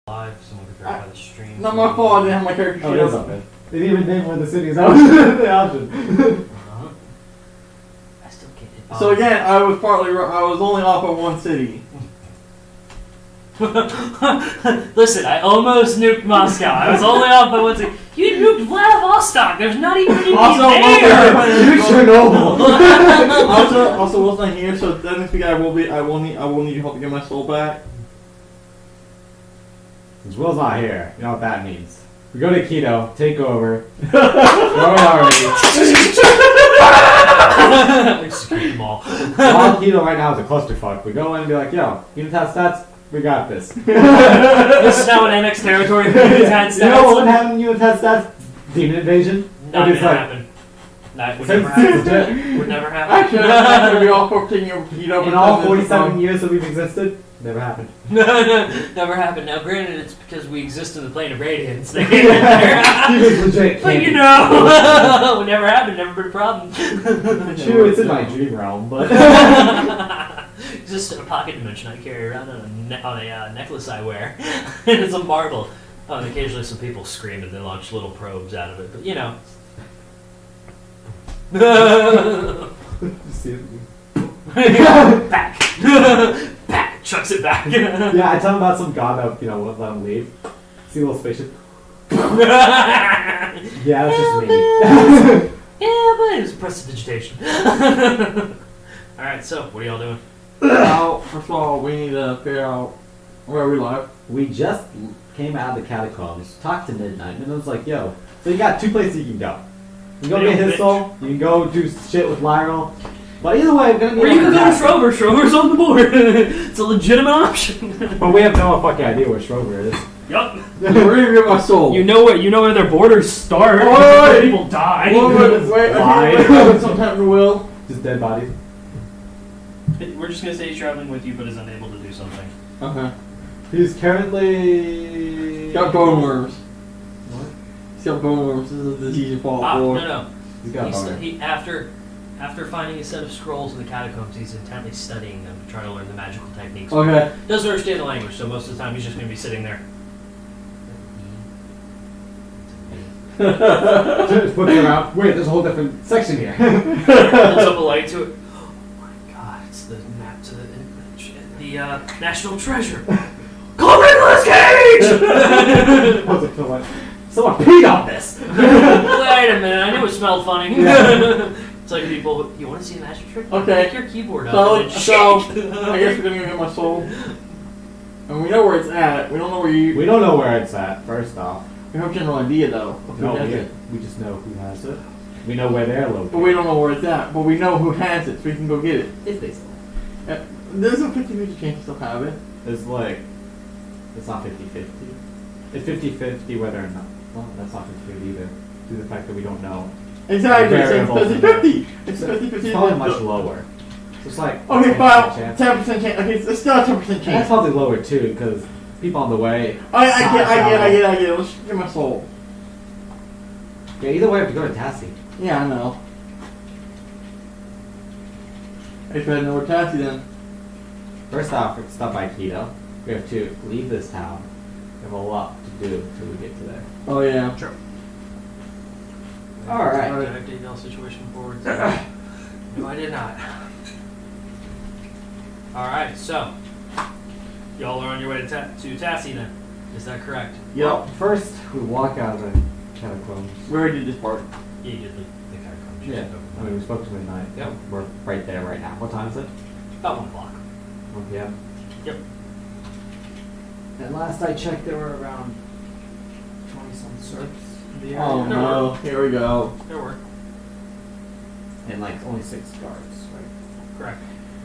live. Someone could verify the stream. Not my fault. I didn't have my character sheet it's open. okay. They didn't even name where the city is. That was the option. I still get it. So again, I was only off on one city. Listen, I almost nuked Moscow. I was only off by one city. You nuked Vladivostok. There's not even any there. Nuke Chernobyl. Also, Will's not here, so that next week I will need your help to get my soul back. Since Will's not here, you know what that means. We go to Keto, take over. Where are we? Execute them all. All Keto right now is a clusterfuck. We go in and be like, yo, unit has stats, we got this. This is now an annexed territory. Units had You know what stats. happened unit has stats? Demon invasion? Not It's gonna like- happen. That would Since- never happen. since- Would never happen. Actually, I'm gonna be all for taking over Keto. In all 47 years that we've existed, never happened. No, never happened. Now, granted, it's because we exist in the plane of radiance. They came in there. He was legit But you camping. know, would never happen. Never been a problem. True, it's in my dream realm, but It's just a pocket dimension I carry around on a necklace I wear. And it's a marble. Oh, and occasionally some people scream and they launch little probes out of it. But you know. Back. Back. Chucks it back. yeah, I tell him about some god that won't let him leave. See a little spaceship. Yeah, that's just me. Yeah, but it was prestidigitation. Alright, so, what are y'all doing? Now, first of all, we need to figure out where we live. We just came out of the catacombs, talked to Midnight, and it was like, yo, so you got two places you can go. You can go Little get his bitch. soul, you can go do shit with Lyrel. But either way, we're gonna be Or you on can go to attack. Schroeder. Schroeder's on the board. It's a legitimate option. But we have no fucking idea where Schroeder is. Yup. We're gonna get my soul. You know where their borders start. Oi! People die. Wait, I think we're going sometime to Will. Just dead bodies. We're just gonna say he's traveling with you, but is unable to do something. Okay. He's currently... He's got bone worms. What? He's got bone worms. This is a disease you fall for. No. He's got a boner. He after finding a set of scrolls in the catacombs, he's intently studying them to try to learn the magical techniques. Okay. Doesn't understand the language, so most of the time he's just gonna be sitting there. Just flips around. Wait, there's a whole different section here. Holds up a light to it. Oh my god, it's the map to the national treasure. Call Nicolas Cage! What's it feel like? Someone peed on this! Wait a minute, I knew it smelled funny. Yeah. It's like people, you want to see a magic trick? Okay. Pick your keyboard up So, and then so shake. I guess we're gonna go get my soul. And we know where it's at. We don't know where you. We don't know where it's at, first off. We have a general idea though. Of who No, has it. we just know who has it. We know where they're located. But we don't know where it's at. But we know who has it, so we can go get it. If they still. There's a 50-50 chance you still have it. It's like, it's not 50-50. It's 50-50 whether or not. Well, that's not 50-50 either. Due to the fact that we don't know. Exactly. Variable. So it's 50-50. It's 50-50. It's probably much lower. So it's like. Okay, 10% fine. chance. 10% chance. Okay, it's still a 10% That's chance. probably lower too, because people on the way. I get it. Let's get my soul. Yeah, either way, we have to go to Tassie. Yeah, I know. I guess we had to know where Tassie then. First off, we have to stop by Keto. We have to leave this town. We have a lot to do until we get to there. Oh yeah. Sure. Alright. Did I update y'all situation forward? No, I did not. Alright, so. Y'all are on your way to Tassie then. Is that correct? Well, first, we walk out of the catacombs. We already did this part. Yeah, you did the catacombs. Yeah. I mean, we spoke to Midnight. Yep. We're right there right now. What time is it? About 1 o'clock. 1 p.m. Yep. And last I checked, there were around 20-some serfs in the area. Oh There no. Here we go. There were. And like only 6 guards, right? Correct.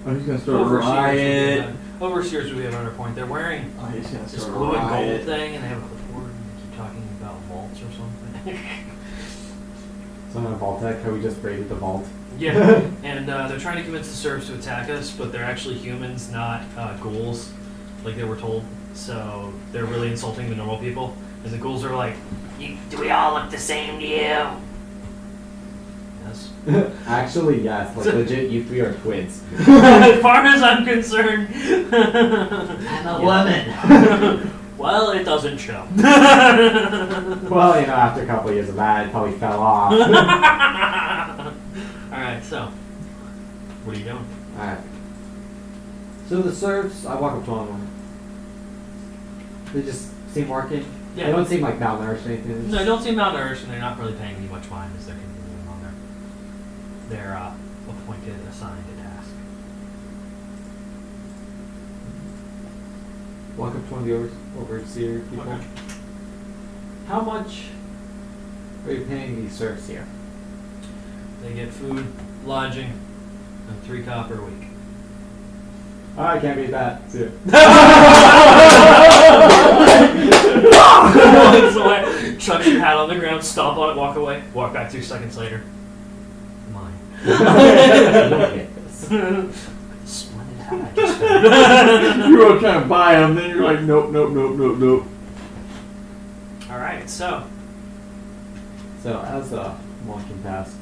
I'm just gonna start a riot. Overseers we have on our point. They're wearing Oh, he's gonna this start a blue and gold riot. thing, and they have a clipboard, and they keep talking about vaults or something. Some of Vault-Tec, how we just raided the vault. Yeah, and they're trying to convince the serfs to attack us, but they're actually humans, not ghouls, like they were told. So they're really insulting the normal people. And the ghouls are like, "Do we all look the same to you?" Yes. Actually, yes. Like, legit, you 3 are twins. As far as I'm concerned. I'm a woman. Well, it doesn't show. Well, you know, after a couple of years of that, it probably fell off. Alright, so. What are you doing? Alright. So the serfs, I walk up to them. They just seem working. Yeah. They don't seem like malnourished or anything. No, they don't seem malnourished, and they're not really paying me much mind as they're continuing on their appointed, assigned task. Walk up to one of the overseer people. Okay. How much are you paying these serfs here? They get food, lodging, and 3 copper a week. Alright, can't beat that. See ya. Walks away, chucks your hat on the ground, stomp on it, walk away, walk back 2 seconds later. Mine. You don't get this. Splendid hat I just found. You were trying to buy them, then you're like, nope, nope, nope, nope, nope. Alright, so. So, as walking past,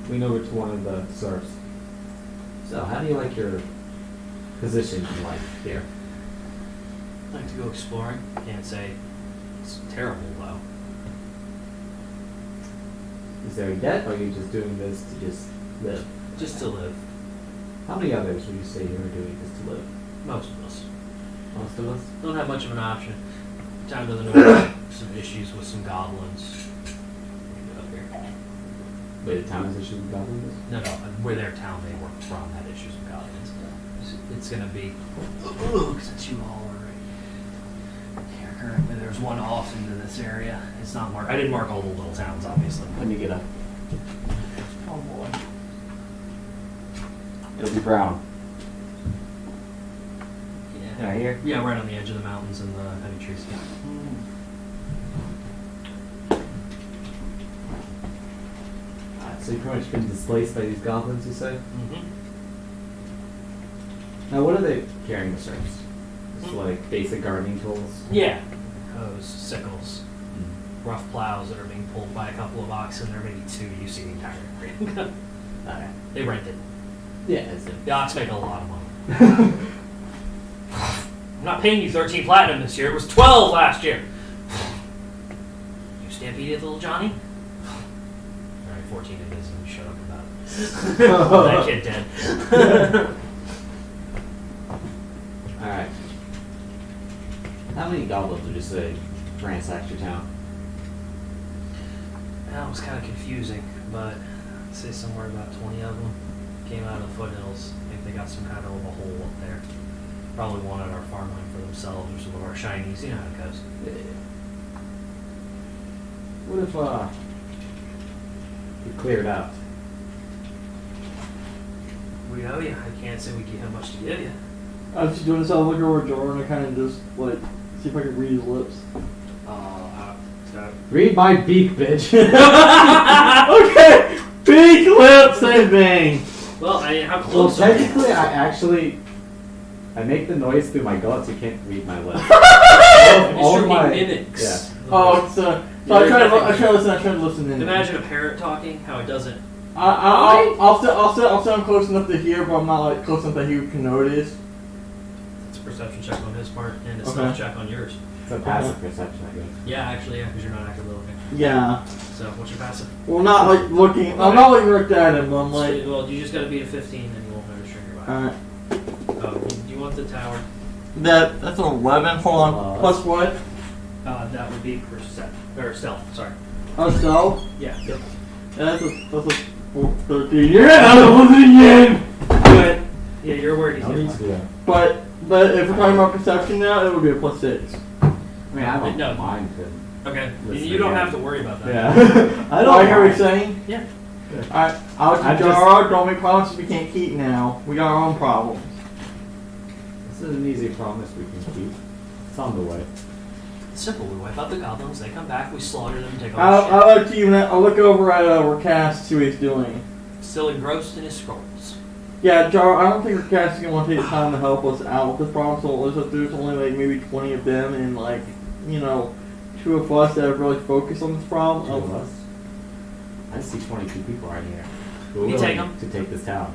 lean over to one of the serfs. So, how do you like your position in life here? I like to go exploring. Can't say it's terrible though. Is there a debt, or are you just doing this to just live? Just to live. How many others would you say you are doing this to live? Most of us. Most of us? Don't have much of an option. Town doesn't know some issues with some goblins. Let me get up here. Wait, the town has issues with goblins? No, where their town they work from had issues with goblins. It's gonna be since you all are right here currently. There's one off into this area. It's not marked. I didn't mark all the little towns, obviously. Let me get up. Oh boy. It'll be brown. Yeah. Right here? Yeah, right on the edge of the mountains and the heavy trees. Yeah. So you've pretty much been displaced by these goblins, you say? Mm-hmm. Now, what are they carrying the serfs? Just like basic gardening tools? Yeah. Hoes, sickles, rough plows that are being pulled by a couple of oxen. There may be 2 you see the entire area. Okay. They rent it. Yeah, it's it. The ox make a lot of money. I'm not paying you 13 platinum this year. It was 12 last year. You stampeded little Johnny? Alright, 14 it is, and shut up about it. That kid dead. Alright. How many goblins would you say ransacked your town? That was kind of confusing, but I'd say somewhere about 20 of them came out of the foothills. I think they got some kind of a hole up there. Probably wanted our farmland for themselves or some of our shinies. You know how it goes. What if, you cleared out? We owe you. I can't say we have much to give you. I was just doing this, I'll look over Jordan and kind of just, like, see if I can read his lips. Read my beak, bitch! Okay! Big lips, same thing! Well, how Well, close are you? technically, I make the noise through my guts, you can't read my lips. It's your mimics. Yeah. Oh, so I try to listen in. Imagine a parrot talking, how it doesn't. I'll sound close enough to hear, but I'm not like close enough that he can know what it is. It's a perception check on his part and a Okay. stealth check on yours. It's a passive perception, I guess. Yeah, actually, yeah, because you're not actively looking. Yeah. So, what's your passive? Well, not like looking. I'm not looking right at him. But I'm like. Well, you just got to beat a 15, and you won't notice you're by. Alright. Oh, do you want the tower? That's an 11. Hold on. Plus what? That would be stealth. Sorry. Oh, so? Yeah. Yep. That's a 13. You're out of losing again! But, Yeah, you're worried he's No gonna need to do that. but if we're talking about perception now, it would be a plus 6. I mean, I don't No. mind to. Okay. Listen You don't again. have to worry about that. Yeah. I I don't hear what mind. you're saying. Yeah. Alright, I'll I'm keep just- Jara. Don't make promises we can't keep now. We got our own problems. This is an easy promise we can keep. It's on the way. It's simple. We wipe out the goblins. They come back. We slaughter them. Take all I'll let you. I'll look over at Recast, see what he's doing. the shit. Still engrossed in his scrolls. Yeah, Jar, I don't think Recast is going to want to take the time to help us out with this problem, so let's just do only like maybe 20 of them and like, 2 of us that have really focused on this problem. 2 of us. I see 22 people right here. Who are You willing take 'em. to take this town?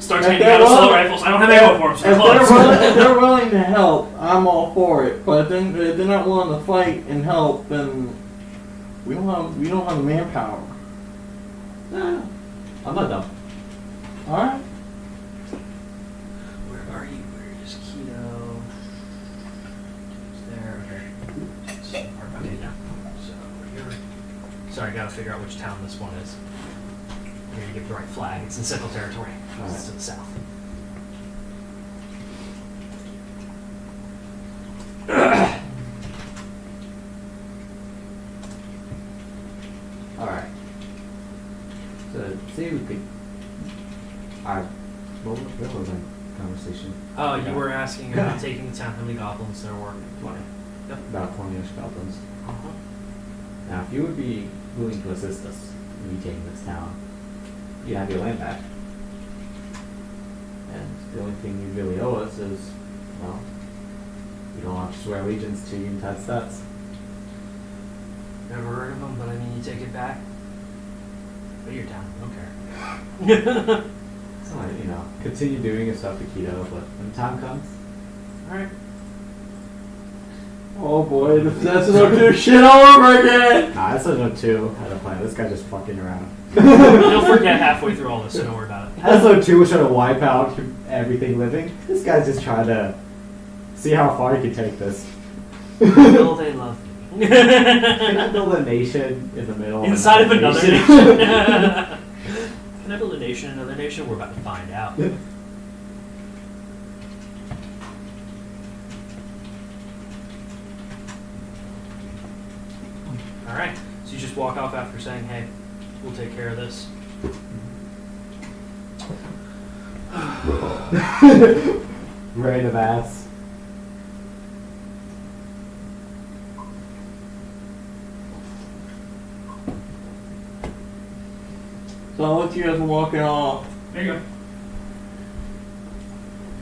starts If handing they're out assault willing- rifles. I don't have ammo for them, so If they're close. if they're willing to help, I'm all for it. But then if they're not willing to fight and help, then we don't have the manpower. Nah, I'm not dumb. All right. Where are you? Where is Keto? It's there. Okay, yeah. So you're. Sorry, I gotta figure out which town this one is. Here, you get the right flag. It's in Central Territory. Alright. It's to the south. Alright. So, see, we could. Alright. What was our conversation? Oh, you were asking about taking the town. How many goblins there were? 20. Yep. About 20-ish goblins. Uh-huh. Now, if you would be willing to assist us in retaking this town, you have your land back. And the only thing you really owe us is, well, you don't have to swear allegiance to the United States. Never heard of them, but I mean, you take it back. But your town. I don't care. So, you know, continue doing your stuff to Keto, but when time comes, Alright. Oh boy, the SNO2 shit all over again. nah, that's a 2 had a plan. This guy just fucking around. You'll forget halfway through all this, so don't worry about it. SO2 was trying to wipe out everything living. This guy's just trying to see how far he can take this. Will they love me? Can I build a nation in the middle Inside of another nation? nation. Can I build a nation in another nation? We're about to find out. Alright, so you just walk off after saying, hey, we'll take care of this. Rain of ass. So I'll let you guys walking off. There you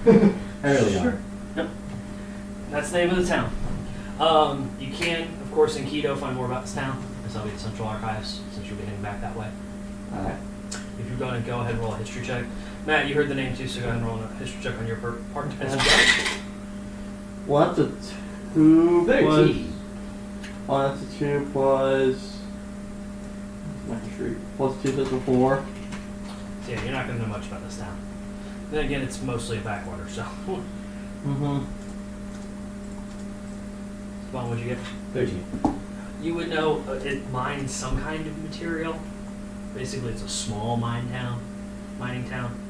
go. Early Sure. on. Yep. That's the name of the town. You can, of course, in Keto find more about this town. Because that'll be the Central Archives, since you'll be heading back that way. Alright. If you're going to go ahead and roll a history check. Matt, you heard the name too, so go ahead and roll a history check on your part as well. Well, that's a 2 plus. 13. Oh, that's a 2 plus. My history. Plus 2, that's a 4. So yeah, you're not going to know much about this town. Then again, it's mostly a backwater, so. Mm-hmm. Spawn, what'd you get? 13. You would know it mines some kind of material. Basically, it's a small mining town.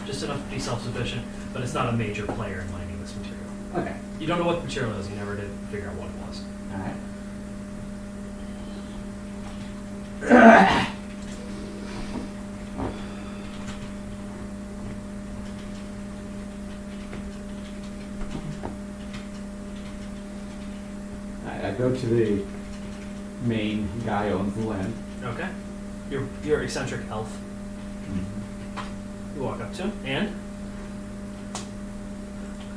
Just enough to be self-sufficient, but it's not a major player in mining this material. Okay. You don't know what the material is, you never did figure out what it was. Alright. I go to the main guy who owns the land. Okay. You're eccentric elf. You walk up to him, and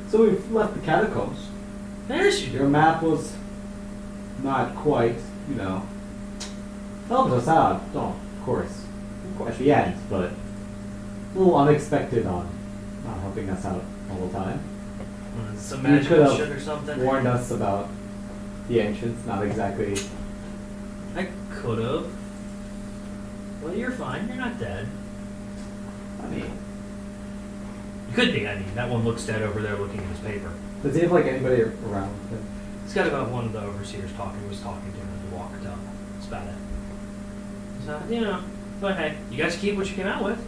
So we've left the catacombs. there's you. Your map was not quite, you know, helped us out. Oh, of course. At the end, but a little unexpected on not helping us out all the time. Some You magical could've shit or something. Warned us about the entrance, not exactly. I could have. Well, you're fine. You're not dead. I mean, You could be. I mean, that one looks dead over there looking at his paper. does he have like anybody around him? He's got about one of the overseers was talking to him as he walked up. That's about it. So, you know, but hey, you guys keep what you came out with.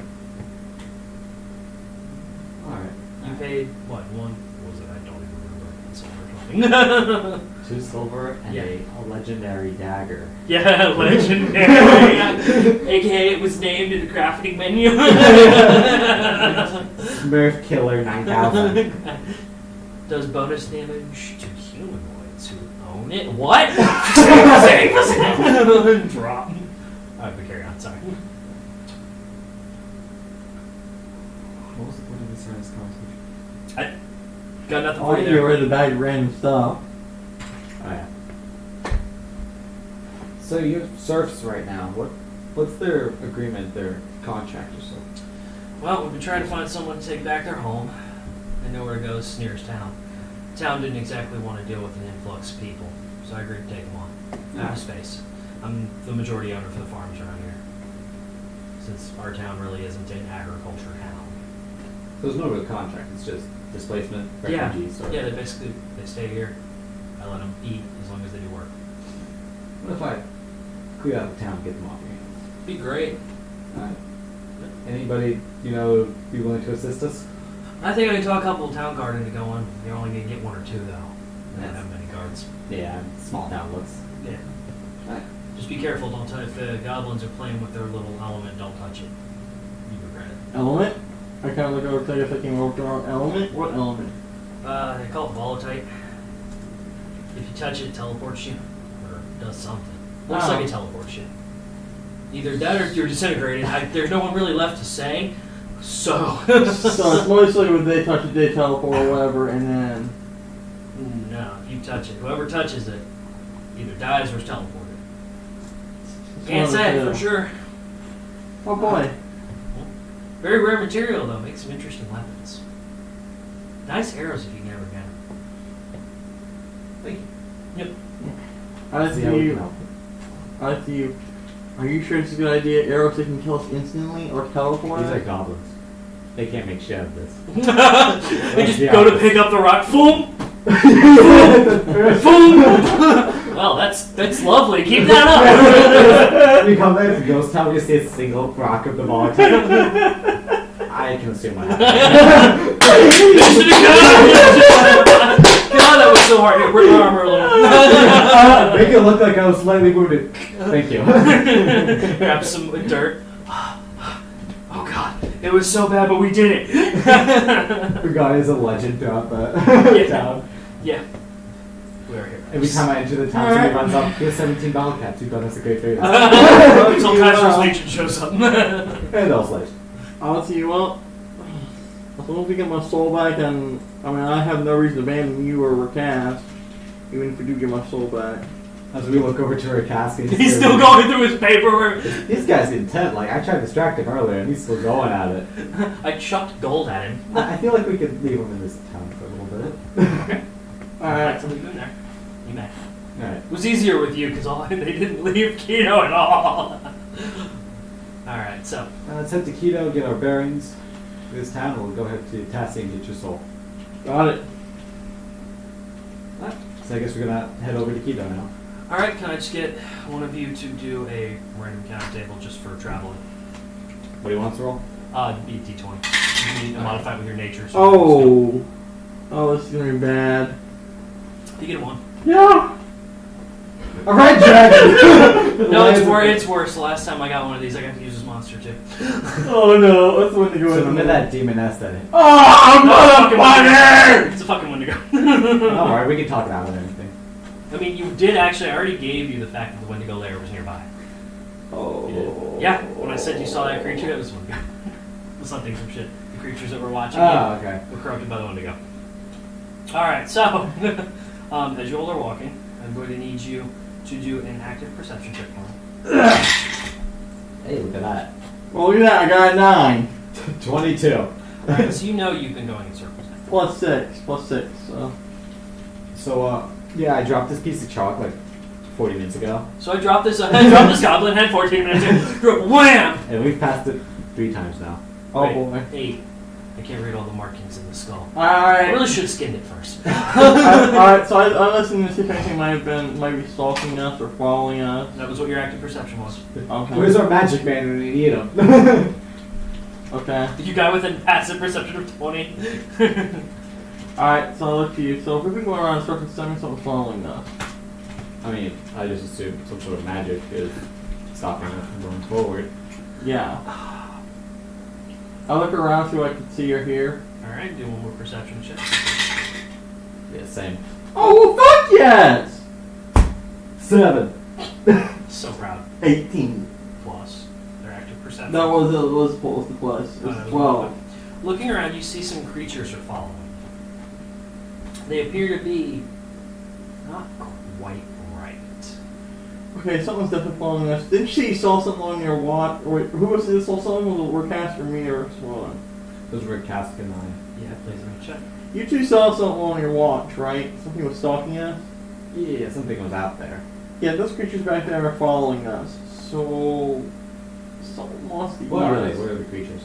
Alright. You paid, what was it? I don't even remember. Silver 2 silver and Yeah. a legendary dagger. Yeah, legendary. AKA it was named in the crafting menu. Smurf Killer 9000. Does bonus damage to humanoids who own it. What? Save. Drop. Alright, but carry on, sorry. What was the point of this last conversation? I got nothing All for you you get there. rid of bag of random stuff. Oh yeah. So you have serfs right now. What's their agreement, their contract or so? Well, we've been trying to find someone to take back their home. They know where to go. It's the nearest town. Town didn't exactly want to deal with an influx of people, so I agreed to take them on. Out of space. I'm the majority owner for the farms around here. Since our town really isn't an agriculture town. So there's no real contract. It's just displacement, refugees. Yeah, they basically they stay here. I let them eat as long as they do work. What if I clear out the town and get them off your hands? Be great. Alright. Anybody, be willing to assist us? I think I can talk a couple of town guard into going. You're only gonna get 1 or 2 though. I don't have many guards. Yeah, small town looks. Yeah. Alright. Just be careful. Don't touch. If the goblins are playing with their little element, don't touch it. You regret it. Element? I kind of look over to you if I can work the wrong element. What element? They call it volatile. If you touch it, it teleports you or does something. Looks Oh. like it teleports you. Either that or you're disintegrated. There's no one really left to say. So. So it's mostly when they touch it, they teleport or whatever, and then. No, if you touch it, whoever touches it either dies or is teleported. Can't say for sure. Oh boy. Very rare material though, makes some interesting weapons. Nice arrows if you can ever get them. Thank you. Yep. I See how we see can you. help. I see you. Are you sure it's a good idea? Arrows that can kill us instantly or teleport? These are goblins. They can't make shit of this. They just Yeah. go to pick up the rock. Boom! Well, that's lovely. Keep that up. We come there to Ghost Town, we see a single rock of the volatile. I can assume what happened. God, that was so hard. It ripped my armor a little. Make it look like I was slightly wounded. Thank you. Grab some dirt. Oh God, it was so bad, but we did it. The guy is a legend throughout the town. Yeah. We are here. Every time I enter the town, somebody runs up, here's 17 battle caps, you've done us a great favor. Until Kaiser's Legion shows up. And all sledge. I'll see you well. As long as we get my soul back, and I have no reason to abandon you or recast, even if we do get my soul back. As we look over to her casket, He's still going through his paperwork. This guy's intent. Like, I tried to distract him earlier, and he's still going at it. I chucked gold at him. I feel like we could leave him in this town for a little bit. Okay. Alright. So we go in there. You may. Alright. It was easier with you because they didn't leave Keto at all. Alright, so. Let's head to Keto, get our bearings. This town, we'll go ahead to Tassie and get your soul. Got it. So I guess we're gonna head over to Keto now. Alright, can I just get one of you to do a random count table just for traveling? What do you want to roll? Be a d20. You need to modify it with your nature. So Oh, this is gonna be bad. You get a 1. Yeah. A red dragon! No, it's worse. The last time I got one of these, I got to use this monster too. Oh no, let's win to go So in remember that demoness that hit. Oh, motherfucker! It's a fucking Wendigo. Don't worry, we can talk about it or anything. I mean, you did actually. I already gave you the fact that the Wendigo lair was nearby. Oh. Yeah, when I said you saw that creature, that was Wendigo. It was something from shit. The creatures that were watching Oh, okay. were corrupted by the Wendigo. Alright, so, as you all are walking, I'm going to need you to do an active perception check for me. Hey, look at that. Well, look at that, I got a 9. 22. Alright, so you know you've been going in circles now. Plus 6, so. So, yeah, I dropped this piece of chalk like 40 minutes ago, So I dropped this goblin head 14 minutes in, wham! and we've passed it 3 times now. Oh Wait, boy. 8. I can't read all the markings in the skull. I Alright. really should have skinned it first. Alright, so I'm listening to see if anything might be stalking us or following us. That was what your active perception was. Okay. Where's our magic man when we need him? Okay. You guy with a passive perception of 20. Alright, so I'll look to you. So if we've been going around in circles, something's following us. I mean, I just assumed some sort of magic is stopping us from going forward. Yeah. I look around, see what I can see or hear. Alright, do one more perception check. Yeah, same. Oh, well, fuck yes! 7. So proud. 18. Plus their active perception. That was the plus. It Oh, was that was 12. Looking around, you see some creatures are following. They appear to be not quite right. Okay, someone's definitely following us. Didn't she saw something on your watch? Or wait, who was this? Saw something? Was it Recast or me or Swan? Those were Cask and I. Yeah, please let me check. You two saw something on your watch, right? Something was stalking us? Yeah, something was out there. Yeah, those creatures back there are following us. So... Something must be What are they? us. What are the creatures?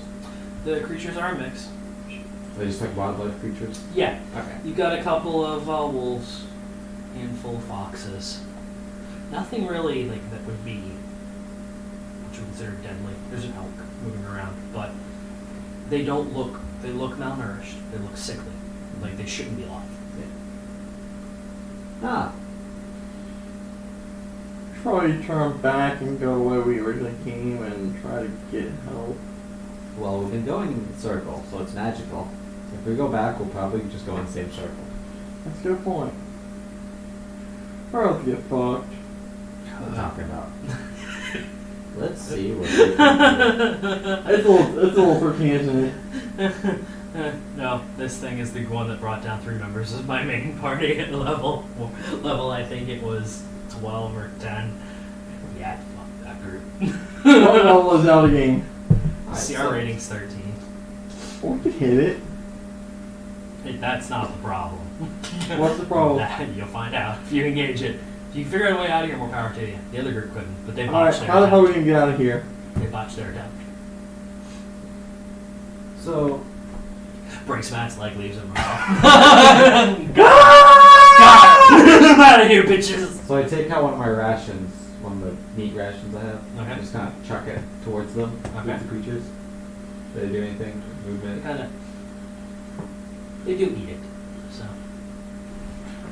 The creatures are a mix. Are they just like wildlife creatures? Yeah, Okay. you got a couple of wolves, handful of foxes. Nothing really like that would be what you consider deadly. There's an elk moving around, but they don't look. They look malnourished. They look sickly. Like they shouldn't be alive. Ah. Should probably turn back and go the way we originally came and try to get help. Well, we've been going in a circle, so it's magical. So if we go back, we'll probably just go in the same circle. That's a good point. Or else get fucked. What are we talking about? Let's see what we can do. It's a little 13, isn't it? No, this thing is the one that brought down 3 members of my main party at level. I think it was 12 or 10. Yeah, fuck that group. What level is out of game? CR rating's 13. We could hit it. That's not the problem. What's the problem? You'll find out if you engage it. If you can figure out a way out of here, more power to you. The other group couldn't, but they Alright, botched their how the hell are we attempt. gonna get out of here? They botched their attempt. So, Breaks Matt's leg, leaves him. God! I'm out of here, bitches! so I take out one of my rations, one of the meat rations I have. Okay. I just kind of chuck it towards them, Okay. with the creatures. Do they do anything? Movement? They do eat it, so.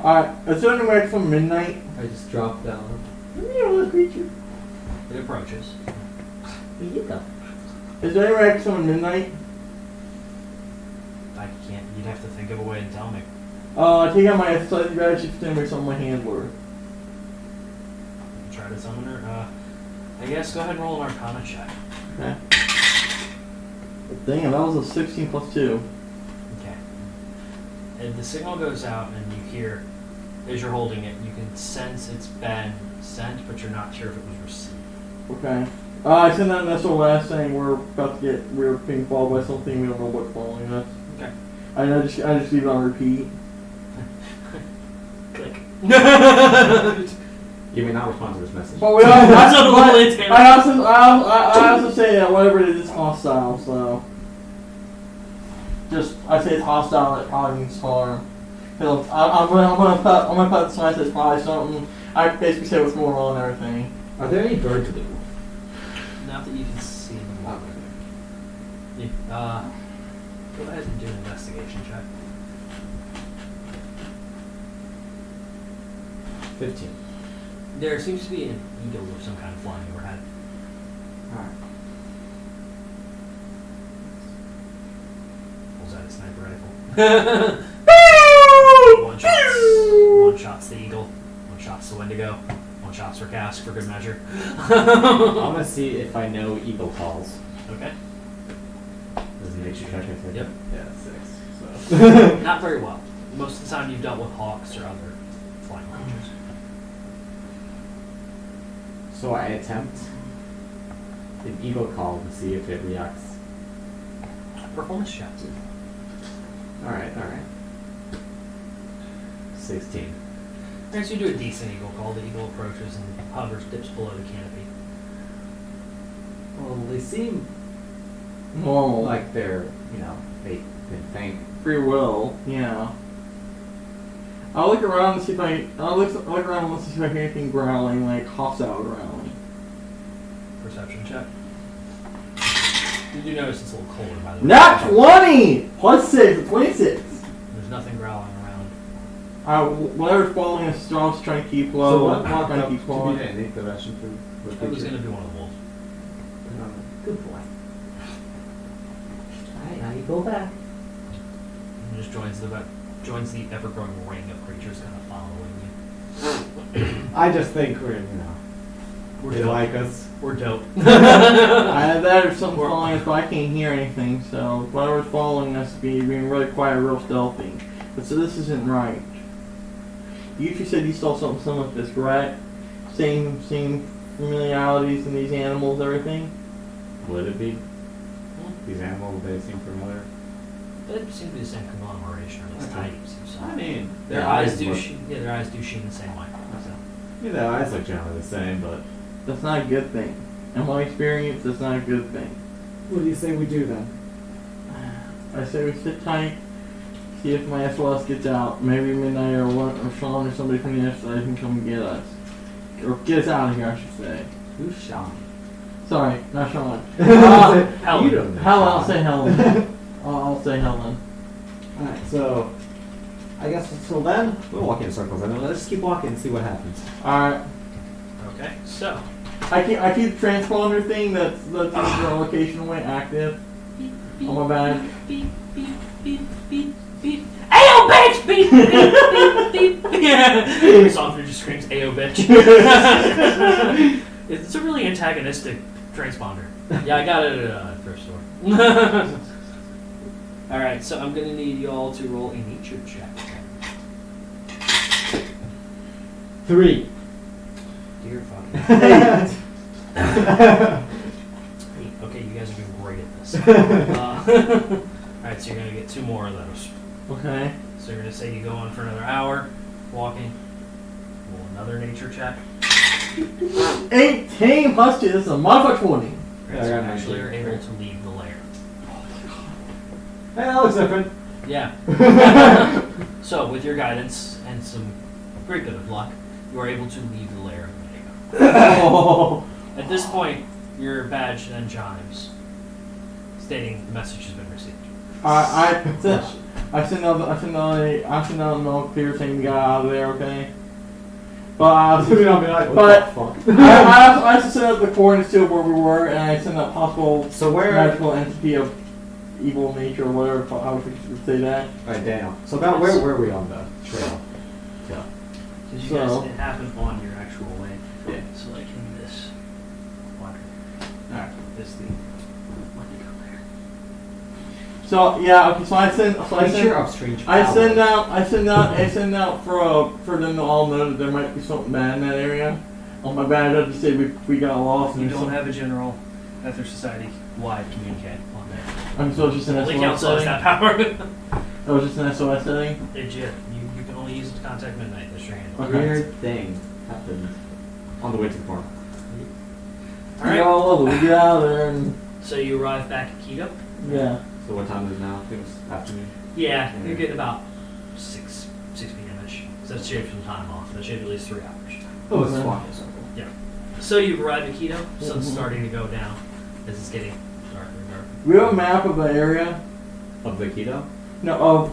Alright, is there any way from midnight? I just drop down. Let me know the creature. It approaches. Here you go. Is there any way from midnight? I can't. You'd have to think of a way to tell me. I take out my exercise gratitude to make some of my handler. Try to summon her. I guess go ahead and roll an Arcana check. Okay. Damn, that was a 16 plus 2. Okay. And the signal goes out, and you hear, as you're holding it, you can sense it's been sent, but you're not sure if it was received. Okay. I sent that message last saying we're being followed by something, we don't know what's following us. Okay. And I just leave it on repeat. Click. You may not respond to this message. But we all, That's a little intense. I also say that whatever it is, it's hostile, so. Just, I say it's hostile, it probably means farm. I'm gonna put signs that's probably something. I basically say what's going on and everything. Are there any birds in the room? Not that you can see them. Go ahead and do an investigation check. 15. There seems to be an eagle of some kind flying overhead. Alright. Pulls out a sniper rifle. One shot's the eagle. One shot's the Wendigo. One shot's for Cask for good measure. I'm gonna see if I know eagle calls. Okay. Does it make you check it? Yep. Yeah, 6. So. Not very well. Most of the time you've dealt with hawks or other flying creatures. So I attempt an eagle call to see if it reacts. Performance check. Alright. 16. As you do a decent eagle call, the eagle approaches and hovers, dips below the canopy. Well, they seem Normal. like they're, they think. Free will, yeah. I'll look around and see if I'll look around and see if I hear anything growling, like hostile growling. Perception check. You do notice it's a little colder, by the way. Nat 20! Plus 6, 26. There's nothing growling around. Whatever's following us, I'll just trying to keep low. So what I'm walked trying up to keep to me quiet. and ate the ration food? It was going to be one of the wolves. Good boy. Alright, now you go back. And just joins the ever-growing ring of creatures kind of following you. I just think we're, We're they dope. like us. We're dope. There's something following us, but I can't hear anything, so whatever's following us being really quiet, real stealthy. But so this isn't right. You two said you saw something similar to this, correct? same familiarities in these animals, everything. Would it be? These animals, they seem familiar. They seem to be the same conglomeration, or at least Okay. types. So. I mean, Their eyes do sheen. Yeah, their eyes do sheen the same way. So. Yeah, their eyes look generally the same, but That's not a good thing. In my experience, that's not a good thing. what do you say we do then? I say we sit tight, see if my SOS gets out. Maybe Midnight or Sean or somebody from the SOS can come and get us. Or get us out of here, I should say. Who's Sean? Sorry, not Sean. Helen. You don't know Helen, I'll Sean. say Helen. I'll say Helen. Alright, so I guess until then, we'll walk in circles. I mean, let's just keep walking and see what happens. Alright. Okay, so I keep the transponder thing that's the location away active on my badge. beep beep beep beep beep. Ayo, bitch! Beep beep beep beep. Yeah. Softer just screams, "Ayo, bitch!" It's a really antagonistic transponder. Yeah, I got it at a thrift store. All right, so I'm gonna need you all to roll a nature check. 3. Dear fucking. Okay, you guys are doing great at this. Alright, so you're going to get 2 more of those. Okay. So you're going to say you go on for another hour, walking. Roll another nature check. 18 plus 2, this is a modified 20. Right, Yeah, so I you got actually 19. are able to leave the lair. Hey, that looks different. Yeah. So, with your guidance and some great bit of luck, you are able to leave the lair of Wendigo. Oh. At this point, your badge then chimes, stating the message has been received. I send out a note clear saying we got out of there, okay? But We don't be like, But- what the fuck? I also sent out the coordinates to where we were, and I sent out possible So where? magical entity of evil nature or whatever. How would you say that? Alright, Daniel. So about where were we on the trail? Yeah. Did you So- guys, it happened on your actual way. Yeah. So like in this quadrant. Alright. This the Wendigo lair. So yeah, okay. So I send. of strange I send out for them to all know that there might be something bad in that area. On my badge, I just say we got lost. You And don't have a general Ether Society wide communicate on there. I'm so just an Only SOS council has setting. that power. That was just an SOS setting. Legit. You can only use it to contact Midnight. That's your handle. Okay. Weird thing happened on the way to the farm. Alright. We all love it. We get out of there and So you arrive back at Quito? yeah. So what time is it now? I think it's afternoon. Yeah, you're getting about 6 p.m.-ish. So that shaved some time off. That shaved at least 3 hours. Oh, it's Okay. walking circle. So you've arrived at Quito. Sun's Mhm. starting to go down as it's getting darker and darker. We have a map of the area. Of the keto? No,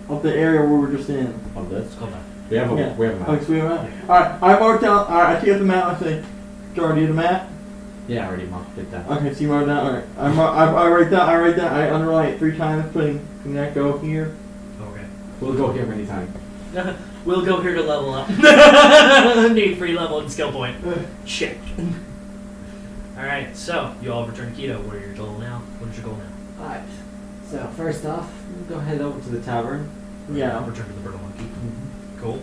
of the area where we're just in. Of It's this? called that. We have a Yeah. we have a map. Okay, so we have a map. Alright, I marked out. Alright, I take out the map. I say, Jar, do you have the map? Yeah, I already marked it down. Okay, so you marked down. Alright, I write that. I underline it 3 times, putting that go here. Okay. We'll go here anytime. We'll go here to level up. Need free level and skill point. Check. Alright, so you all return to Quito. What are your goal now? What is your goal now? Alright. So first off, we'll go head over to the tavern. Yeah. Return to the Brittle Monkey. Cool.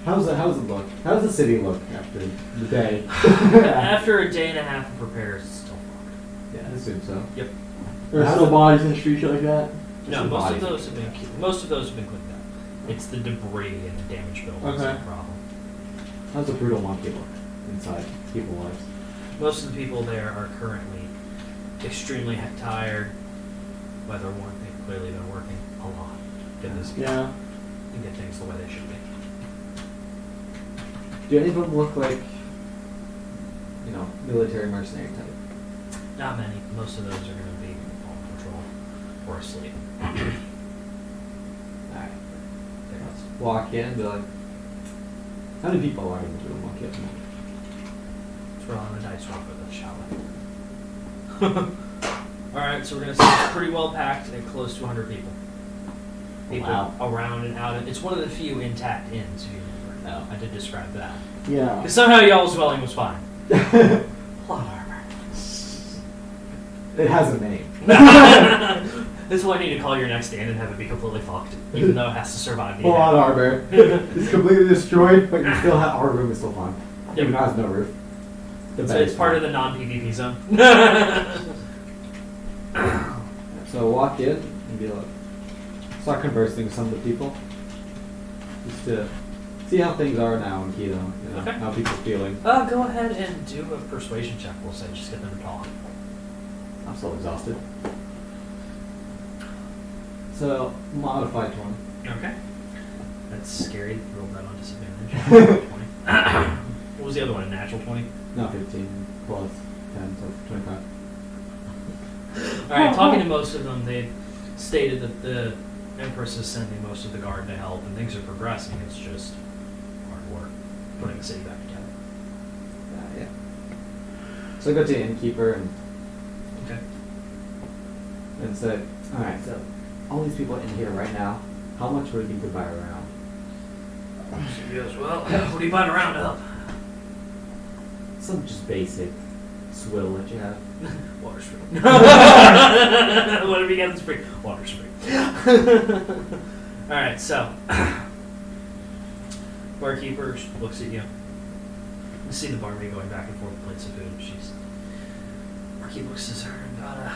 How's it look? How's the city look after the day? After a day and a half of repairs, it's still fucked. Yeah, I assume so. There's How's still it- bodies in the streets like that. No, Some most bodies. of those have been cleaned up. It's the debris and the damaged buildings Okay. that's the problem. How's the brutal monkey look inside people lives? Most of the people there are currently extremely tired, weather worn. They've clearly been working a lot to get this Yeah. and get things the way they should be. Do any of them look like, military mercenary type? Not many. Most of those are going to be on patrol or asleep. Alright. Let's walk in and be like, how many people are in the brutal monkey at the moment? Let's roll on a dice roll for this, shall we? Alright, so we're going to say it's pretty well packed at close to 100 people. People Wow. around and out. It's one of the few intact inns, if you remember. No. I did describe that. Yeah. Because somehow y'all's dwelling was fine. Plot armor. It has a name. This is why I need to call your next stand and have it be completely fucked, even though it has to survive the Full on attack. harbor. It's completely destroyed, but you still have our room is still fine. Yep. Even though it has no roof. The So bed it's is part fine. of the non-PvP zone. So walk in and be like, start conversing with some of the people, just to see how things are now in Keto. You know, Okay. how people are feeling. Go ahead and do a persuasion check, we'll say. Just get them to talk. I'm still exhausted. So modify 20. Okay. That's scary. Roll that on disadvantage. 20. What was the other one? Natural 20? No, 15 plus 10, so 25. Alright, talking to most of them, they stated that the Empress is sending most of the guard to help, and things are progressing. It's just hard work putting the city back together. Yeah. So go to the innkeeper Okay. and say, all right, so all these people in here right now, how much would you could buy around? Yes, well, what are you buying around up? Some just basic swill that you have. Water's free. Whatever you get is free. Water's free. Alright, so barkeeper looks at you. You see the barmaid going back and forth with plates of food. Barkeeper looks at her and got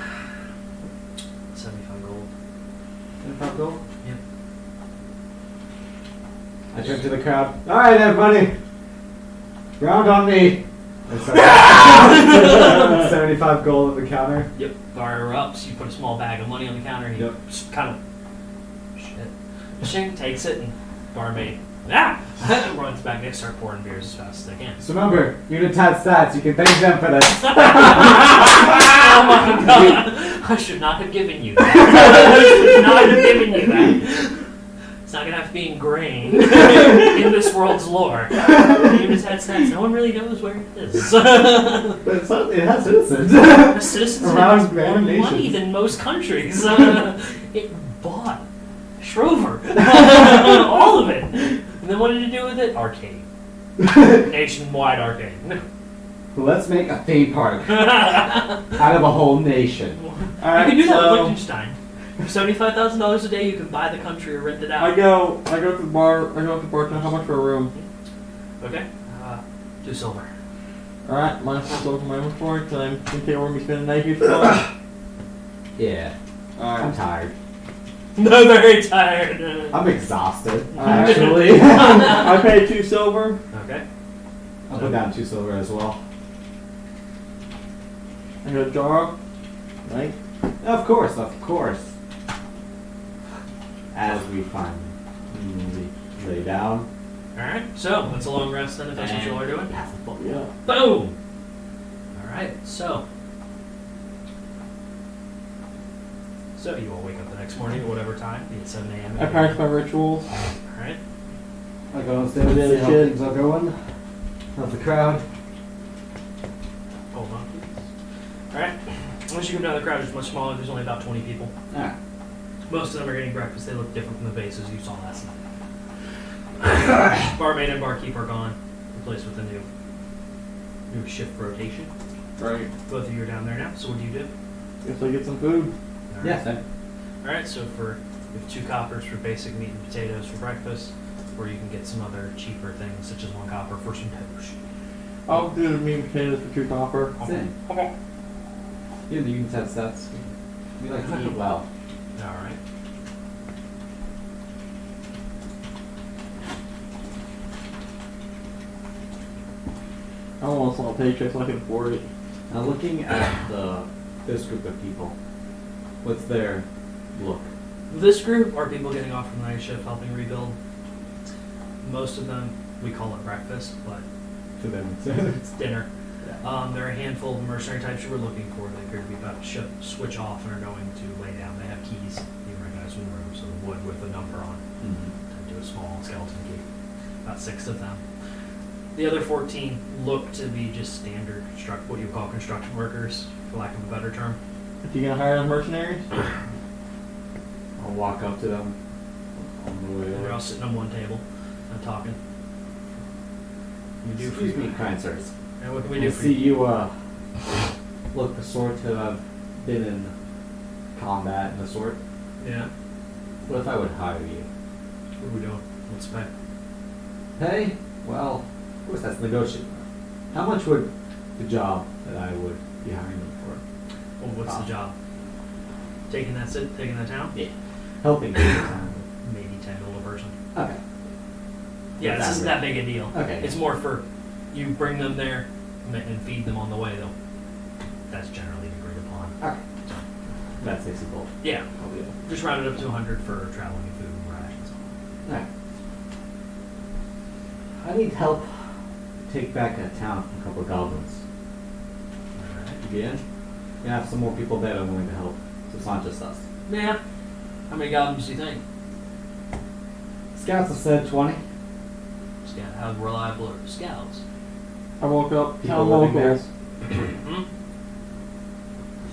75 gold. 25 gold? Yep. I turn to the crowd. All right, everybody, round on me. And so 75 gold at the counter. Yep. Bar erupts. You put a small bag of money on the counter. He Yep. just kind of shit. Takes it and barmaid runs back. They start pouring beers as fast as they can. So remember, Unitat stats. You can thank them for this. Oh my god! I should not have given you that. I should not have given you that. It's not gonna have to be ingrained in this world's lore. You just had stats. No one really knows where it is. But it's not, it has citizens. The citizens Around have more random money nations. than most countries. It bought Shrover. All of it. And then what did it do with it? Arcade. Nationwide arcade. Let's make a theme park out of a whole nation. You can do that with Liechtenstein. For $75,000 a day, you can buy the country or rent it out. I go to the bar. I go to the bartender. How much for a room? Okay. 2 silver. All right, minus 1 silver from my inventory. Can I take we're gonna be spending the night here still? Yeah, All I'm right. tired. No, very tired. I'm exhausted, Alright. actually. I paid 2 silver. Okay. I'll put down 2 silver as well. I got a jar. Right. Of course, of course. As we finally lay down. Alright, so that's a long rest then if that's what you all are doing. Pass the book. Yeah. Boom! Alright, so you all wake up the next morning at whatever time, be it 7 a.m. I practice my rituals. Alright. I go downstairs Yeah, and see how shit. things are going. How's the crowd? Hold on. Alright. Once you go down the crowd, it's much smaller. There's only about 20 people. Ah. Most of them are getting breakfast. They look different from the vases you saw last night. Barmaid and barkeep are gone. Replaced with a new shift rotation. Right. Both of you are down there now. So what do you do? Guess I get some food. All Yes. right. All right. So you have 2 coppers for basic meat and potatoes for breakfast, or you can get some other cheaper things such as 1 copper for some toast. I'll do the meat and potatoes for 2 copper. Same. Yeah, the Unitat stats. We like to eat well. All right. I don't want a small paycheck so I can afford it. Now looking at this group of people, what's their look? This group are people getting off from the night shift helping rebuild. Most of them, we call it breakfast, but To them. it's dinner. There are a handful of mercenary types you were looking for. They appear to be about to switch off and are going to lay down. They have keys. You recognize from the room, so the wood with a number on it. To a small skeleton key. About 6 of them. The other 14 look to be just standard what you would call construction workers, for lack of a better term. If you gonna hire them mercenaries? I'll walk up to them on the way And they're all over. sitting on one table and talking. We do for Excuse you. me, kind sirs. And what can we I do for see you? you look the sort to have been in combat and the sort. Yeah. What if I would hire you? What are we doing? What's the pay? Pay? Well, of course that's negotiable. How much would the job that I would be hiring them for? Well, what's the job? Taking that town? Yeah. Helping people town. Maybe 10 gold a person. Okay. Yeah, this isn't that big a deal. Okay. It's more for you bring them there and feed them on the way, though. That's generally agreed upon. Okay. That's 60 gold. Yeah. I'll do it. Just round it up to 100 for traveling and food and rations. Alright. I need help to take back a town from a couple of goblins. Alright. You be in? We have some more people there that are willing to help. So it's not just us. Yeah. How many goblins do you think? Scouts have said 20. Scout. How reliable are scouts? I woke up, People town living there. locals. Hmm?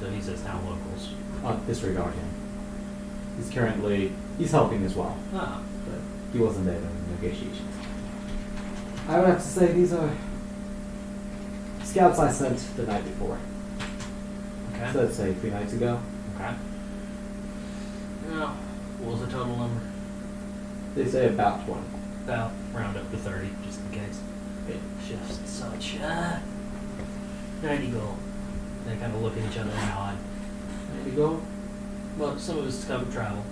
So he says town locals. Disregard him. He's helping as well. Ah. But he wasn't there during the negotiations. I would have to say these are scouts I sent the night before. Okay. So let's say 3 nights ago. Okay. Now, what was the total number? They say about 20. About round up to 30, just in case. Just such 90 gold. They kind of look at each other and nod. 90 gold? Well, some of it's covered travel.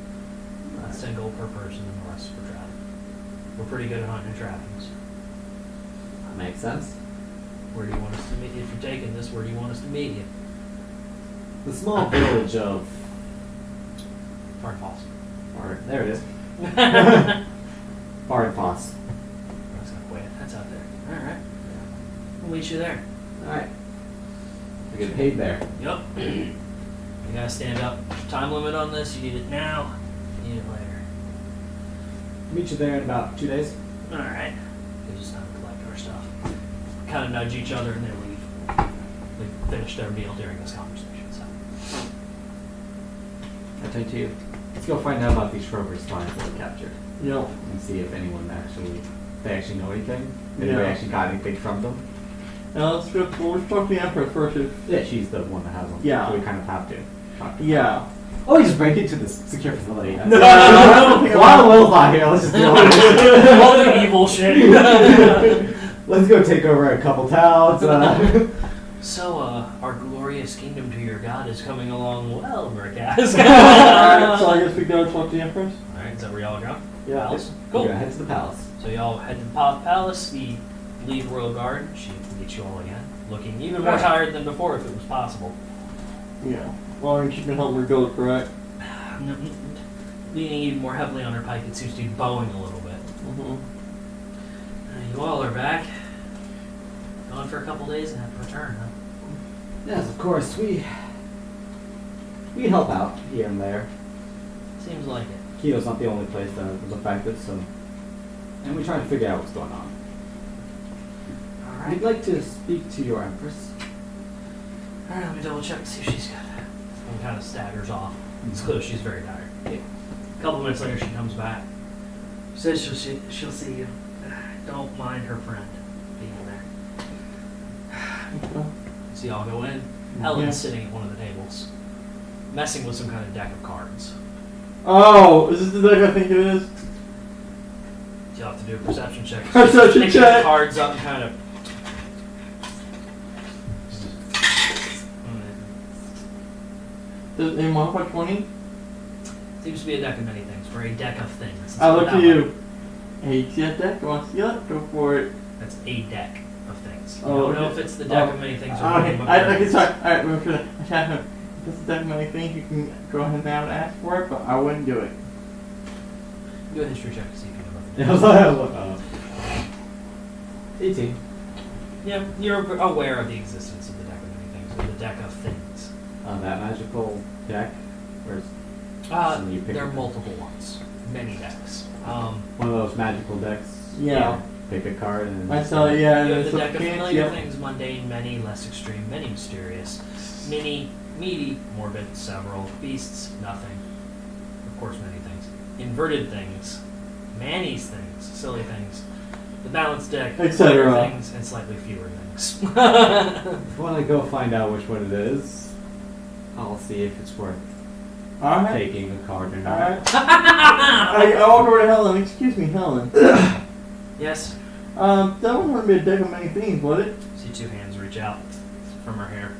That's 10 gold per person, and the rest for travel. We're pretty good at hunting and trappings. That makes sense. Where do you want us to meet? If you're taking this, where do you want us to meet you? The small village of... Farnfoss. There it is. Farnfoss. That's not quite. That's out there. Alright. We'll meet you there. Alright. I get paid there. Yup. You gotta stand up. Time limit on this. You need it now. You need it later. Meet you there in about 2 days. Alright. Gives us time to collect our stuff. Kind of nudge each other and then leave. They finish their meal during this conversation. So. I tell you, let's go find out about these Schroeder spies that were captured. Yep. And see if they actually know anything. If anybody Yeah. actually got anything from them. Now let's go. Well, let's talk to the Empress first. Yeah, she's the one that has them. Yeah. So we kind of have to talk to her. Yeah. Oh, we just break into this secure facility. No. While Will's not here, let's just do all this. All the evil shit. Let's go take over a couple towns. So, our glorious kingdom to your god is coming along well, Merkaz. Alright, so I guess we go talk to the Empress. Alright, is that where y'all go? Yeah. Palace? We're Cool. gonna head to the palace. So y'all head to the palace, the lead royal guard. She meets you all again, looking even more tired than before if it was possible. Yeah. Well, I mean, she's been helping her build, correct? Leaning even more heavily on her pike, it seems to be bowing a little bit. Mm-hmm. You all are back. Gone for a couple days and have to return, huh? Yes, of course. We help out here and there. Seems like it. Kyoto's not the only place that was affected, so. And we try to figure out what's going on. I'd Alright. like to speak to your Empress. Alright, let me double check to see if she's good. And kind of staggers off. It's clear she's very tired. A couple minutes later, she comes back. She says she'll see you. Don't mind her friend being there. Okay. So y'all go in. Helen's Yeah. sitting at one of the tables, messing with some kind of deck of cards. Oh, is this the deck I think it is? You'll have to do a perception check. Perception Picking check. the cards up and kind of. Does it modify 20? Seems to be a deck of many things, or a deck of things. I look That at way. you. Hey, you see that deck? You want to see it? Go for it. That's a deck of things. You Oh, don't know okay. if it's the deck Oh. of many things or Okay, the game of I cards. can sorry. Alright, we're gonna attack him. If it's a deck of many things, you can go ahead now and ask for it, but I wouldn't do it. Do a history check to see if you know about Yeah, that. I was like, 18. Yeah, you're aware of the existence of the deck of many things, or the deck of things. That magical deck, where's So you pick There are a- multiple ones, many decks. one of those magical decks. Yeah. Pick a card and. I saw it, yeah. You and have the it's deck of fancy, familiar yeah. things, mundane, many, less extreme, many mysterious, many, meaty, morbid, several, beasts, nothing. Of course, many things. Inverted things, Manny's things, silly things, the balanced deck, Etc. other things, and slightly fewer things. If you want to go find out which one it is, I'll see if it's worth Alright. taking a card or not. Alright. I walk over to Helen. Excuse me, Helen. Yes. That wouldn't be a deck of many things, would it? See two hands reach out from her hair.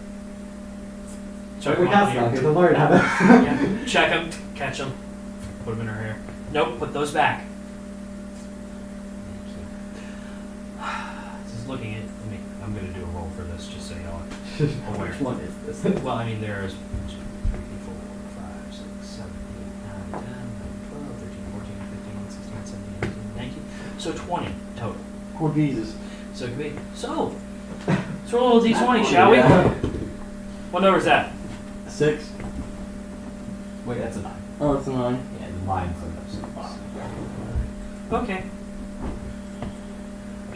Check them we on cast the now. ear. Get to learn how to. Yeah. Check them, catch them, put them in her hair. Nope, put those back. Just looking at me, I'm gonna do a roll for this, just so y'all are aware. Which one is this? Well, I mean, there's 1, 2, 3, 4, 5, 6, 7, 8, 9, 10, 11, 12, 13, 14, 15, 16, 17, 18, 19. So 20 total. Oh, Jesus. So it could be. So, let's roll a d20, shall we? Yeah. What number is that? 6. Wait, that's a 9. Oh, it's a 9. Yeah, the line's on those. Okay.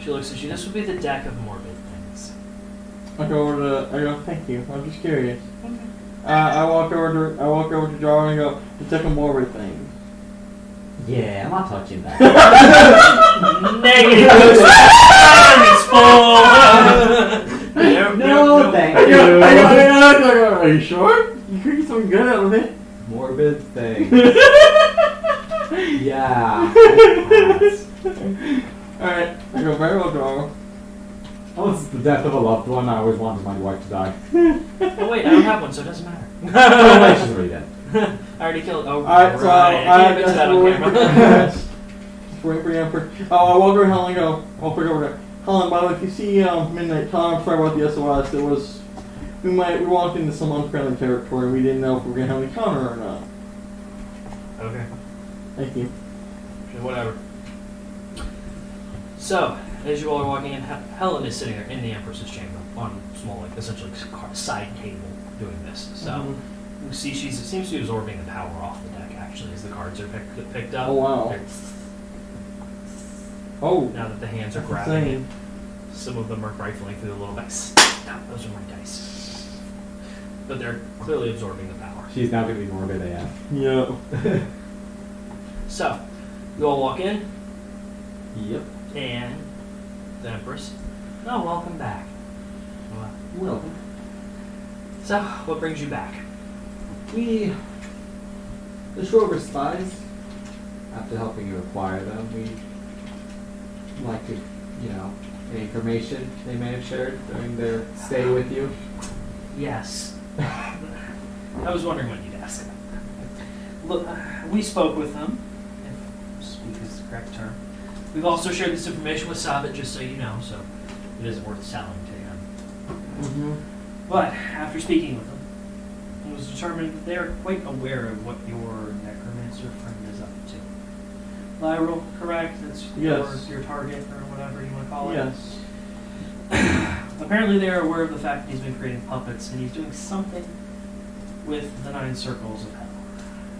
She looks at you. This would be the deck of morbid things. I go, thank you. I'm just curious. Okay. I walk over to Jar and I go, the deck of morbid things. Yeah, I'm not touching that. Negative. It's full. No, thank I you. go, are you sure? You could get something good out of it. Morbid thing. Yeah. Alright, I go, very well, Jar. Oh, it's the death of a loved one. I always wanted my wife to die. Oh wait, I don't have one, so it doesn't matter. Oh, wait, she's already dead. I already killed. Oh, Alright, so right. I can't mention that on camera. Wait for the Emperor. Oh, I walk over to Helen and go, I'll pick over there. Helen, by the way, if you see Midnight Tom, sorry about the SOS, it was, we walked into some unfriendly territory. We didn't know if we were going to have an encounter or not. Okay. Thank you. Whatever. So, as you all are walking in, Helen is sitting there in the Empress's chamber on small, like essentially side table doing this. So, you see, it seems to be absorbing the power off the deck actually as the cards are picked up. Oh, wow. They're- Oh, Now that the hands are that's grabbing it, insane. some of them are rifling through the little dice. No, those are my dice. But they're clearly absorbing the power. She's now going to be morbid AF. Yeah. So, you all walk in, Yep. and the Empress. Oh, welcome back. Well, Welcome. so, what brings you back? The Shrover spies, after helping you acquire them, we like to, any information they may have shared during their stay with you. Yes. I was wondering when you'd ask. Look, we spoke with them, if speak is the correct term. We've also shared this information with Sabit, just so you know, so it isn't worth selling to him. Mm-hmm. But after speaking with them, it was determined that they are quite aware of what your necromancer friend is up to. Lyral, correct? That's Yes. your target, or whatever you want to call it? Yes. Apparently they are aware of the fact that he's been creating puppets, and he's doing something with the 9 circles of hell.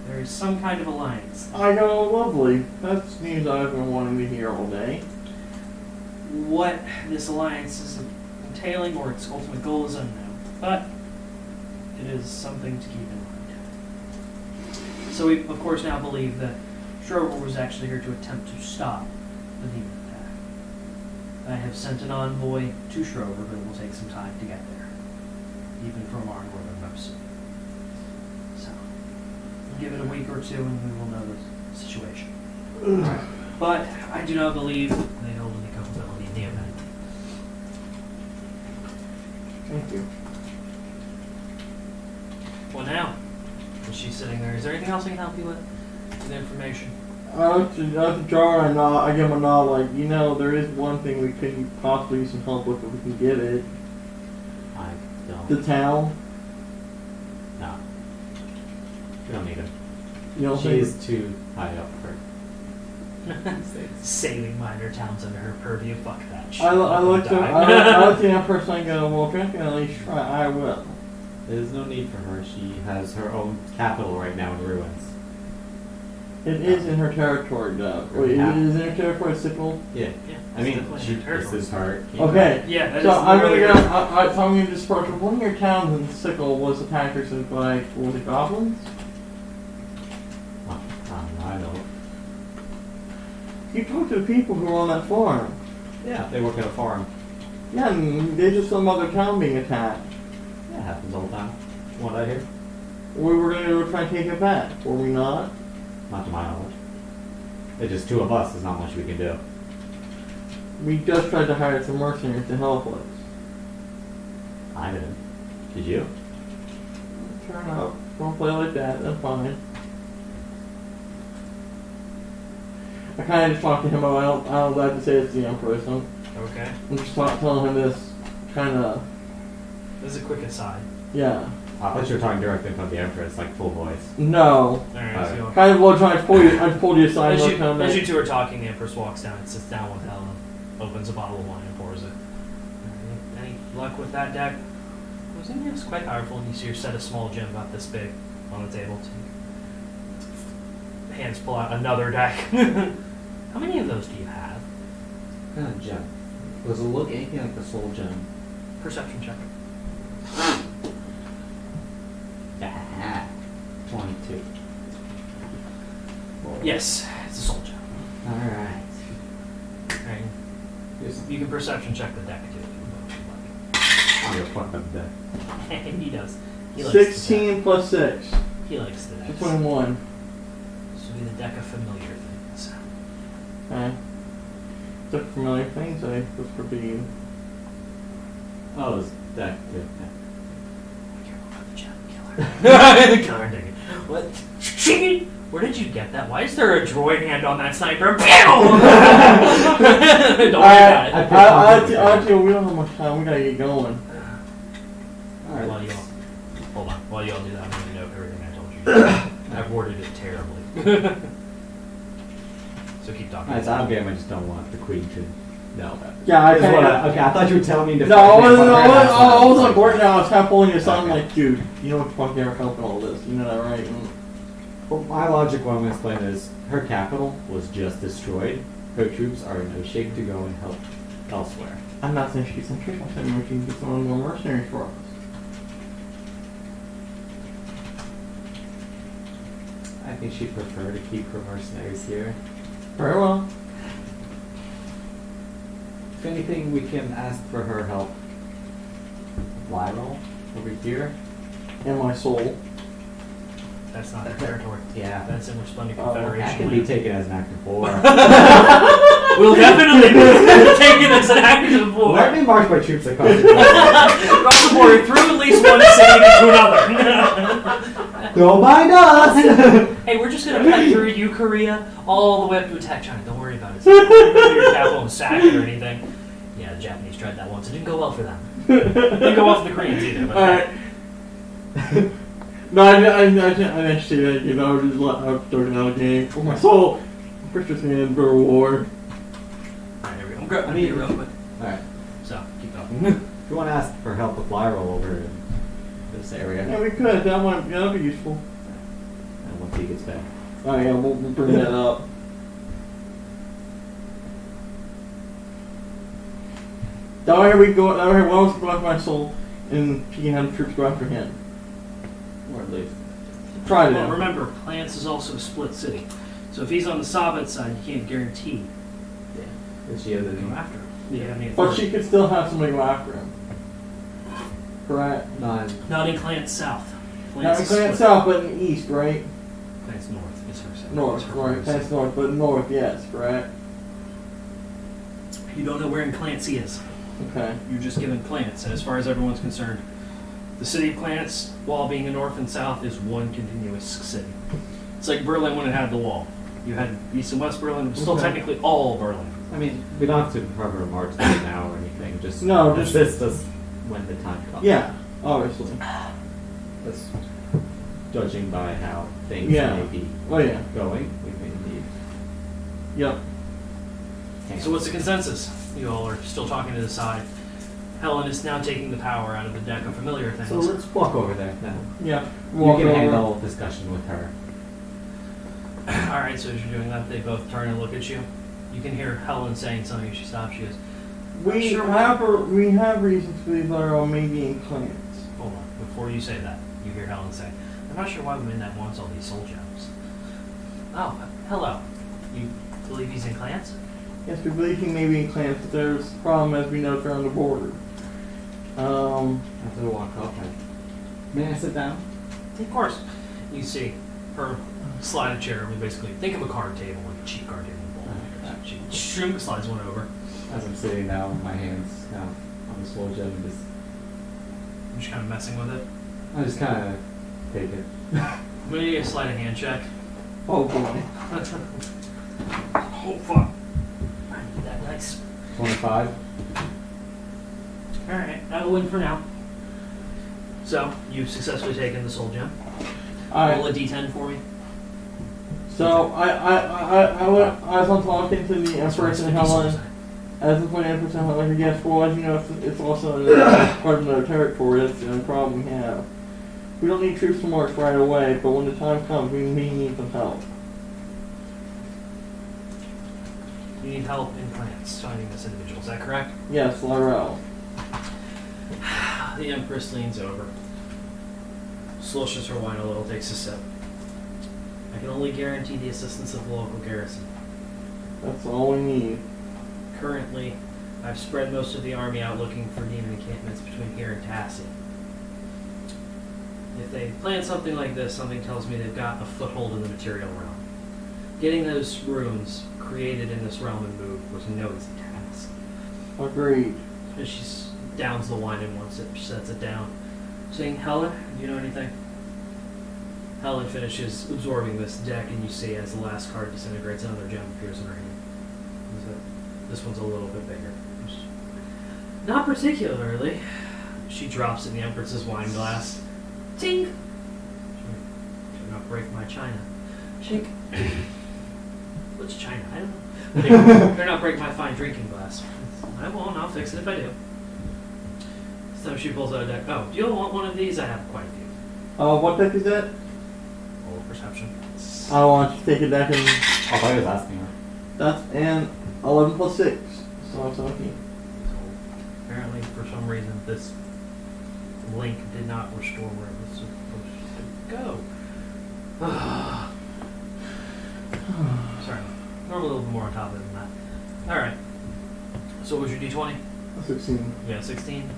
There is some kind of alliance. I go, lovely. That's news I've been wanting to hear all day. What this alliance is entailing, or its ultimate goal, is unknown. But it is something to keep in mind. So we, of course, now believe that Schroeder was actually here to attempt to stop the demon attack. I have sent an envoy to Schroeder, but it will take some time to get there, even from our northernmost. So, we'll give it a week or two and we will know the situation. But I do not believe they hold any culpability in the event. Thank you. Well, now, as she's sitting there, is there anything else I can help you with? The information? I look to Jar and I give him a nod like, there is one thing we could possibly use some help with if we can get it. I don't. The town. No. We don't need her. You know, She's too high up for things. Saving minor towns under her purview. Fuck that shit. I look to I look to that person and go, well, if you're not going to at least try, I will. There's no need for her. She has her own capital right now in ruins. It is in her territory, though. Wait, Yeah. is it in her territory, Sickle? Yeah. Yeah, I mean, it's this definitely is her. Okay. Yeah, that So is I'm gonna literally- go. So I'm gonna just approach her. One of your towns in Sickle was attacked by was it goblins? I know. You talked to the people who were on that farm. Yeah, they work at a farm. Yeah, and there's just some other town being attacked. Yeah, happens all the time. From what I hear. We were going to go try and take it back, were we not? Not to my knowledge. It's just two of us. There's not much we can do. We just tried to hire some mercenaries to help us. I didn't. Did you? Turn up. Don't play like that. That's fine. I kind of just talked to him about. I don't like to say it's the Empress. Okay. I'm just telling him this kind of. This is a quick aside. Yeah. I thought you were talking directly in front of the Empress, like full voice. No. Alright, so Kind of trying to pull you. I pulled you aside. as look you, how as you that- two are talking, the Empress walks down and sits down with Helen, opens a bottle of wine and pours it. Any luck with that deck? It's quite powerful, and you see her set a small gem about this big on the table. Hands pull out another deck. How many of those do you have? What kind of gem? Was it look anything like the soul gem? Perception check. Ah, 22. Yes, it's a soul gem. Alright. And you can perception check the deck too. I'm gonna fuck up the deck. If you like. He does. He likes the 16 plus 6. deck. He likes the deck. 21. This will be the deck of familiar things. Okay. Took familiar things. I was pretty. Oh, this deck. Yeah. I care about the gem killer. The killer ticket. What? Shit! Where did you get that? Why is there a droid hand on that sniper? Don't worry about it. I feel we don't have much time. We gotta get going. Alright. While you all, hold on. While you all do that, I'm gonna note everything I told you. I've worded it terribly. So keep talking. Alright, so I'm game. I just don't want the queen to know about it. Yeah, I Is what kinda. okay, I thought you were telling me to. No, I wasn't. fuck her, that's what I wasn't like. working out. I was kind of pulling this on. Okay. Like, dude, you know what the fuck they're helping all this. You know that, right? Well, my logic, what I'm going to explain is her capital was just destroyed. Her troops are in no shape to go and help elsewhere. I'm not saying she's in trick. I'm saying we can get some more mercenaries for us. I think she'd prefer to keep her mercenaries here. Very well. If anything, we can ask for her help. Lyral over here. And my soul. That's not their territory. Yeah, That's in Resplendent Oh, that Confederation. can be taken as an act of war. We'll definitely take it as an active war. Let me march my troops across the Across the border, through at least one city to another. Don't mind us! Hey, we're just gonna cut through you, Korea, all the way up to attack China. Don't worry about it. It's not like your capital and sack it or anything. Yeah, the Japanese tried that once. It didn't go well for them. It didn't go well for the Koreans either. But Alright. No, I didn't see that. You know, just I was joking out of the game for my soul. Christmas in for a war. Alright, here we go. I'm grabbing I mean- you real quick. Alright. So, keep talking. If you want to ask for help with Lyral over in this area, Yeah, we could. That'd be useful. and once he gets back. Oh yeah, we'll bring that up. Down here we go. Down here, one of us go after my soul, and she can have the troops go after him. Or at least. Try to. Well, remember, Plants is also a split city. So if he's on the Soviet side, you can't guarantee Is she other to go than after him. You have any But authority. she could still have somebody go after him. Correct. non? Not in Clance South. Not Clance in is Clan split. South, but in the east, right? Clance North is her side. North, It's her right? side. That's north, but north, yes, correct. You don't know where in Clancy is. Okay. You're just given Clance, and as far as everyone's concerned, the city of Clance, while being in north and south, is one continuous city. It's like Berlin when it had the wall. You had East and West Berlin, it was still Okay. technically all Berlin. I mean, we don't have to forever march there now or anything. Just No, just- assist us when the time comes. Yeah, obviously. That's judging by how things Yeah. may be Oh yeah. going. We may need. Yep. So what's the consensus? You all are still talking to the side. Helen is now taking the power out of the deck of familiar things. So let's walk over there now. Yeah. You Walk can over. handle discussion with her. Alright, so as you're doing that, they both turn and look at you. You can hear Helen saying something. She stops. She goes, We Sure, we have reason to believe there are maybe in clans. hold on. Before you say that, you hear Helen say, I'm not sure why Midnight wants all these soul gems. Oh, hello. You believe he's in clans? Yes, we believe he may be in clans, but there's a problem as we know they're on the border. After we walk up, may I sit down? Of course. You see her slide a chair. We basically think of a card table, like a cheap card table. She slides one over. As I'm sitting now, my hands now on the slow gem, and I'm just kind of messing with it. I just kind of take it. I'm gonna need a sleight of hand check. Oh boy. Oh fuck! I need that dice. 25. All right, that'll win for now. So you've successfully taken the soul gem. Roll a d10 for me. So I was on talking to the Empress and Helen. As of when Empress and Helen, yes, well, as you know, it's also part of another territory. That's the only problem we have. We don't need troops to march right away, but when the time comes, we may need some help. You need help in France finding this individual. Is that correct? Yes, Laurel. The Empress leans over, slushes her wine a little, takes a sip. I can only guarantee the assistance of the local garrison. That's all we need. Currently, I've spread most of the army out looking for demon encampments between here and Tassie. If they plan something like this, something tells me they've got a foothold in the material realm. Getting those runes created in this realm and moved was no easy task. Agreed. And she downs the wine in one sip, sets it down, saying, Helen, do you know anything? Helen finishes absorbing this deck, and you see as the last card disintegrates, another gem appears in her hand. This one's a little bit bigger. Not particularly. She drops in the Empress's wine glass. Ting! Do not break my china. Shake. What's china? I don't know. Better not break my fine drinking glass. I won't. I'll fix it if I do. So she pulls out a deck. Oh, do you want one of these? I have quite a few. What deck is that? Roll perception. I want you to take a deck and I thought he was asking her. that's an 11 plus 6. So I'm 17. So apparently, for some reason, this link did not restore where it was supposed to go. Sorry. Normally a little bit more on top of it than that. Alright. So what was your d20? 16. Yeah, 16.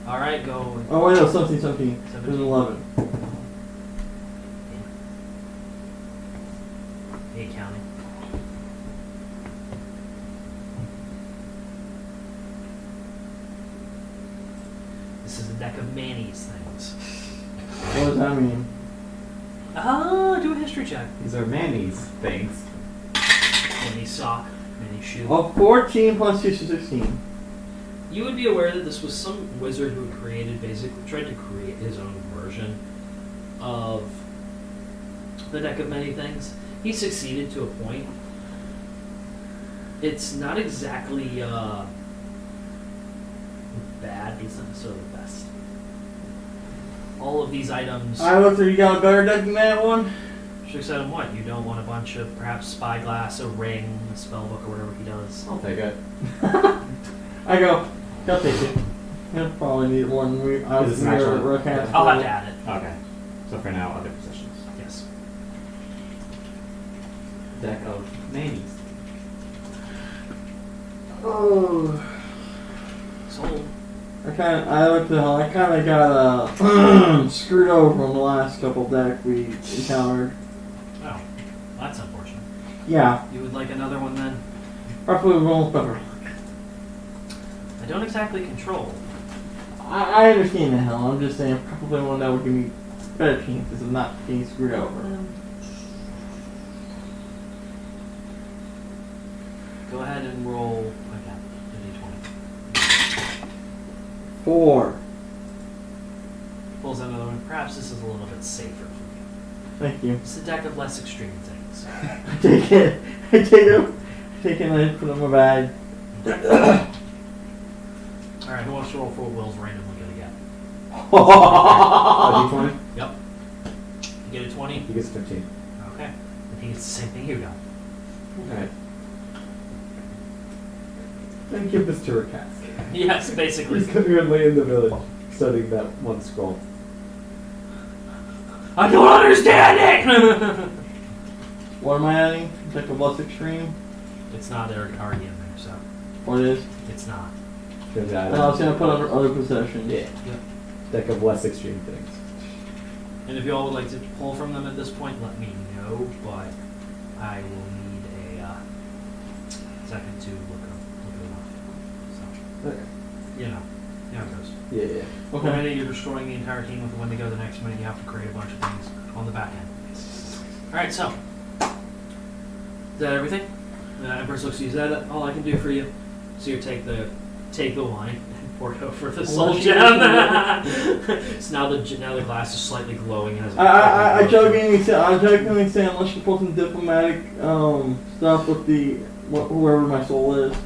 Alright, go. Oh, wait, no, 17. It was 11. 8 counting. This is a deck of Manny's things. What does that mean? Do a history check. These are Manny's things. Manny's sock, Manny's shoe. Oh, 14 plus 2 is 16. You would be aware that this was some wizard who had tried to create his own version of the deck of many things. He succeeded to a point. It's not exactly bad, but it's not necessarily the best. All of these items. I looked at you got a better deck than that one. Success on what? You don't want a bunch of perhaps spyglass, a ring, a spellbook, or whatever he does. I'll take it. I go, I'll take it. He'll probably need one. I Is was this an actual- Rookcast. I'll have to add it. Okay. So for now, other possessions. Yes. Deck of Manny's. Oh. Sold. I looked at how I kind of got screwed over on the last couple decks we encountered. Oh, that's unfortunate. Yeah, You would like another one then? roughly almost better. I don't exactly control. I understand the hell. I'm just saying, probably one that would give me better chances of not being screwed over. Go ahead and roll again, the d20. 4. Pulls out another one. Perhaps this is a little bit safer for you. Thank you. It's a deck of less extreme things. I take it. I take it and I put it in my bag. Alright, who wants to roll for what Will's randomly going to get? Oh, D20? Yep. You get a 20? He gets 15. Okay. And he gets the same thing you got. Alright. Then give this to Rakas. Yes, basically. He's currently in the village studying that one scroll. I don't understand it! What am I adding? Deck of less extreme? It's not already in there, so What is? it's not. Good And I was going to put under other possessions. Yeah. Deck of less extreme things. And if you all would like to pull from them at this point, let me know. But I will need a second to look them up. So Okay. you know how it goes. Yeah. One Okay. minute you're destroying the entire team with the Wendigo, the next minute you have to create a bunch of things on the back end. Alright, so. Is that everything? Empress looks at you. Is that all I can do for you? So you take the wine and pour it over the soul Unless you gem. So now the glass is slightly glowing. And has I jokingly say unless you pull some diplomatic stuff with whoever my soul is.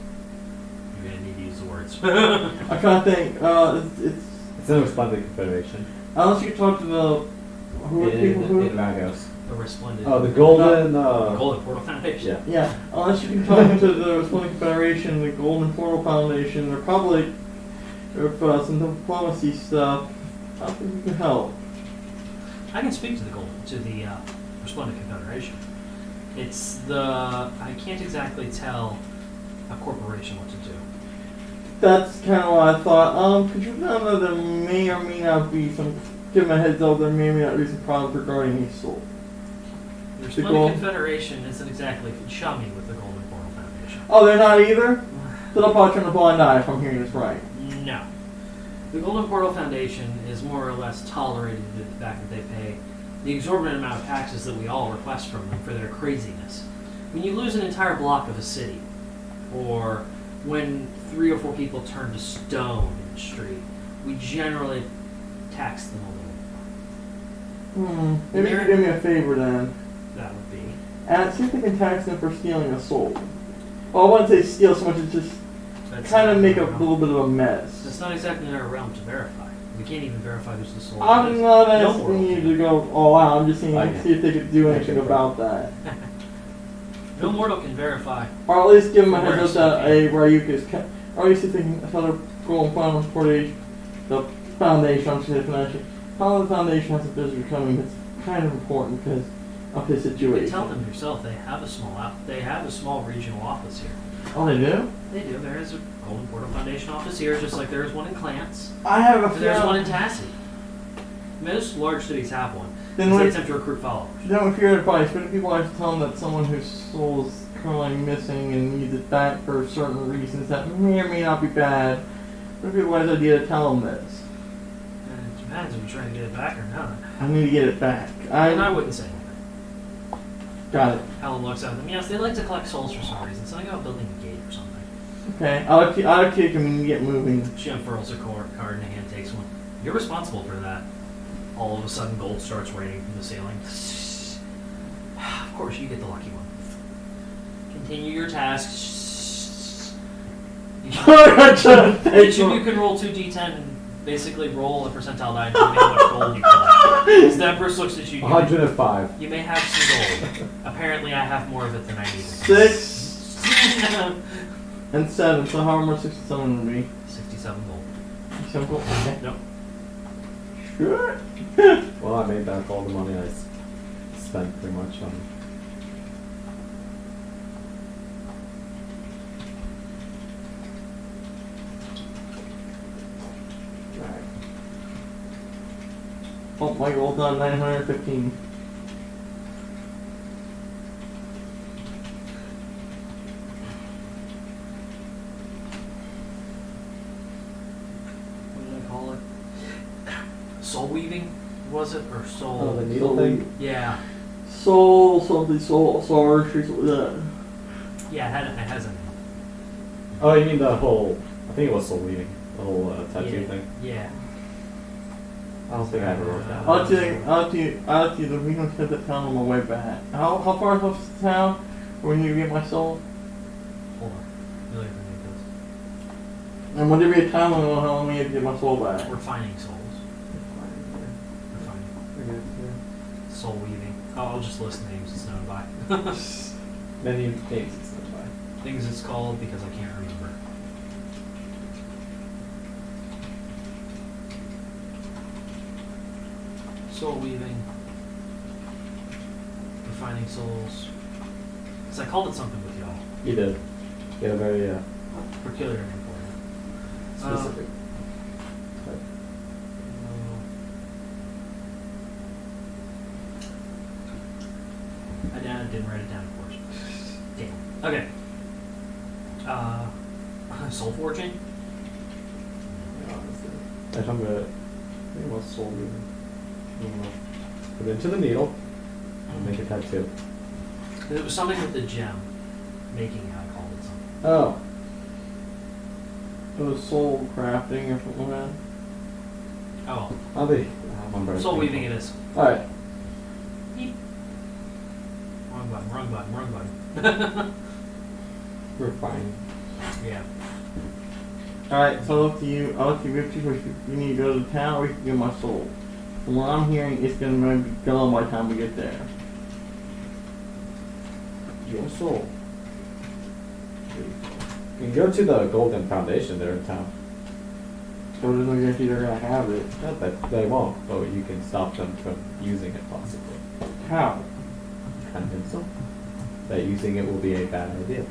You're gonna need to use the words. I kind of think it's It's an Resplendent Confederation. unless you talk to who are the people who. In Vagos. The resplendent. Oh, the golden. Golden Portal Foundation. Yeah. Yeah, unless you can talk to the Resplendent Confederation, the Golden Portal Foundation, or probably if some diplomacy stuff. I think we can help. I can speak to the Resplendent Confederation. It's I can't exactly tell a corporation what to do. That's kind of what I thought. Could you tell them there may or may not be some? Give them a heads up. There may or may not be some problems regarding his soul. The The Resplendent gold- Confederation isn't exactly chummy with the Golden Portal Foundation. Oh, they're not either. So they'll probably turn a blind eye if I'm hearing this right. No. The Golden Portal Foundation is more or less tolerated due to the fact that they pay the exorbitant amount of taxes that we all request from them for their craziness. When you lose an entire block of a city, or when 3 or 4 people turn to stone in the street, we generally tax them a little. Maybe you could do me a favor then. That would be. And see if they can tax them for stealing a soul. Well, I wouldn't say steal so much as just That's kind of not make a our realm. little bit of a mess. That's not exactly in our realm to verify. We can't even verify who's the soul. I'm is. not No asking mortal you can. to go all out. I'm just saying Okay. see if they could do anything about that. No mortal can verify. Or at least give them a Where heads is up that it? a Ryuka's or at least if they can tell the Golden Final Portage, the foundation, I'm saying the foundation. Tell the foundation has a visitor coming. It's kind of important because of his You situation. can tell them yourself. They have a small regional office here. Oh, they do? They do. There is a Golden Portal Foundation office here, just like there is one in Clance. I have a And there's one in feeling. Tassie. Most large cities have one. Then Because they what? attempt to recruit followers. Then with your advice, what if people have to tell them that someone whose soul is currently missing and needs it back for certain reasons that may or may not be bad? What if people have the idea to tell them this? And it depends if you're trying to get it back or not. I need to get it back. And I I wouldn't say anything. got it. Helen looks at them. Yes, they like to collect souls for some reason. Something about building a gate or something. Okay, I'll take him and get moving. She unfurls her card in a hand, takes one. You're responsible for that. All of a sudden, gold starts raining from the ceiling. Of course, you get the lucky one. Continue your task. Each of you can roll 2d10 and basically roll a percentile die and tell me how much gold you collect. As the Empress looks at you, 105. you may have some gold. Apparently, I have more of it than I need. 6 and 7, so how much 67 would be? 67 gold. Simple. Okay. Nope. Sure. Well, I made back all the money I spent pretty much on. Right. Oh, my gold done 915. What did I call it? Soul weaving, was it? Or soul? Oh, the needle thing? Yeah. Soul something, soul archery, Yeah, it has a name. Oh, you mean the whole? I think it was soul weaving. The whole tattoo Yeah. thing. Yeah. I don't think I ever wrote that. I'll tell you, the we don't hit the town on my way back. How far is off the town when you get my soul? Hold on. Really think And would there be a time when how long me to get my soul back? We're finding souls. We're finding soul weaving. Oh, I'll just list names it's known by. Many names it's not by. Things it's called because I can't remember. Soul weaving. Refining souls. Because I called it something with y'all. You did. You had a very Peculiar name for it. specific. didn't write it down, of course. Damn. Okay. Soul Forging? Actually, I'm gonna. I think what's soul moving? Put it into the needle and make a tattoo. It was something with the gem. Making, I called it something. Oh. It was soul crafting or something like that. Oh, I'll be. soul weaving it is. Alright. Beep. Wrong button. We're fine. Yeah. Alright, so up to you. I'll let you if you need to go to town or you can get my soul. From what I'm hearing, it's gonna be gone by the time we get there. Your soul. You can go to the Golden Foundation there in town. So there's no guarantee they're gonna have it. Not that they won't, but you can stop them from using it possibly. How? Convince them that using it will be a bad idea.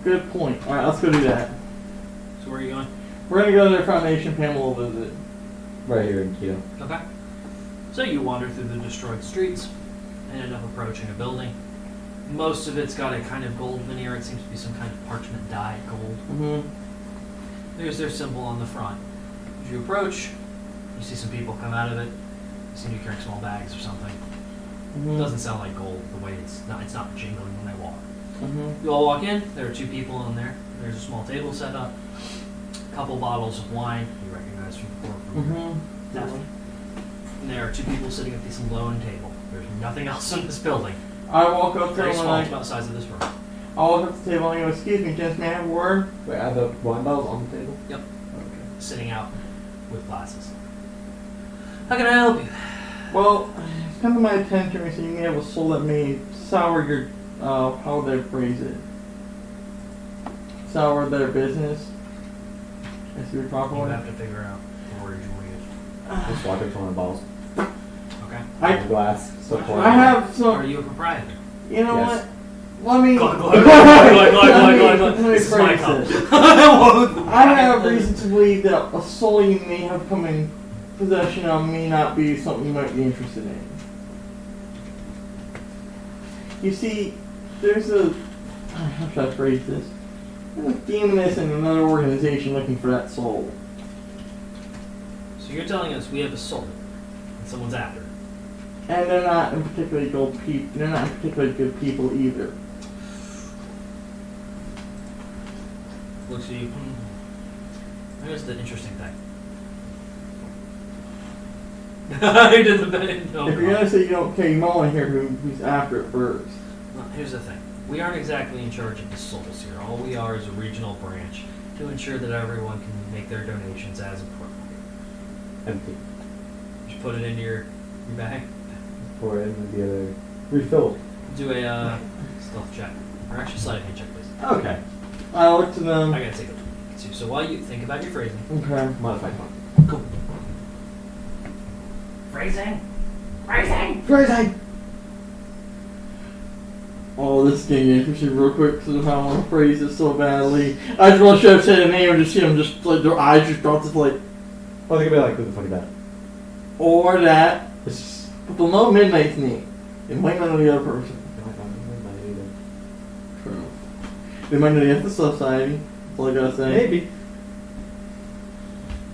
Good point. Alright, let's go do that. So where are you going? We're gonna go to their foundation, Pamela will visit. Right here in Keto. Okay. So you wander through the destroyed streets and end up approaching a building. Most of it's got a kind of gold veneer. It seems to be some kind of parchment dyed gold. Mm-hmm. There's their symbol on the front. As you approach, you see some people come out of it. They seem to be carrying small bags or something. It doesn't sound like gold the way it's not jingling when they walk. Mm-hmm. You all walk in, there are two people in there. There's a small table set up, a couple bottles of wine you recognize from before from your Mm-hmm. left. And there are two people sitting at this lone table. There's nothing else in this building. I walk up to Very him small, and it's about the size of this room. I walk up to the table and I go, excuse me, gents, may I have a word? Wait, are the wine bottles on the table? Yep. Okay. Sitting out with glasses. How can I help you? Well, it's come to my attention recently you may have a soul that may sour your, how would I phrase it? Sour their business. I see the proper You one. have to figure out the word you want to use. Just walk up to one of the bottles. Okay. One glass. So pour I it. have Are some, you a proprietor? you know Yes. what? Let me, Glug, glug, glug, glug, glug, glug, glug. let me This is my phrase cup. this. I have reason to believe that a soul you may have come in possession of may not be something you might be interested in. You see, there's a, how should I phrase this? There's a demoness in another organization looking for that soul. So you're telling us we have a soul and someone's after it. And they're not in particularly they're not in particularly good people either. Looks at you. Here's the interesting thing. He did the bed. No, If you're gonna say you don't care, you might want to hear who's after it first. Well, here's the thing. We aren't exactly in charge of the souls here. All we are is a regional branch to ensure that everyone can make their donations as appropriate. Empty. Just put it into your bag. Pour it in the other. Refill. Do a stealth check. Or actually, sleight of hand check, please. Okay. I look to them. I gotta take a look. So while you think about your phrasing. Okay. Modified one. Cool. Phrasing? Phrasing! Crazy! Oh, this is getting interesting real quick because of how I want to phrase this so badly. I just want to show say the name and just see them just like their eyes just drop this like, Well, they could be like, who the fuck is that? or that. It's just. But they'll know Midnight's name. They might not know the other person. True. They might know the Ethics Society. That's all I gotta say. Maybe.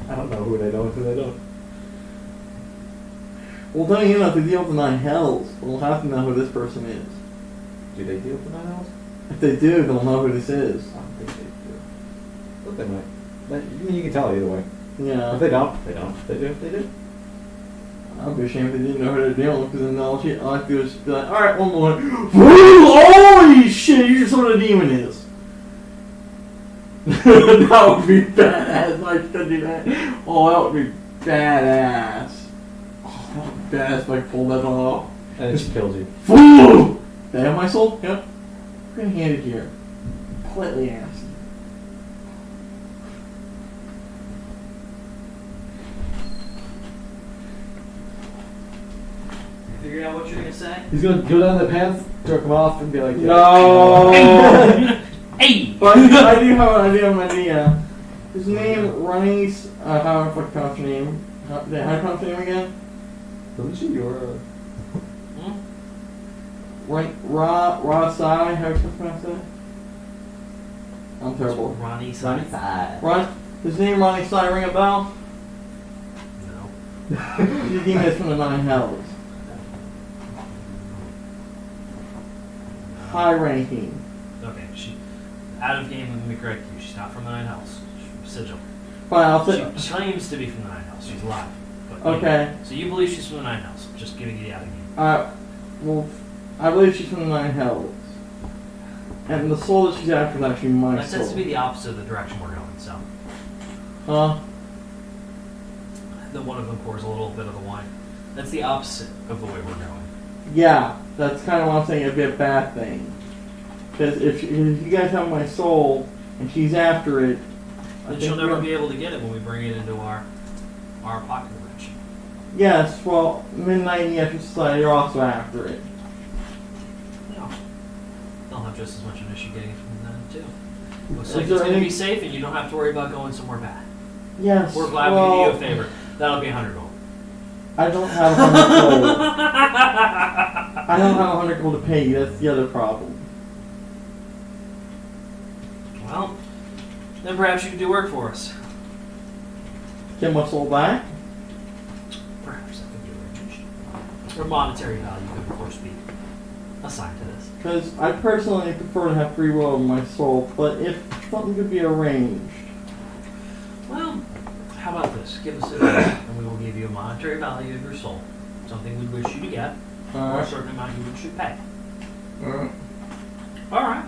I don't know who they know and who they don't. Well, then you know, if they deal with the Nine Hells, we'll have to know who this person is. Do they deal with the Nine Hells? If they do, they'll know who this is. I don't think they do. But they might. But, I mean, you can tell either way. Yeah. If they don't, they don't. If they do, they do. I'd be ashamed if they didn't know who they're dealing with, because then all shit, all I have to do is be like, alright, one more. Holy shit, you just know what a demon is. That would be badass. I could do that. Oh, that would be badass. Oh, that would be badass if I could pull that off. And it just kills you. Fool! Did I have my soul? Yep. We're gonna hand it here. Politely ask. Figure out what you're gonna say? He's gonna go down the pants, jerk him off, and be like, No! Hey! But I do have an idea. His name, Ronnie's, how the fuck pronounce your name? How do you pronounce your name again? Wasn't she your... Rasai, how you pronounce that? I'm terrible. Ronnie Sunny side. side. His name Ronnie Sai ring a bell? No. He's a demon that's from the Nine Hells. High ranking. Okay, she out of game. Let me correct you. She's not from the Nine Hells. She's from Sigil. Fine, I'll say. She claims to be from the Nine Hells. She's alive. But Okay. So you believe she's from the Nine Hells? Just giving you the out of game. Well, I believe she's from the Nine Hells. And the soul that she's after is actually my That soul. tends to be the opposite of the direction we're going. So Huh? the one of them pours a little bit of the wine. That's the opposite of the way we're going. Yeah, that's kind of what I'm saying. It'd be a bad thing. Because if you guys have my soul and she's after it, I Then think she'll never we're- be able to get it when we bring it into our pocket dimension. Yes, well, Midnight and the Extra Society are also after it. No. They'll have just as much of an issue getting it from them too. Looks Is like there it's going to any- be safe and you don't have to worry about going somewhere bad. Yes. We're glad well, we did you a favor. That'll be 100 gold. I don't have 100 gold. I don't have 100 gold to pay you. That's the other problem. Well, then perhaps you can do work for us. Get my soul back? Perhaps that could be arranged. Or monetary value could, of course, be assigned to this. Because I personally prefer to have free will of my soul, but if something could be arranged. Well, how about this? Give us a day, and we will give you a monetary value of your soul. Something we'd wish you to get, or a Alright. certain amount you should pay. Alright. Alright.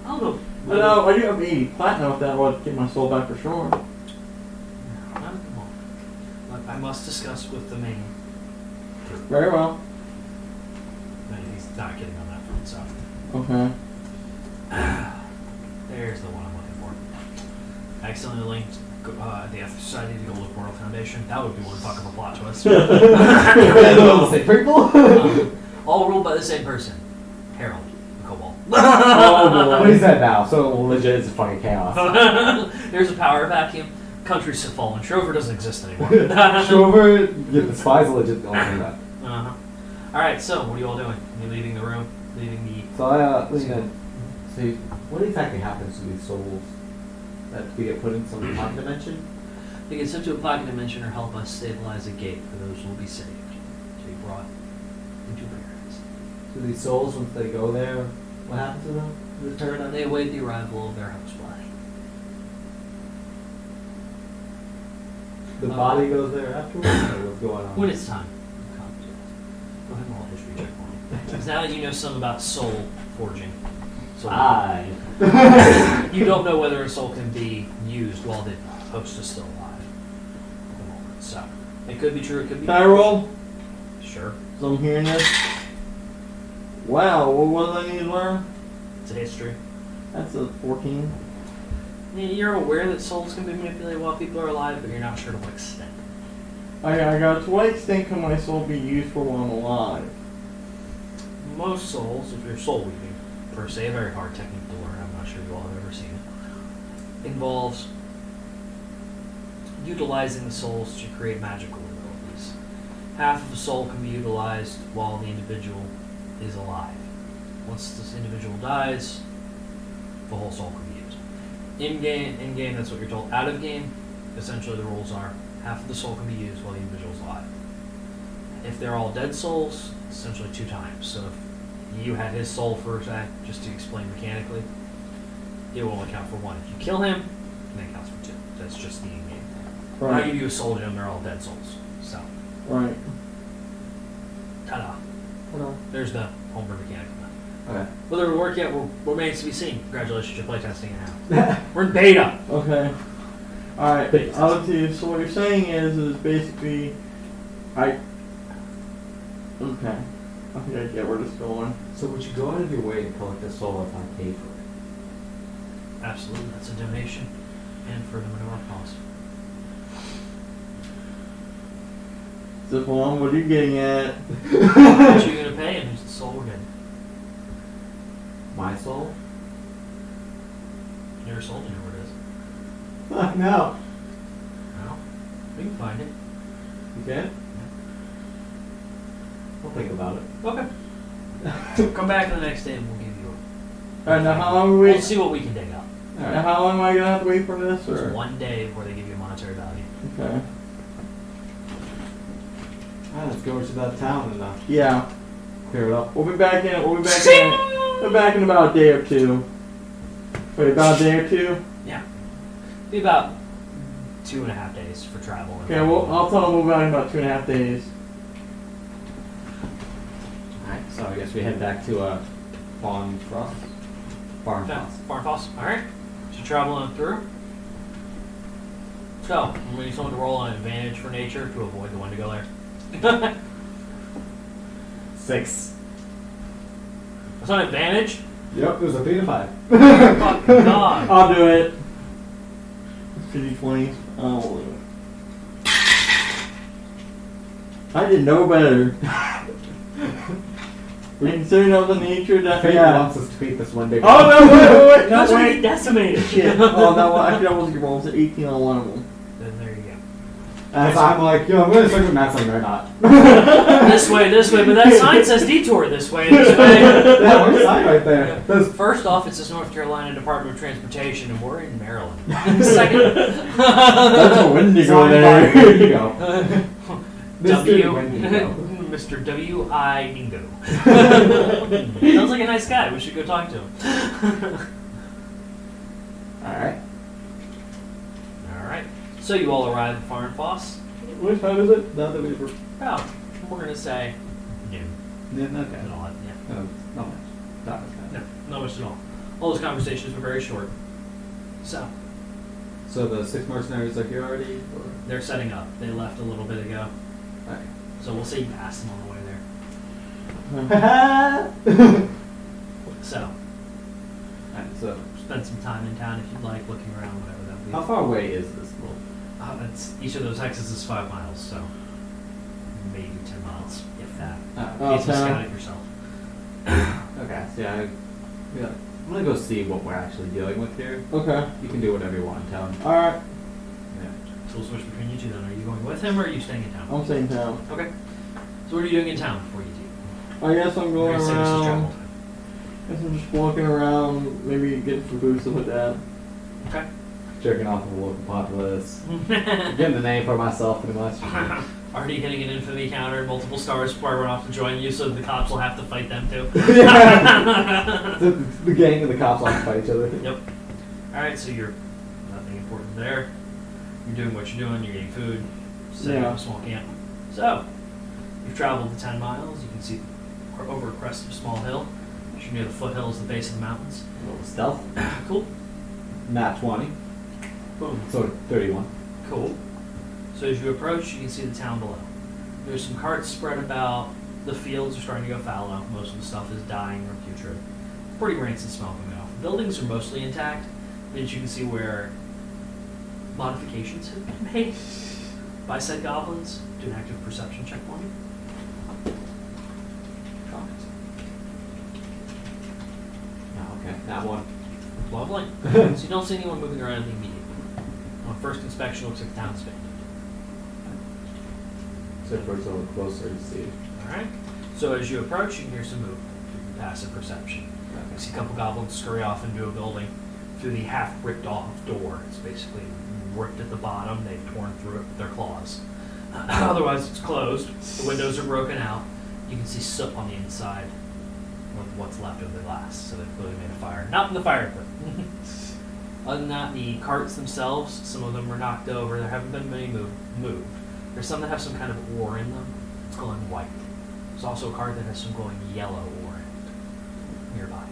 I'll go. But no, I do have 80 platinum if that would get my soul back for sure. Not at the moment. Look, I must discuss with the main group. Very well. No, he's not kidding on that front, so. Okay. There's the one I'm looking for. I accidentally linked the Ethics Society to Golden Portal Foundation. That would be one fuck of a plot twist. the same people? All ruled by the same person. Harold, the Kobold. Oh, What is that now? So legit, it's fucking chaos. There's a power vacuum. Countries have fallen. Shrover doesn't exist anymore. Shover, get the spies legit don't do that. Uh-huh. Alright, so what are you all doing? You leaving the room? Leaving the... So so what exactly happens to these souls that we get put in some pocket dimension? They get sent to a pocket dimension or help us stabilize a gate for those who will be saved. To be brought into paradise. So these souls, once they go there, what happens to them? In this paradise? They await the arrival of their host body. The body goes there afterwards, or what's going on? When it's time. Come to us. Go ahead and roll a history check for me. Because now that you know some about soul forging, soul you don't know whether a soul can be used while the host is still alive at the moment. So, it could be true, it could be Can I roll? Sure. So I'm hearing this. Wow, well, what do I need to learn? It's a history. That's a 14. You're aware that souls can be manipulated while people are alive, but you're not sure to what extent. I got to what extent can my soul be used for while I'm alive? Most souls, if you're soul weaving, per se, a very hard technique to learn, I'm not sure you all have ever seen it, involves utilizing the souls to create magical abilities. Half of a soul can be utilized while the individual is alive. Once this individual dies, the whole soul can be used. In game, that's what you're told. Out of game, essentially the rules are half of the soul can be used while the individual is alive. If they're all dead souls, essentially 2 times. So if you had his soul for a sec, just to explain mechanically, it will only count for 1. If you kill him, then it counts for 2. That's just the in-game thing. When I Right. give you a soul gem, they're all dead souls. So, Right. ta-da. There's the homebrew mechanic. Okay. Whether it will work yet remains to be seen. Congratulations, you're playtesting it now. We're in beta. Okay. Alright, Big I'll tell you. So what you're saying is basically, okay. I think I get where this is going. So would you go out of your way to collect the soul if I pay for it? Absolutely, that's a donation, and for the manure cost. So, Palm, what are you getting at? How much are you gonna pay, and who's the soul we're getting? My soul? Your soul, you know where it is. Fuck no. No, we can find it. You can? I'll think about it. Okay. Come back the next day and we'll give you. Alright, now how long are we We'll waiting? see what we can dig up. Now Alright. how long am I gonna have to wait for this? It's Or? 1 day before they give you a monetary value. Okay. Alright, let's go over to that town and Yeah. clear it up. We'll be back in. We'll be back in about a day or two. Wait, about a day or two? Yeah. Be about 2.5 days for travel. Okay, well, I'll tell them we'll be back in about 2.5 days. Alright, so I guess we head back to Farm Frost. Farm Yeah, Frost. Farmfoss. Alright. So travel on through. So, we need someone to roll on advantage for nature to avoid the Wendigo lair. 6. That's not advantage? Yep, it was a 3 to 5. Fucking God. I'll do it. 50-20. I'll do it. I did no better. Were you considering that was the nature of that? Fate Yeah. wants us to beat this one day. Oh, no, wait. That's No, when you wait. decimated. Shit. Oh, no, actually, that wasn't your roll. It was 18 on one of them. Then there you go. And so I'm like, yo, I'm gonna start with Matt's like, or not. This way, but that sign says detour this way, this way. Yeah, we're sign right there. That's First off, it says North Carolina Department of Transportation, and we're in Maryland. Second, That's a Wendigo sign by there. Wendigo. Mr. W. Wendigo. Mr. W.I. Dingo. Sounds like a nice guy. We should go talk to him. Alright. Alright. So you all arrive at Farnfoss. Which time is it? Now that we've... Oh, we're going to say noon. Yeah, And okay. all that, yeah. No, not much. Not much. No, not much at all. All those conversations were very short. So, So the 6 mercenaries are here already? Or? they're setting up. They left a little bit ago. Alright. So we'll say you passed them on the way there. So, Alright, so spend some time in town if you'd like, looking around, whatever that would be. how far away is this little? Each of those hexes is 5 miles, so maybe 10 miles, if that. Oh, You can town. scout it yourself. okay, so yeah, I'm gonna go see what we're actually dealing with here. Okay. You can do whatever you want in town. Alright. Yeah. So we'll switch between you two then. Are you going with him or are you staying in town? I'm staying town. Okay. So what are you doing in town before you do? I guess I'm going You're gonna say this is travel around. Guess I'm just walking around, maybe getting some food, stuff like that. time. Jerking off of the local populace. Okay. Getting the name for myself pretty much. Already hitting an infamy counter, multiple stars before I run off to join you, so the cops will have to fight them too. Yeah. the gang and the cops all fight each other. Yep. Alright, so you're nothing important there. You're doing what you're doing, you're getting food, setting Yeah. up a small camp. So, you've traveled the 10 miles, you can see over a crest of a small hill. You're near the foothills, the base of the mountains. A little stealth. Cool. Nat 20. Boom. So 31. Cool. So as you approach, you can see the town below. There's some carts spread about. The fields are starting to go fallow. Most of the stuff is dying or putrid. Pretty rancid smell coming off. Buildings are mostly intact, but you can see where modifications have been made by said goblins. Do an active perception check for me. Oh, okay. Nat 1. Lovely. So you don't see anyone moving around in the immediate. On first inspection, looks like the town's vacant. So if we're a little closer to see. Alright. So as you approach, you can hear some movement. Passive perception. You see a couple goblins scurry off into a building through the half ripped off door. It's basically ripped at the bottom. They've torn through it with their claws. Otherwise, it's closed. The windows are broken out. You can see soot on the inside with what's left of the glass. So they've clearly made a fire. Not in the fire pit. Other than that, the carts themselves, some of them are knocked over. There haven't been many moved. There's some that have some kind of ore in them. It's glowing white. There's also a cart that has some glowing yellow ore in it nearby.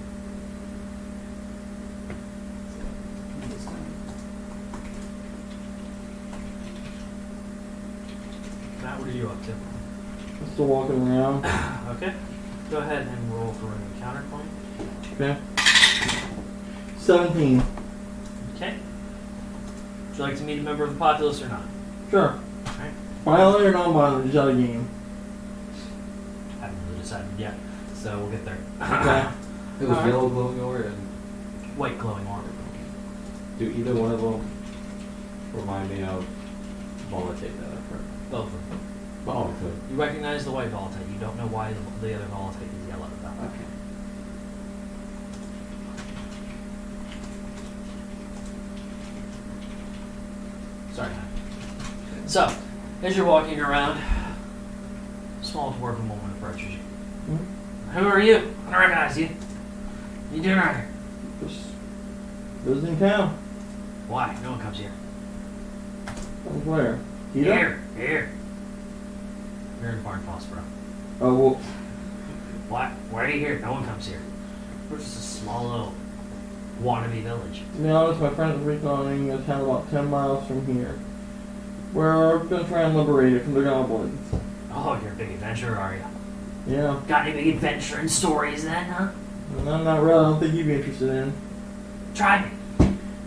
Matt, what are you up to? I'm still walking around. Okay. Go ahead and roll for an encounter point. Okay. 17. Okay. Would you like to meet a member of the populace or not? Sure. Alright. Violent or non-violent? Is that a game? Haven't really decided yet, so we'll get there. Okay. It was Alright. yellow glowing ore and White glowing ore. do either one of them remind me of Volatate that I've heard? Both of them. Oh, good. You recognize the white volatile. You don't know why the other volatile is yellow though. Okay. Sorry. So, as you're walking around, a small dwarven woman approaches you. Hmm? Who are you? I don't recognize you. What are you doing around here? Just visiting town. Why? No one comes here. Comes where? Here? Here. You're in Barn Phosphoro. Oh, well, Why? Why are you here? No one comes here. We're just a small little wannabe village. to be honest, my friends are recalling a town about 10 miles from here. We're gonna try and liberate it from the goblins. Oh, you're a big adventurer, are you? Yeah. Got any big adventuring stories then, huh? And I'm not really, I don't think you'd be interested in. Try me.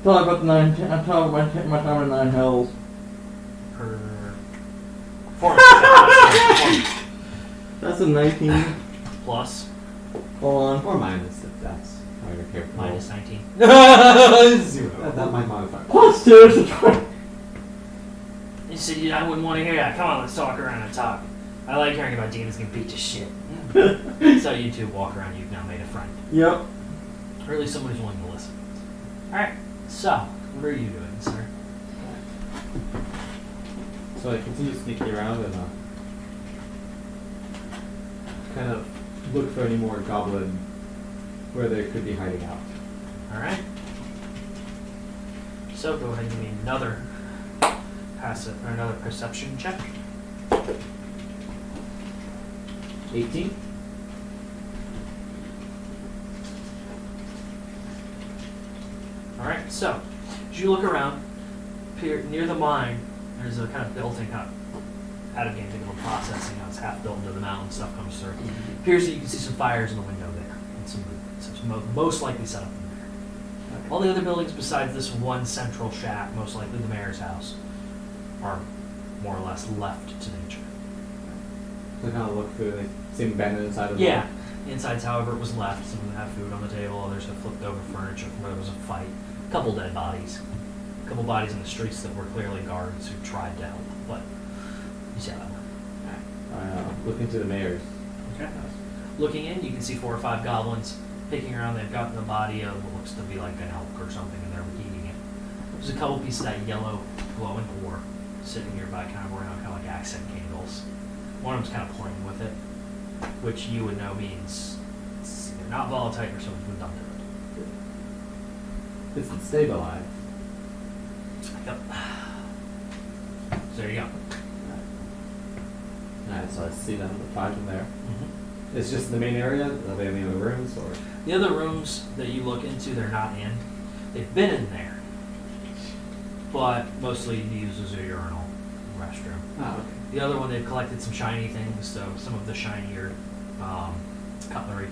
Talk about I talk about my time in 9 hells. That's a 19. Plus, Hold on. Or minus if that's how you're careful. minus 19. Zero. That might modify. Plus 2 is a 20. You said I wouldn't want to hear that. Come on, let's talk around and talk. I like hearing about demons can beat to shit. So you two walk around, you've now made a friend. Yep. Or at least someone who's willing to listen. Alright, so, what are you doing, sir? So I continue sneaking around and kind of look for any more goblin where they could be hiding out. Alright. So go ahead and give me another perception check. 18? Alright, so as you look around, near the mine, there's a kind of built-in kind of out of game thing of processing. How it's half built into the mountain, stuff comes through. Appears that you can see some fires in the window there, and some most likely set up in there. Okay. All the other buildings besides this one central shack, most likely the mayor's house, are more or less left to nature. So I kind of look through, they seem abandoned inside of Yeah. The insides, however, it was left. Some of them have food on the table, others have flipped over furniture from where there was a fight. A couple dead bodies. A couple bodies in the streets that were clearly guards who tried to help, but you see how that went. I look into the mayor's Okay. house. Looking in, you can see 4 or 5 goblins picking around. They've got the body of what looks to be like an elk or something, and they're eating it. There's a couple pieces of that yellow glowing ore sitting nearby, kind of around, kind of like accent candles. One of them's kind of playing with it, which you would know means it's either not volatile or someone's been done to it. It's stabilized. Yep. So there you go. Alright, so I see them, the 5 in there. Mm-hmm. It's just the main area? Are they in the other rooms or? The other rooms that you look into, they're not in. They've been in there, but mostly used as a urinal restroom. Oh, okay. The other one, they've collected some shiny things, so some of the shinier cutlery,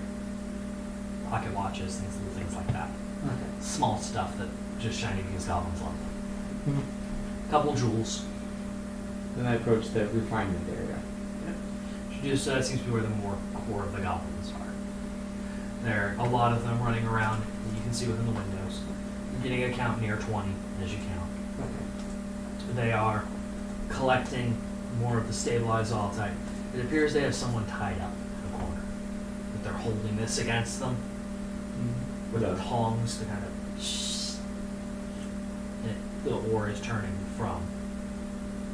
pocket watches, things like that. Okay. Small stuff that just shiny because goblins love them. Hmm. Couple jewels. Then I approach the refinement area. Just seems to be where the more core of the goblins are. There are a lot of them running around, and you can see within the windows. You're getting a count near 20 as you count. Okay. They are collecting more of the stabilized type. It appears they have someone tied up in the corner. That they're holding this against them with What the else? tongs to kind of the ore is turning from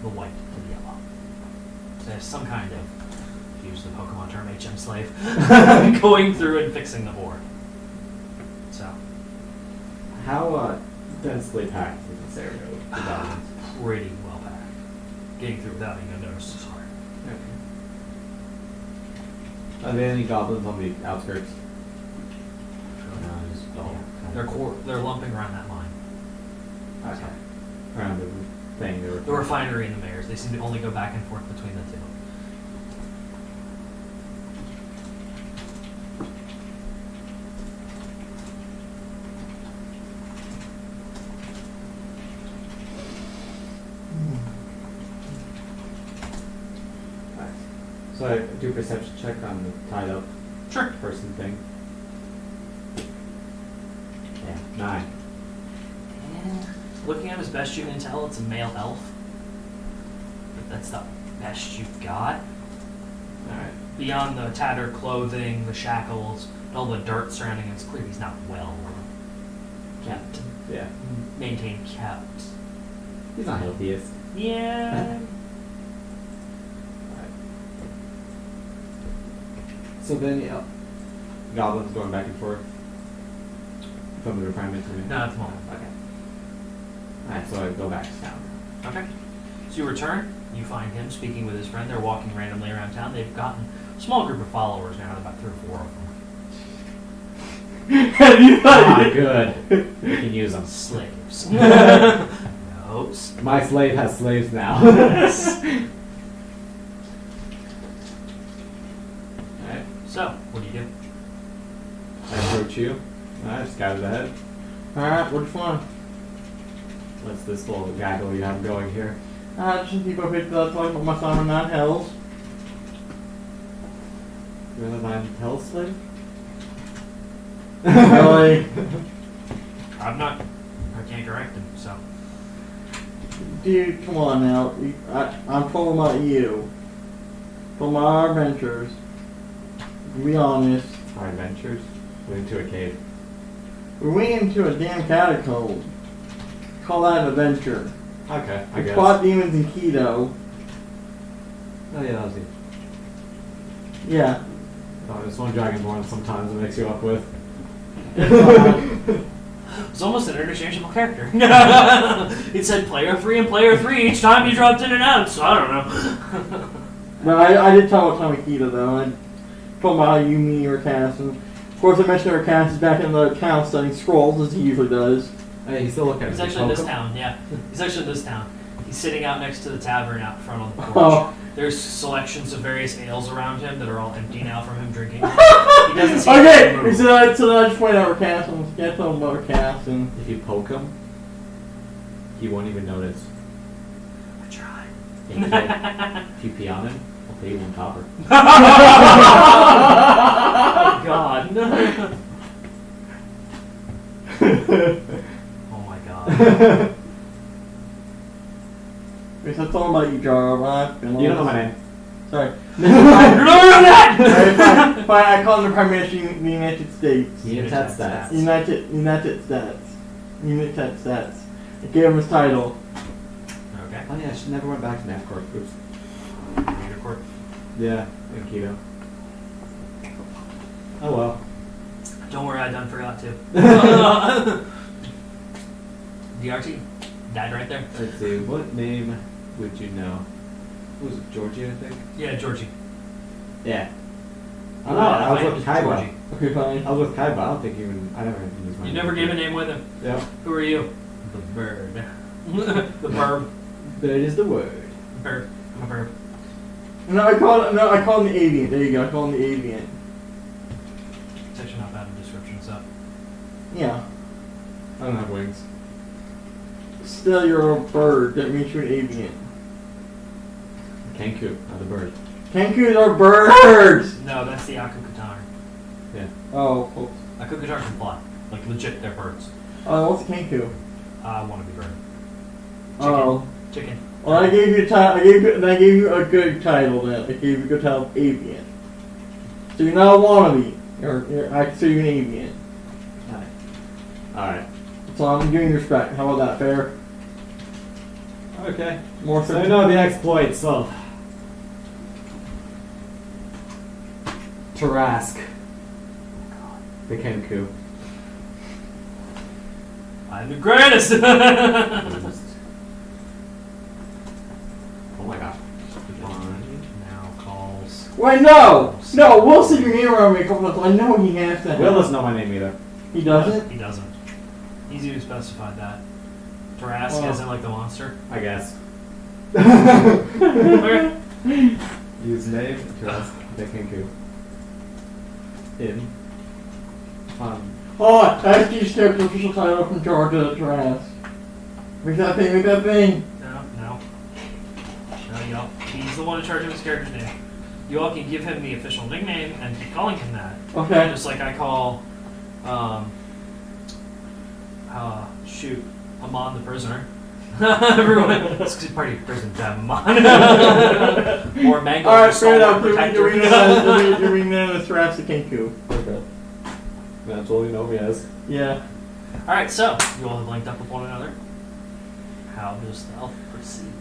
the white to the yellow. So there's some kind of, to use the Pokemon term, HM slave, going through and fixing the ore. So, How densely packed is this area with the goblins? pretty well packed. Getting through without being noticed is hard. Okay. Are there any goblins on the outskirts? No, just all They're lumping around that mine. Okay. Around the thing. The refinery and the mayor's, they seem to only go back and forth between the two. Nice. So I do a perception check on the tied up Sure. person thing. Yeah, 9. And looking at it as best you can tell, it's a male elf. But that's the best you've got. Alright. beyond the tattered clothing, the shackles, and all the dirt surrounding him, it's clear he's not well kept, Yeah. maintained, kept. He's not healthiest. Yeah. So then, yeah. Goblins going back and forth from the refinement to me. Not at the moment. Okay. Alright, so I go back to town. Okay. So you return, you find him speaking with his friend. They're walking randomly around town. They've gotten a small group of followers now, about 3 or 4 of them. And you thought Ah, you- good. We can use them. Slaves. Noes. My slave has slaves now. Alright, So, what do you do? I approach you. Alright, scouted ahead. Alright, which one? What's this little gaggle you have going here? Just keep up with talking about my Simon Nine Hells. You're the 9 hell slave? Really? I can't correct him, so. Dude, come on now. I'm talking about you. From our adventures. To be honest, Our adventures? Went into a cave. we went into a damn catacomb. Call that an adventure. Okay, I We guess. fought demons in Keto. Oh yeah, that was it. Yeah. Oh, this one Dragonborn sometimes it makes you up with. It's almost an interchangeable character. It said player 3 and player 3 each time you dropped in and out, so I don't know. But I did talk about Tommy Keto though. I told about how you, me, or Cass, and of course I mentioned our Cass is back in the town studying scrolls as he usually does. Hey, he's still looking at He's me. actually in this Poke him? town, yeah. He's actually in this town. He's sitting out next to the tavern out front on the porch. Oh. There's selections of various ales around him that are all empty now from him drinking. He doesn't seem Okay, to move. so then I just pointed out our Cass and get told about our Cass and If you poke him, he won't even notice. I tried. If you pee on him, I'll pay you 1 copper. Oh god. Oh my god. Because I told about you, Jar. You don't know my name. Sorry. You're not doing that! Fine, I call him the Prime Minister of the United States. United stats. United Stats. United Stats. I gave him his title. Okay. Oh yeah, I should never went back to Navcorp. Oops. Reader court. Yeah, and keto. Oh well. Don't worry, I done forgot to. DRT. Died right there. Let's see, what name would you know? Was it Georgie, I think? Yeah, Georgie. Yeah. I don't know, I was with Kaiba. Georgie. Okay, fine. I was with Kaiba, I don't think even, I never used my You name. never gave a name with him. Yep. Who are you? The bird. The bird. That is the word. Bird. I'm a bird. No, I call him the Avian. There you go. I call him the Avian. It's actually not bad of a description, so. Yeah. I don't have wings. Still, you're a bird. That means you're an avian. Kenku, not a bird. Kenkus are birds! No, that's the Akukutar. Yeah. Oh, oops. Akukutars can fly. Like, legit, they're birds. What's a Kenku? Wannabe bird. Oh. Chicken. Well, I gave you a title. I gave you a good title. Then I gave you a good title, of avian. So you're not a wannabe. I consider you an avian. Alright. So I'm giving you respect. How about that? Fair? Okay. More So I know the exploits of Tarask. The Kenku. I'm the greatest! Oh my god. Now calls. Wait, no! No, Will said your name around me a couple times. I know he has to. Will doesn't know my name either. He doesn't? He doesn't. Easy to specify that. Tarask Well. isn't like the monster. I guess. Okay. Use name, Tarask, the Kenku. In. Oh, that's the official title from Georgia to Trask. Make that thing, make that thing. No. No, y'all. He's the one in charge of his character's name. You all can give him the official nickname and keep calling him that. Okay. Just like I call, Amon the prisoner. Everyone, it's part of your prison to have them on. Or mango. Alright, fair enough. Protector. You're unanimous for Kenku. Okay. That's all you know me as. Yeah. Alright, so you all have linked up with one another. How does the elf proceed?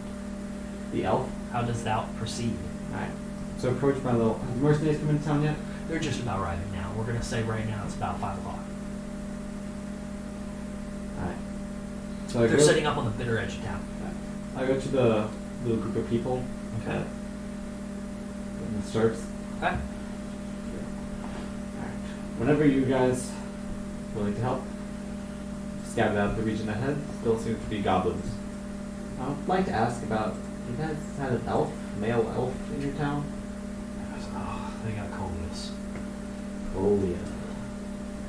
The elf? How does thou proceed? Alright. So approach my little. Has mercenaries come into town yet? They're just about arriving now. We're gonna say right now it's about 5 o'clock. Alright. So I They're go, sitting up on the bitter edge of town. I go to the little group of people. Okay. And starts. Okay. Alright. Whenever you guys willing to help, scattered out the region ahead, still seems to be goblins. I would like to ask about, you guys had an elf, male elf in your town? Oh, they got Colios. Colia.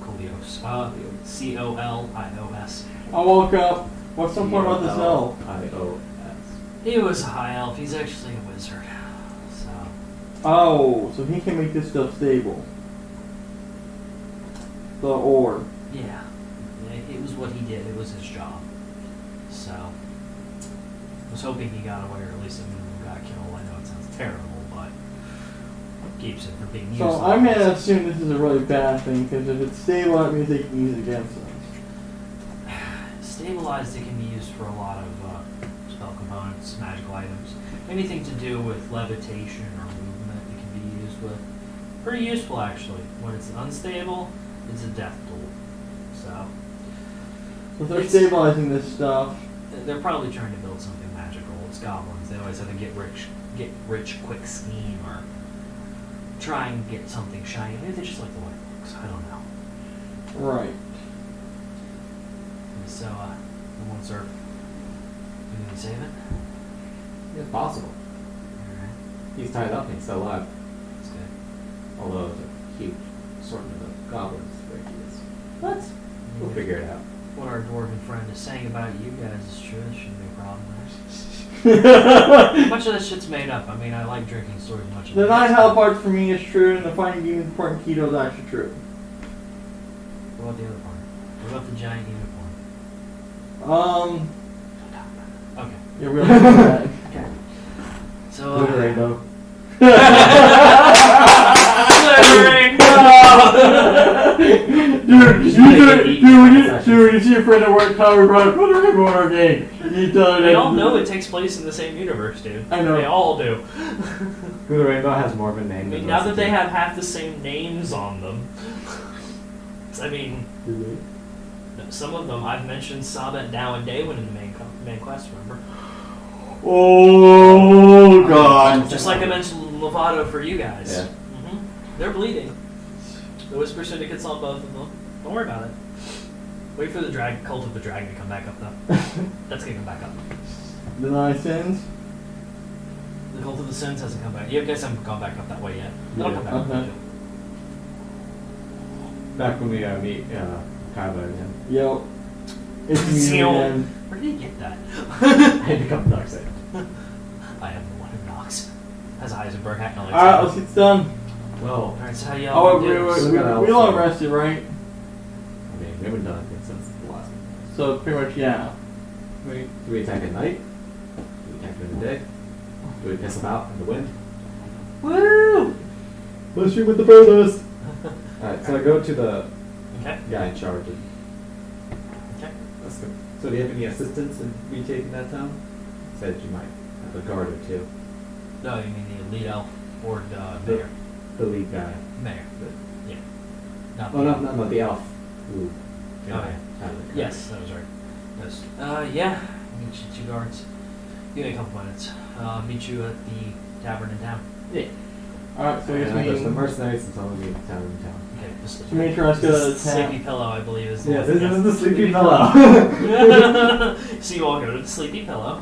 Colios. C-O-L-I-O-S. I woke up. What's so important about this elf? I-O-S. He was a high elf. He's actually a wizard. So, Oh, so he can make this stuff stable. The ore. yeah. It was what he did. It was his job. So, I was hoping he got away, or at least some of them got killed. I know it sounds terrible, but keeps it from being used. So I'm gonna assume this is a really bad thing, because if it's stable, that means they can use it against us. Stabilized, it can be used for a lot of spell components, magical items. Anything to do with levitation or movement, it can be used with. Pretty useful, actually. When it's unstable, it's a death tool. So, So if they're It's- stabilizing this stuff. they're probably trying to build something magical. It's goblins. They always have a get rich quick scheme, or try and get something shiny. Maybe they just like the way it looks. I don't know. Right. And so, the one sir, you gonna save it? It's possible. Alright, He's tied up and he's still alive. that's good. Although it's a huge assortment of goblins where he is. What? We'll figure it out. What our dwarven friend is saying about you guys is true. It shouldn't be a problem. Much of that shit's made up. I mean, I like drinking stories much of The it. 9 health parts for me is true, and the finding demons important keto is actually true. What about the other part? What about the giant unicorn? Okay. Yeah, we don't do that. Okay. So, Glitter rainbow. Dude, when you see a friend at work, how we brought Glitter Rainbow in our game. You tell her They that- all know it takes place in the same universe, dude. I know. They all do. Glitter rainbow has more of a name I than mean, the now rest that of they you. have half the same names on them. I mean, some of them, I've mentioned Sabet, Dow, and Daywin in the main quest, remember? Oh god. Just like I mentioned Lovato for you guys. Yeah. They're bleeding. The Whisper Syndicate's on both of them. Don't worry about it. Wait for the Cult of the Dragon to come back up, though. That's gonna come back up. The 9 sins? The Cult of the Sins hasn't come back. You guys haven't gone back up that way yet. That'll Yeah. come back up. Okay. too. Back when we meet Kaiba again. Yo. It's me Seal. again. Where did he get that? I had to come to Dark Side. I am the one who knocks. As Heisenberg had no Alright, let's get done. Well, Alright, so how y'all Oh, do this? we all rested, right? I mean, we haven't done anything since the last one. So pretty much, yeah. Do we attack at night? Do we attack during the day? Do we piss them out in the wind? Woo! Let's shoot with the furthest! Alright, so I go to the Okay. guy in charge and Okay. let's go. So do you have any assistance in retaking that town? Said you might have a guard or two. No, you mean the lead elf or the mayor? The lead guy. Mayor. Yeah. Not Oh, no, the elf. Who? yeah. Had the guard. Yes, that was right. Yes. Yeah. Meet you 2 guards. Give me a couple minutes. Meet you at the tavern in town. Yeah. Alright, so I guess And I go to the we mercenaries and tell them we have a town in town. Okay. This So make sure I go to the Sleepy town. Pillow, I believe, is the Yes, one. this is the sleepy Pillow. pillow. So you all go to the Sleepy Pillow.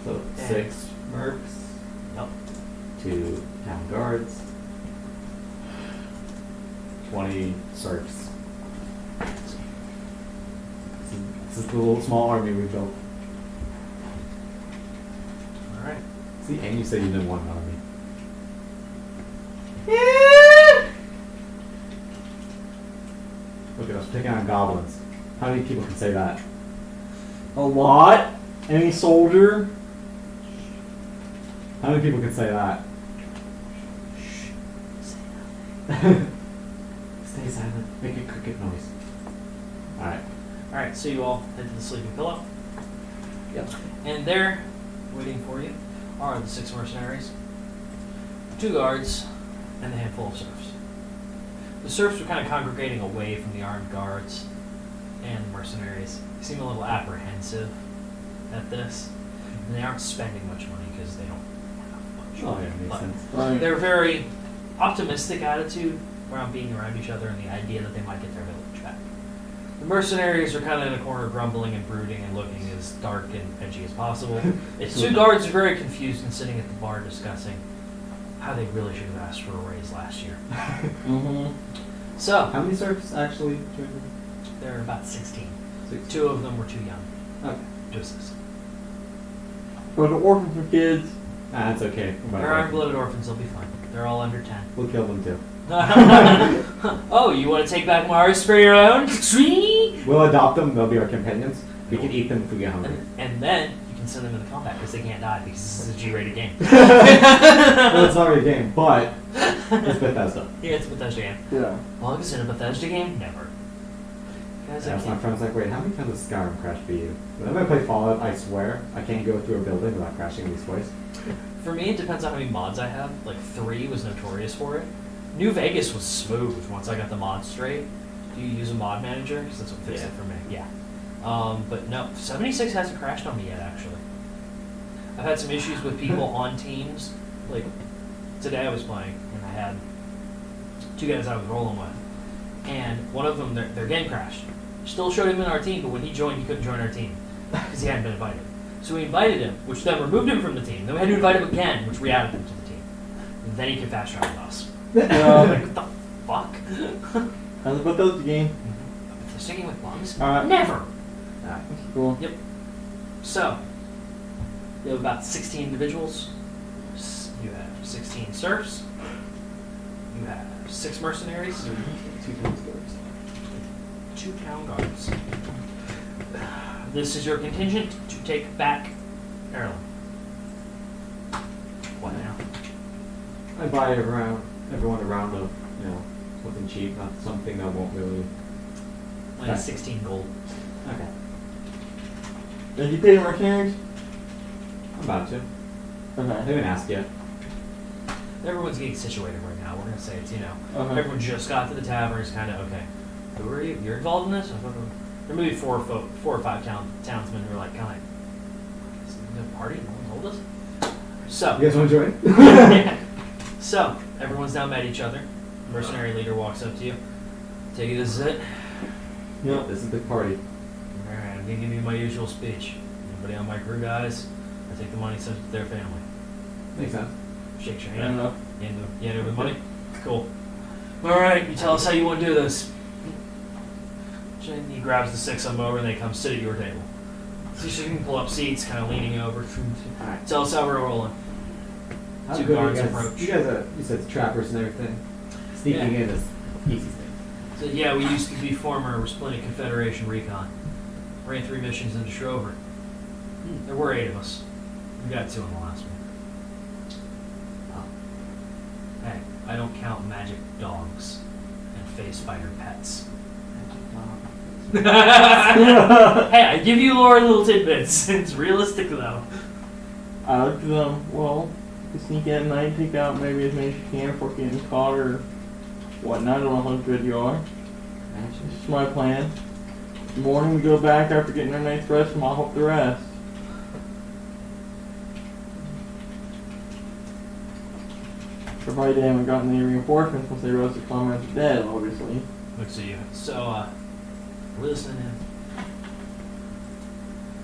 So 6 mercs, Yep. 2 town guards, 20 serfs. This is the little small army we built. All right. See, and you said you didn't want an army. Look at us picking on goblins. How many people can say that? a lot. Any soldier. How many people can say that? Stay silent. Make a cricket noise. Alright. Alright, so you all head to the sleeping pillow. Yep. And there, waiting for you, are the 6 mercenaries, 2 guards, and a handful of serfs. The serfs are kind of congregating away from the armed guards and the mercenaries. They seem a little apprehensive at this, and they aren't spending much money because they don't have much Oh, money. yeah, makes But sense. Right. they're very optimistic attitude around being around each other and the idea that they might get their village back. The mercenaries are kind of in a corner grumbling and brooding and looking as dark and edgy as possible. Its 2 guards are very confused and sitting at the bar discussing how they really should have asked for a raise last year. Mm-hmm. So, How many serfs actually joined? there are about 16. 6. 2 of them were too young Okay. to assist. But the orphans for kids. Ah, that's okay. They're iron-blooded orphans, they'll be fine. They're all under 10. We'll kill them too. Oh, you want to take back Mars for your own? Sweet! We'll adopt them. They'll be our companions. We can eat them if we get hungry. And then you can send them into combat because they can't die because this is a G-rated game. Well, it's not a game, but it's Bethesda. Yeah, it's a Bethesda game. Yeah. Bugs in a Bethesda game? Never. Guys, I That's my can't- friend's like, wait, how many times has Skyrim crashed for you? Whenever I play Fallout, I swear I can't go through a building without crashing at least twice. For me, it depends on how many mods I have. Like 3 was notorious for it. New Vegas was smooth once I got the mods straight. Do you use a mod manager? Because that's what fixed it for me. Yeah. But no, 76 hasn't crashed on me yet, actually. I've had some issues with people on teams. Like, today I was playing, and I had 2 guys I was rolling with. And one of them, their game crashed. Still showed him in our team, but when he joined, he couldn't join our team. Because he hadn't been invited. So we invited him, which then removed him from the team. Then we had to invite him again, which re-added him to the team. And then he could fast travel with us. Like, what the fuck? How's the Bethesda game? The singing with bugs? Alright. Never! That's cool. Yep. So, you have about 16 individuals. You have 16 serfs. You have 6 mercenaries. 2 times guards. 2 town guards. This is your contingent to take back Erlen. What now? I buy everyone around a, something cheap, not something that won't really. Like 16 gold. Okay. Did you pay the mercenaries? I'm about to. I Okay. haven't asked yet. Everyone's getting situated right now. We're gonna say it's, Okay. everyone just got to the tavern. It's kind of okay. Who are you? You're involved in this? There may be 4 or 5 townsmen who are like, kind of, is there a party? No one told us. So, You guys want to join? yeah. So everyone's now met each other. Mercenary leader walks up to you. Take it, this is it. Yep. This is the party. Alright, I'm gonna give you my usual speech. Anybody on my crew, guys? I take the money sent to their family. Makes sense. Shakes your Fair hand. enough. You hand over the money? Cool. Alright, you tell us how you want to do this. And he grabs the 6 of them over and they come sit at your table. So you can pull up seats, kind of leaning over. Alright. Tell us how we're rolling. How 2 good guards you guys, approach. You guys you said trappers and everything. Sneaking Yeah. in is easy thing. So yeah, we used to be former Resplendent Confederation recon. Ran 3 missions into Shrover. There were 8 of us. We got 2 in the last one. Hey, I don't count magic dogs and face spider pets. Hey, I give you Laura little tidbits. It's realistic though. I looked at them. Well, you sneak in at night, take out maybe as many as you can before getting caught or whatnot. I don't know how good you are. This is my plan. In the morning we go back after getting our night's rest and mop up the rest. Provided they haven't gotten any reinforcements once they realize the comrades are dead, obviously. Looks at you. So, we're listening in.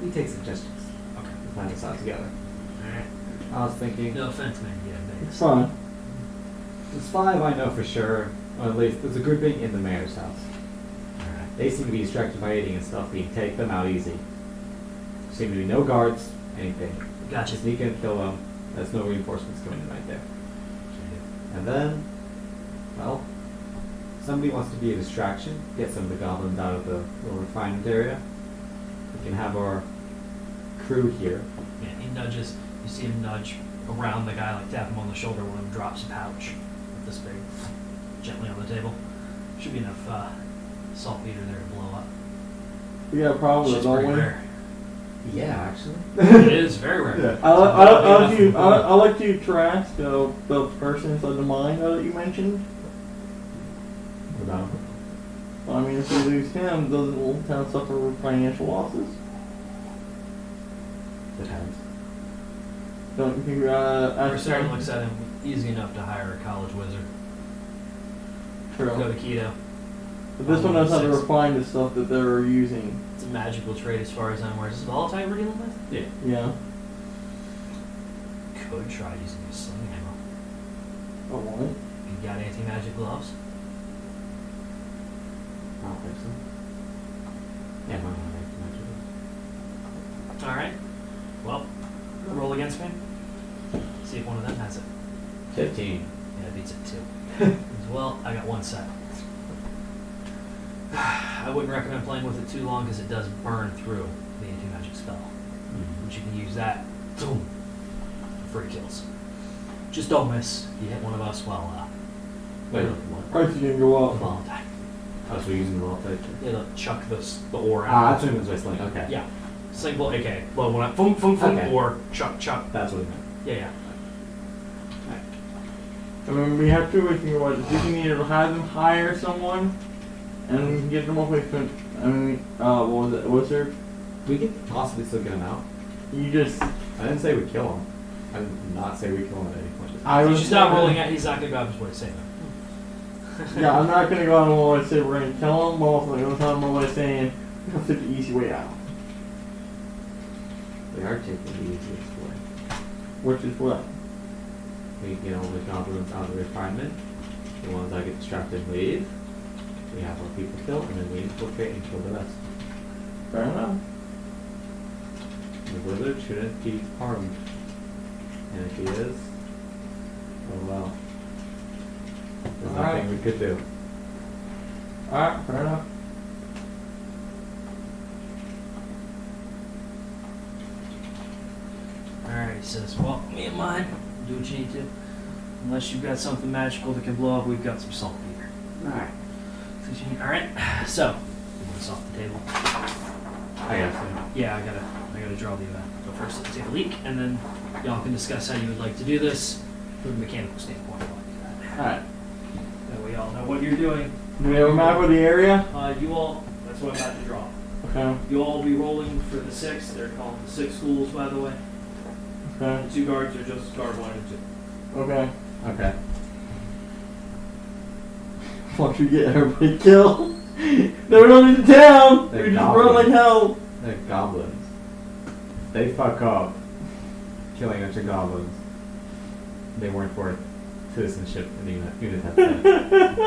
We take suggestions. Okay. We plan this out together. Alright. I was thinking, No offense, man. Yeah, It's fun. there's 5 I know for sure, or at least there's a grouping in the mayor's house. Alright. They seem to be distracted by eating and stuff. We can take them out easy. Seem to be no guards, anything. Gotcha. Just sneak in, kill them. There's no reinforcements coming in right there. And then, well, somebody wants to be a distraction. Get some of the goblins out of the little refinement area. We can have our crew here. Yeah, he nudges. You see him nudge around the guy, like tap him on the shoulder. One of them drops a pouch with this big, gently on the table. Should be enough saltpeter there to blow up. We got a problem with Shit's it, don't pretty we? rare. Yeah, actually. It is very rare. Yeah. I'll let you track the person inside the mine that you mentioned. What about him? I mean, if we lose him, doesn't Old Town suffer financial losses? Depends. Don't you think Mercenary looks at him, easy enough to hire a college wizard. Go True. to Keto. But this one knows how to 6. refine the stuff that they're using. It's a magical trait as far as I'm aware. Is this volatile we're dealing with? Yeah. Yeah. Could try using a sling ammo. I want it. You got anti-magic gloves? I don't think so. Yeah, mine have Alright. Well, roll against me. See if one of them has it. 15. Yeah, it beats it too. As well, I got one set. I wouldn't recommend playing with it too long because it does burn through the anti-magic spell. But you can use that, boom, for free kills. Just don't miss. You hit one of us while Wait, what? Price is gonna go up. volatile. Oh, so we're using the volatile. It'll chuck the ore Ah, out. that's what it means by sling. Okay. Yeah. Single AK. Blow one up. Boom, boom, boom. Okay. Or chuck, chuck. That's what it meant. Yeah, yeah. I mean, we have to think about it. We can either have them hire someone, and we can get them a replacement. I mean, what was it? Wizard? We could possibly still get him out. You just. I didn't say we kill him. I did not say we kill him at any point. I He's was just not thinking- rolling out. He's not going to go out of his way to say that. Yeah, I'm not gonna go out on a limb and say we're gonna kill him, but I'm also gonna tell him by saying we'll take the easy way out. We are taking the easiest way. Which is what? We get all the goblins out of refinement. The ones that get distracted leave. We have our people killed, and then we infiltrate and kill the rest. Fair enough. The wizard shouldn't be harmed. And if he is, oh well. There's Alright. nothing we could do. Alright, fair enough. Alright, he says, well, me and mine, do what you need to. Unless you've got something magical that can blow up, we've got some saltpeter. Alright. Alright, so, move this off the table. I guess so. Yeah, I gotta draw the but first let's take a leak, and then y'all can discuss how you would like to do this from a mechanical standpoint. while I do that. Alright. That way y'all know what you're doing. Do we have a map of the area? You all, that's what I'm about to draw. Okay. You all will be rolling for the 6. They're called the 6 schools, by the way. Okay. The 2 guards are just guard 1 and 2. Okay. Okay. Once we get everybody killed, then we don't need the town. They're We just run like goblins. hell. They're goblins. They fuck up killing a bunch of goblins. They weren't worth citizenship in the United States.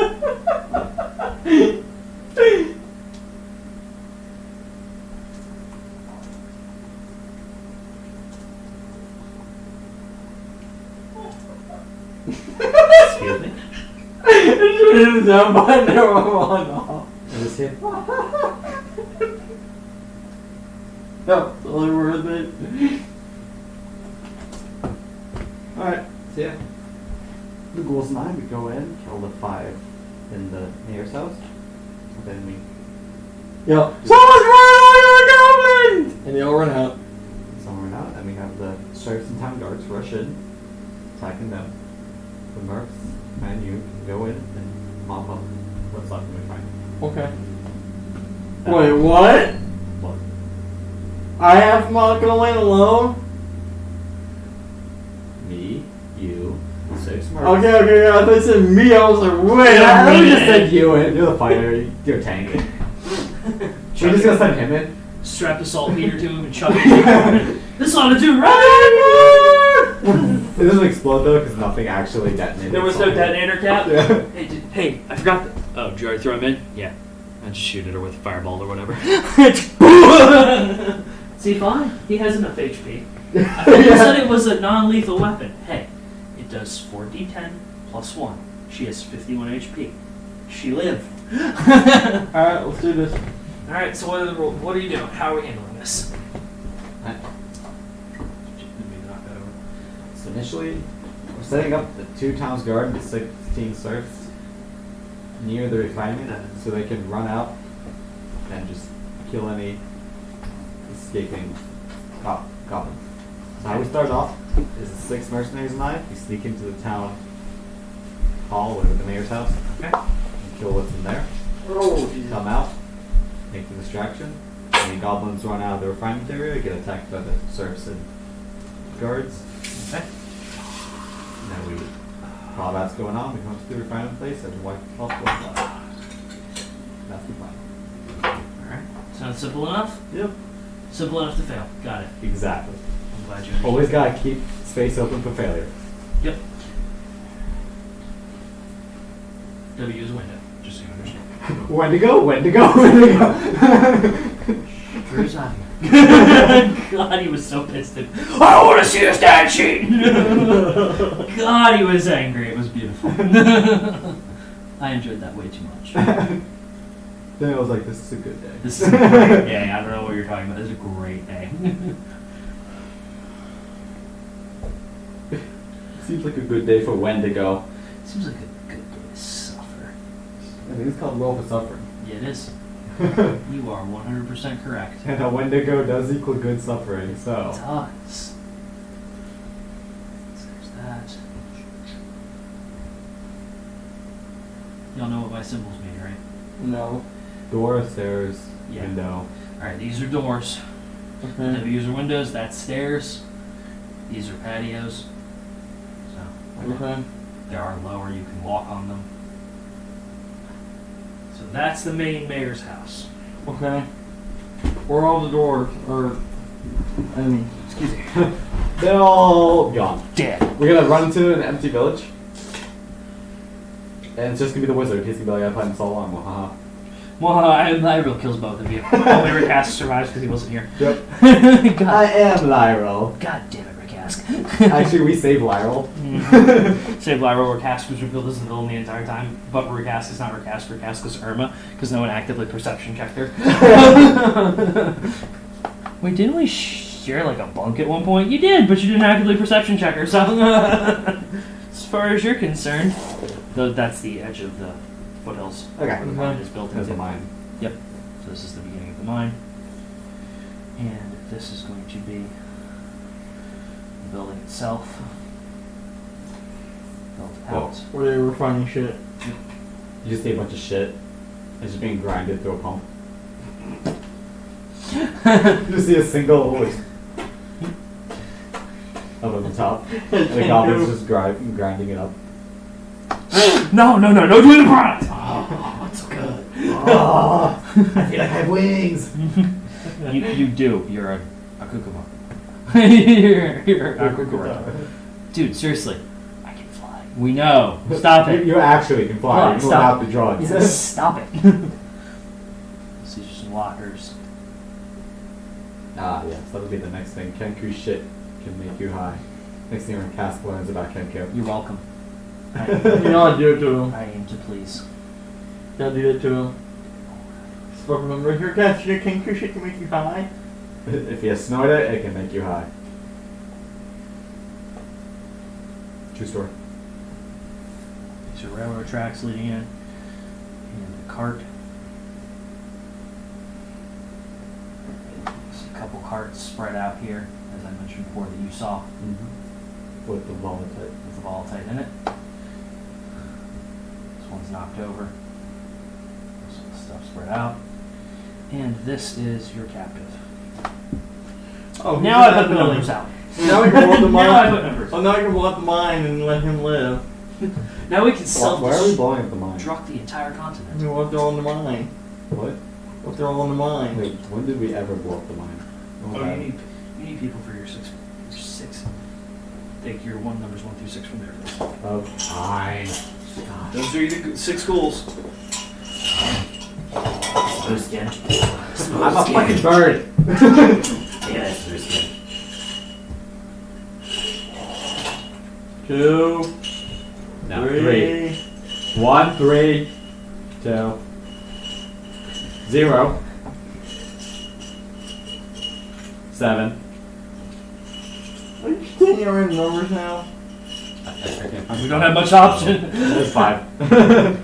Excuse me? It is down by now. I'm on. It was him. No, it's only worth it. Alright. So yeah. The ghouls and I would go in, kill the 5 in the mayor's house. And then we Yo, someone's running all your goblins! And they all run out. somewhere out, and we have the sheriffs and town guards rush in, attacking them. The mercs and you can go in and mop up what's left and we find. Okay. Wait, what? What? I have to go in alone? Me, you, 6 mercs. Okay, I thought you said me. I was like, wait Yeah, a let me minute. just send you in. You're the fighter. You're a tank. We're just gonna send him in. Strap the saltpeter to him and chuck it. This ought to do right! It doesn't explode though, because nothing actually detonated. There was no detonator cap? Yeah. Hey, I forgot that. Oh, did you already throw him in? Yeah. I just shoot it or with a fireball or whatever. See, fine. He has enough HP. I thought you said it was a non-lethal weapon. Hey, it does 4d10 plus 1. She has 51 HP. She lived. Alright, let's do this. Alright, so what are you doing? How are we handling this? initially, we're setting up the 2 towns guard and 16 serfs near the refinement so they can run out and just kill any escaping goblins. So how we start off is 6 mercenaries and I. We sneak into the town hall, whatever, the mayor's house, Okay. and kill what's in there. Oh, Jesus. Come out, make the distraction. Any goblins run out of the refinement area, get attacked by the serfs and guards. Okay. And then we, while that's going on, we come to the refinement place and wipe off the flag. That's the plan. Alright. Sounds simple enough? Yep. Simple enough to fail. Got it. Exactly. I'm glad you understood. Always gotta keep space open for failure. Yep. W is window, just so you understand. When to go, when to go, when to go. Drew's out here. God, he was so pissed. I don't want to see us dancing! God, he was angry. It was beautiful. I enjoyed that way too much. Then I was like, this is a good day. This is a great day. I don't know what you're talking about. This is a great day. Seems like a good day for Wendigo. Seems like a good day to suffer. I think it's called roll for suffering. Yeah, it is. You are 100% correct. And a Wendigo does equal good suffering, It so. does. So there's that. Y'all know what my symbols mean, right? No. Door, stairs, Yeah. window. Alright, these are doors. Okay. W's are windows, that's stairs. These are patios. So Okay. they are lower, you can walk on them. So that's the main mayor's house. Okay. Where are all the doors? Or enemy? Excuse me. They're all gone. Dead. We're gonna run into an empty village. And it's just gonna be the wizard. He's gonna be like, I played him so long. Well, haha. Well, Lyral kills both of you. Only Ricask survives because he wasn't here. Yep. God, I am Lyral. God damn it, Ricask. Actually, we save Lyral. Save Lyra. Ricask was revealed as the villain the entire time, but Ricask is not Ricask. Ricask is Irma because no one actively perception checked her. Wait, didn't we share like a bunk at one point? You did, but you didn't actively perception check her. So, as far as you're concerned, though, that's the edge of the foothills. Okay. Where the mine is built There's into. a mine. Yep. So this is the beginning of the mine, and this is going to be the building itself. Built out. Where they were finding shit. You just see a bunch of shit. It's just being grinded through a pump. You just see a single like, up at the top. The goblin's just grinding it up. No, don't do the product! Oh, it's so good. Oh, I feel like I have wings. You do. You're a kukuma. you're a kukuma. Dude, seriously. I can fly. We know. Stop it. You actually can fly, even Stop. without the drugs. Yes, stop it. These are some lockers. Ah, yes, that'll be the next thing. Kenku shit can make you high. Next thing you're gonna cast learns about Kenku. You're welcome. You know I do it to him. I aim to please. Gotta do that to him. Spoke remember here, guys, your Kenku shit can make you high. If you snort it, it can make you high. True story. These are railroad tracks leading in. And a cart. There's a couple carts spread out here, as I mentioned before, that you saw. With the volatile. With the volatile in it. This one's knocked over. This one's stuff spread out. And this is your captive. Oh, Now I put the numbers out. Now we can blow up the Now I mine. put numbers. Oh, now I can blow up the mine and let him live. Now we can Why are we blowing up the mine? self-destruct the entire I continent. mean, what if they're all in the mine? What? What if they're all in the mine? Wait, when did we ever blow up the mine? When was Oh, that? you need people for your six. Take your numbers 1 through 6 from there. Oh, fine. Those are your 6 goals. Blue skin. I'm a fucking bird. Yeah, that's blue skin. 2, No, 3. 1, 3, 2, 0, 7, Are you taking your own numbers now? I can't find We don't have much option. There's 5.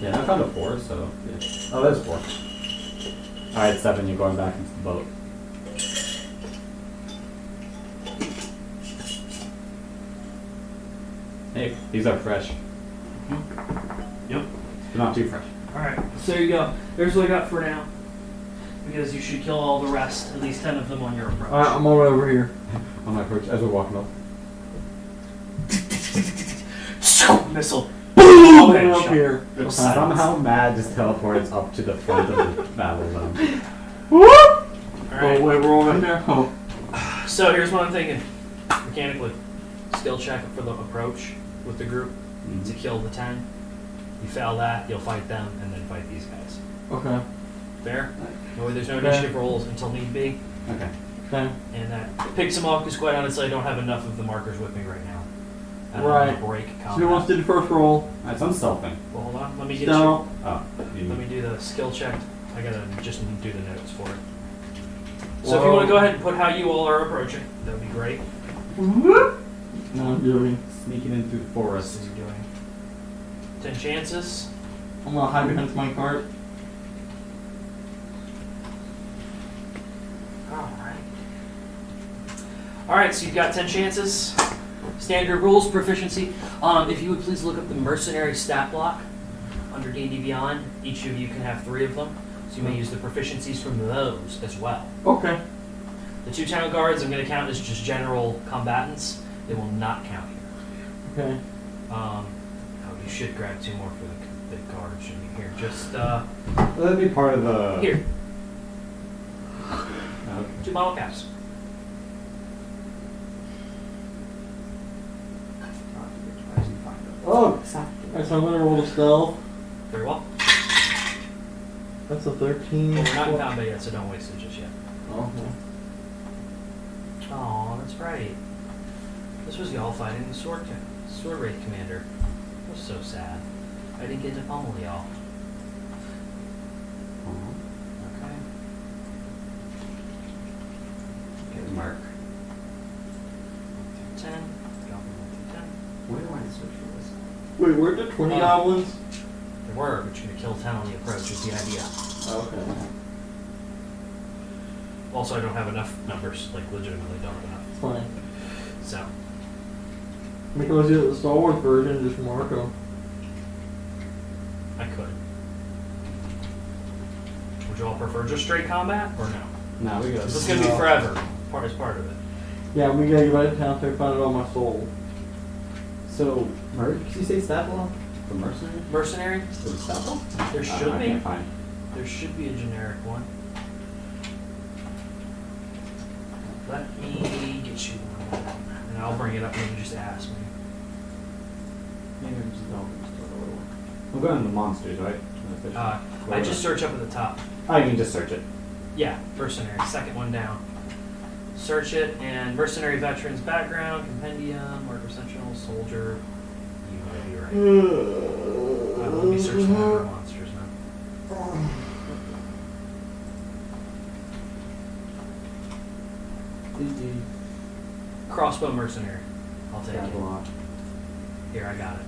Yeah, I found a 4, so yeah. Oh, there's 4. Alright, 7, you're going back into the boat. Hey, these are fresh. Yep. They're not too fresh. Alright, so there you go. There's what I got for now. Because you should kill all the rest, at least 10 of them on your approach. Alright, I'm all over here. On my approach, as we're walking up. Missile. Boom! Okay, up shot. here. Good Okay. silence. Somehow Mad just teleports up to the front of the battle zone. Whoop! Alright. Oh, wait, we're all in there? Oh. So here's what I'm thinking. Mechanically. Skill check for the approach with the group to kill the 10. You fail that, you'll fight them, and then fight these guys. Okay. Fair? No way, there's no Okay. initiative rolls until need be. Okay. Okay. And that picks them off because quite honestly I don't have enough of the markers with me right now. I don't Right. wanna break So who wants combat. to do the first roll? Alright, so I'm stealthing. Well, hold on, let me get Stealth. Oh, you Let me do the skill check. I gotta just do the notes for it. So if you Whoa. want to go ahead and put how you all are approaching, that would be great. Whoop! No, I'm doing. sneaking in through the What forest. are you doing? 10 chances. I'm gonna hide behind my cart. Alright, so you've got 10 chances. Standard rules, proficiency. If you would please look up the mercenary stat block under D&D Beyond. Each of you can have 3 of them, so you may use the proficiencies from those as well. Okay. The 2 town guards I'm going to count as just general combatants. They will not count here. Okay. Oh, you should grab 2 more for the guard, shouldn't you? Here, just, That'd be part of the. here, Okay. 2 bottle caps. Oh, Alright, so I'm gonna roll the stealth. Very well. That's a 13. Well, we're not in combat yet, so don't waste it just yet. Oh, okay. Oh, that's right. This was y'all fighting the sword wraith commander. It was so sad. I didn't get to pummel y'all. Okay. Okay, mark. 10. Goblin 1 through 10. Where do I search for this? Wait, where did 20 goblins? There were, but you're gonna kill 10 on the approach is the idea. Okay. Also, I don't have enough numbers, like legitimately don't have enough. It's fine. So, Because you the Star Wars version, just mark them. I could. Would you all prefer just straight combat, or no? No, we got This is gonna be No. forever, as part of it. Yeah, we gotta get out of town so I find it on my soul. So, did you say stat block? The mercenary? Mercenary? The stat block? There should I be. can't find. There should be a generic one. Let me get you one, and I'll bring it up when you just ask me. Maybe I'm just delving into a little one. I'm going to the monsters, right? I just search up at the top. Oh, you can just search it. Yeah, mercenary, second one down. Search it, and mercenary veterans background, compendium, marker essential, soldier. You might be right. Let me search the number of monsters now. Crossbow mercenary. I'll take Stat it. block. Here, I got it.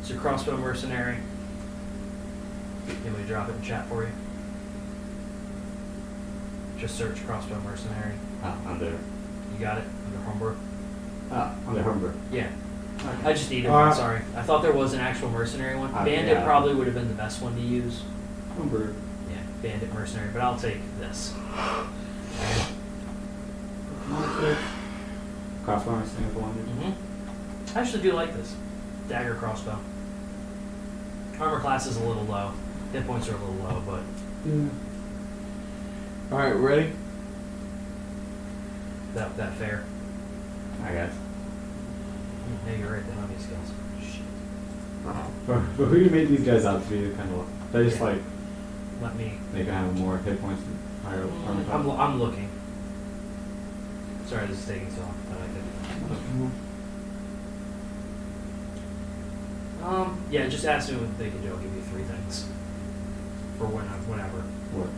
So crossbow mercenary. Can we drop it in chat for you? Just search crossbow mercenary. Ah, under. You got it? Under Homebrew? Under Humber. Yeah. Okay. I just needed Alright. one, sorry. I thought there was an actual mercenary one. Bandit yeah. probably would have been the best one to use. Humber. Yeah, bandit mercenary, but I'll take this. Monster. Crossbow mercenary for one. Mm-hmm. I actually do like this. Dagger crossbow. Armor class is a little low. Hit points are a little low, but Yeah. Alright, ready? that fair. I guess. Yeah, you're right, they don't have any skills. Shit. But who do you make these guys out to be? Kind of. They just Yeah. like Let me. they can have more hit points and higher armor class. I'm looking. Sorry, this is taking so long. I like it. Yeah, just ask me what they can do. I'll give you 3 things. For whenever. What?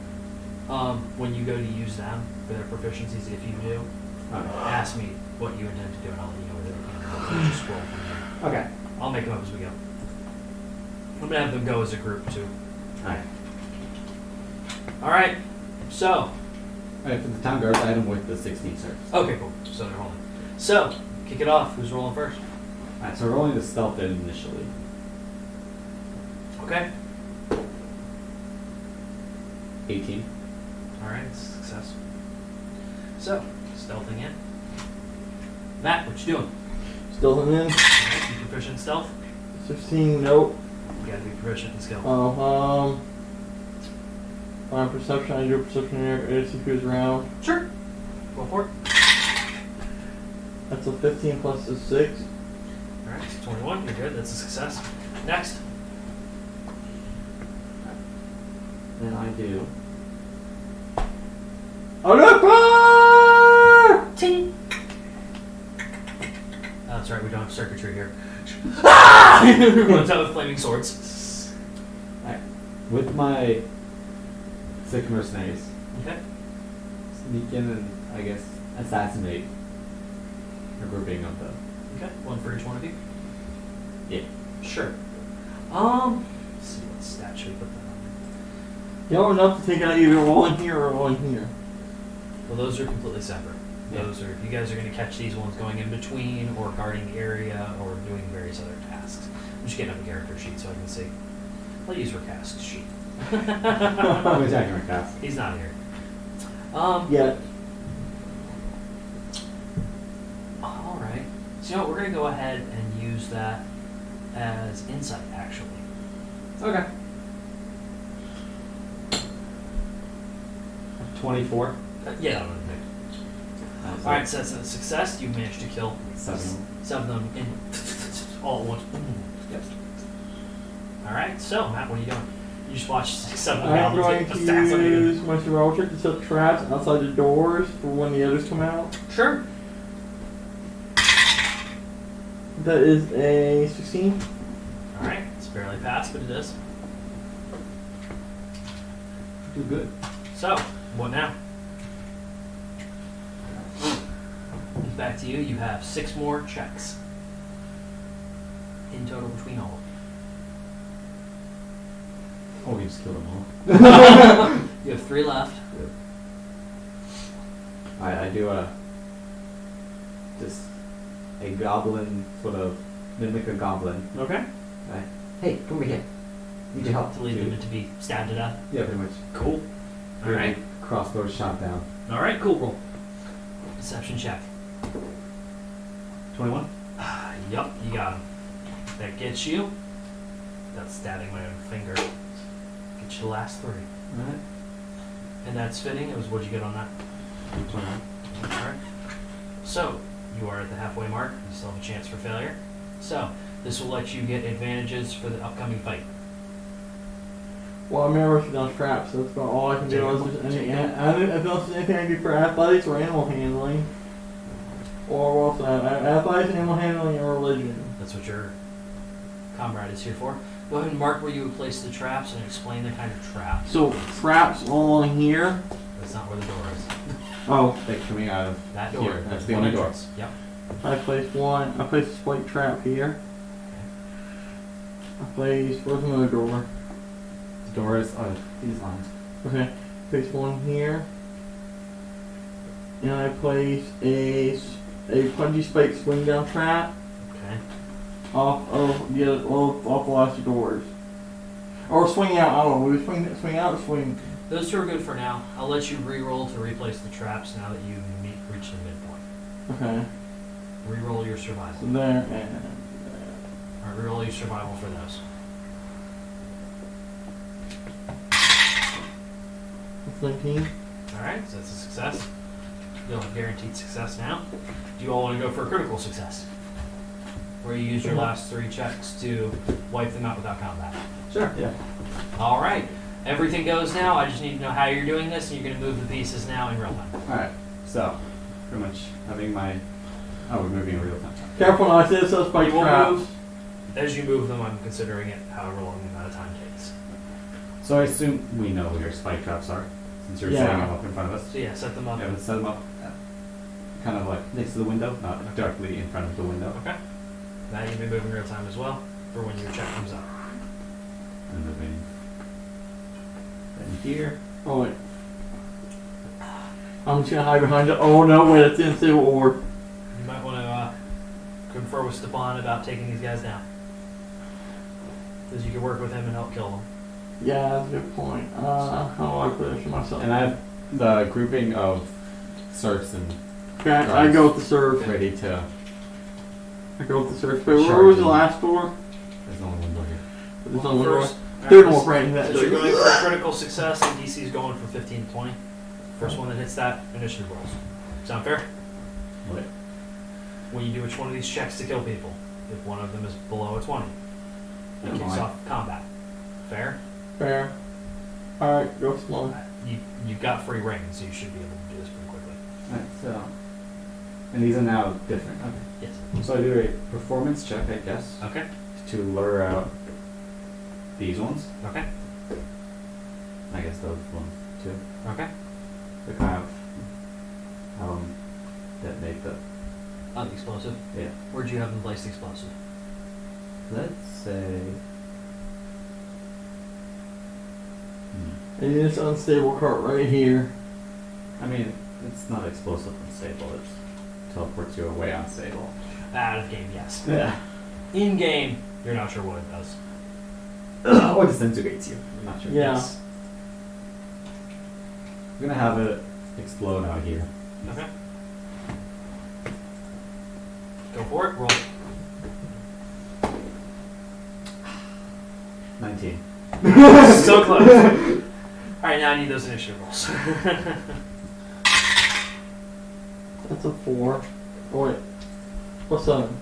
When you go to use them for their proficiencies, if you do, Okay. ask me what you intend to do, and I'll let you know whether they can. You just scroll from there. Okay. I'll make them up as we go. I'm gonna have them go as a group too. Alright. All right. So, Alright, for the town guard item with the 16 serves. okay, cool. So they're rolling. So, kick it off. Who's rolling first? Alright, so we're rolling the stealth initially. Okay. 18. All right. Success. So, stealthing in. Matt, what you doing? Still in. All right, you proficient in stealth? 16, nope. You gotta be proficient in skill. Oh, on perception, I do a perception here to see who's around. Sure. Go for it. That's a 15 plus a 6. All right. So 21. You're good. That's a success. Next. Then I do. Oh, Ting. Oh, that's right. We don't have circuitry here. Runs out with flaming swords. Alright. With my 6 mercenaries, Okay. sneak in and, I guess, assassinate a grouping of them. Okay. One for each one of you. Yeah. Sure. Let's see what stat should we put that on. You know enough to take out either all in here or all in here. Well, those are completely separate. Yeah. Those are, you guys are going to catch these ones going in between or guarding the area or doing various other tasks. I'm just getting up a character sheet so I can see. I'll use recast sheet. I'm attacking my cast. He's not here. Yeah. All right. So, you know what? We're going to go ahead and use that as insight, actually. Okay. 24. Yeah, that would make. All right, so that's a success. You've managed to kill 7. 7 of them in all at once. Yep. All right, so Matt, what are you doing? You just watch 7 of I'm them going get to assassinated. use my survival check to set traps outside the doors for when the others come out. Sure. That is a 16. All right, it's barely passed, but it is. Do good. So, what now? Back to you. You have 6 more checks in total between all of Oh, we just killed them all. you. You have 3 left. Alright, I do just a goblin, sort of mimic a goblin. Okay. Right. Hey, come over here. Need your help. To lead them to be stabbed to death. Yeah, pretty much. Cool. All right. Crossbow shot down. All right. Cool. Roll. Deception check. 21? Yup, you got him. That gets you. That's stabbing my own finger. Get you the last 3. Alright. And that's fitting. It was what'd you get on that? 21. Alright. So, you are at the halfway mark. You still have a chance for failure. So, this will let you get advantages for the upcoming fight. Well, I'm never working on traps, so that's about all I can do. Unless there's any, if there's anything I can do for athletics or animal handling. Or what else? Athletics, animal handling, or religion. That's what your comrade is here for. Go ahead and mark where you would place the traps and explain the kind of traps. So, traps all along here. That's not where the door is. Oh, Like coming out of That door. here. That's the one only door. entrance. Yep. I placed one. I placed a spike trap here. I placed. Where's another door? The door is these lines. Okay. Placed one here. And I placed a punji spike swing down trap Okay. off of off the last doors. Or swing out. I don't know. We swing out or swing. Those 2 are good for now. I'll let you re-roll to replace the traps now that you reach the midpoint. Okay. Re-roll your survival. So there and there. Or re-roll your survival for those. That's 19. Alright, so that's a success. You'll have guaranteed success now. Do you all want to go for a critical success? Where you use your last 3 checks to wipe them out without combat. Sure, yeah. Alright, everything goes now. I just need to know how you're doing this, and you're going to move the pieces now in real time. Alright, so, pretty much having my. Oh, we're moving in real time. Careful now. I said so spike You will traps. move. As you move them, I'm considering it however long the amount of time takes. So I assume we know where your spike traps are. Since you're Yeah. setting them up in front of us. So yeah, set them up. Yeah, let's set them up kind of like next to the window, not Okay. directly in front of the window. Okay. Now you may move in real time as well for when your check comes up. And moving in here. Oh wait. I'm just gonna hide behind it. Oh no, wait, it's in Civil War. You might want to confer with Stepan about taking these guys down. Because you can work with him and help kill them. Yeah, that's a good point. How do I position myself? And I have the grouping of serfs and Okay, I go with the serve. ready to. I go with the serve. But where Charge was the in. last door? There's only one door here. There's Well, only one door. first- Third alright, one right in that Since you're door. going for critical success, the DC is going from 15 to 20. First one that hits that, initiative rolls. Sound fair? What? When you do each one of these checks to kill people, if one of them is below a 20, it Never kicks mind. off combat. Fair? Fair. Alright, go slow. You've got free reign, so you should be able to do this pretty quickly. Alright, so. And these are now different. Okay. Yes. So I do a performance check, I guess, Okay. to lure out these ones. Okay. I guess those ones too. Okay. To kind of detonate the. On the explosive. Yeah. Where'd you have them place the explosive? Let's say. And this unstable cart right here. I mean, it's not explosive unstable. It teleports you away unstable. Out of game, yes. Yeah. In game, you're not sure what it does. Or disintegrates you. I'm not sure. Yeah. Yes. I'm gonna have it explode out here. Okay. Go for it. Roll. 19. So close. Alright, now I need those initiative rolls. That's a 4. Oh wait. Plus 7.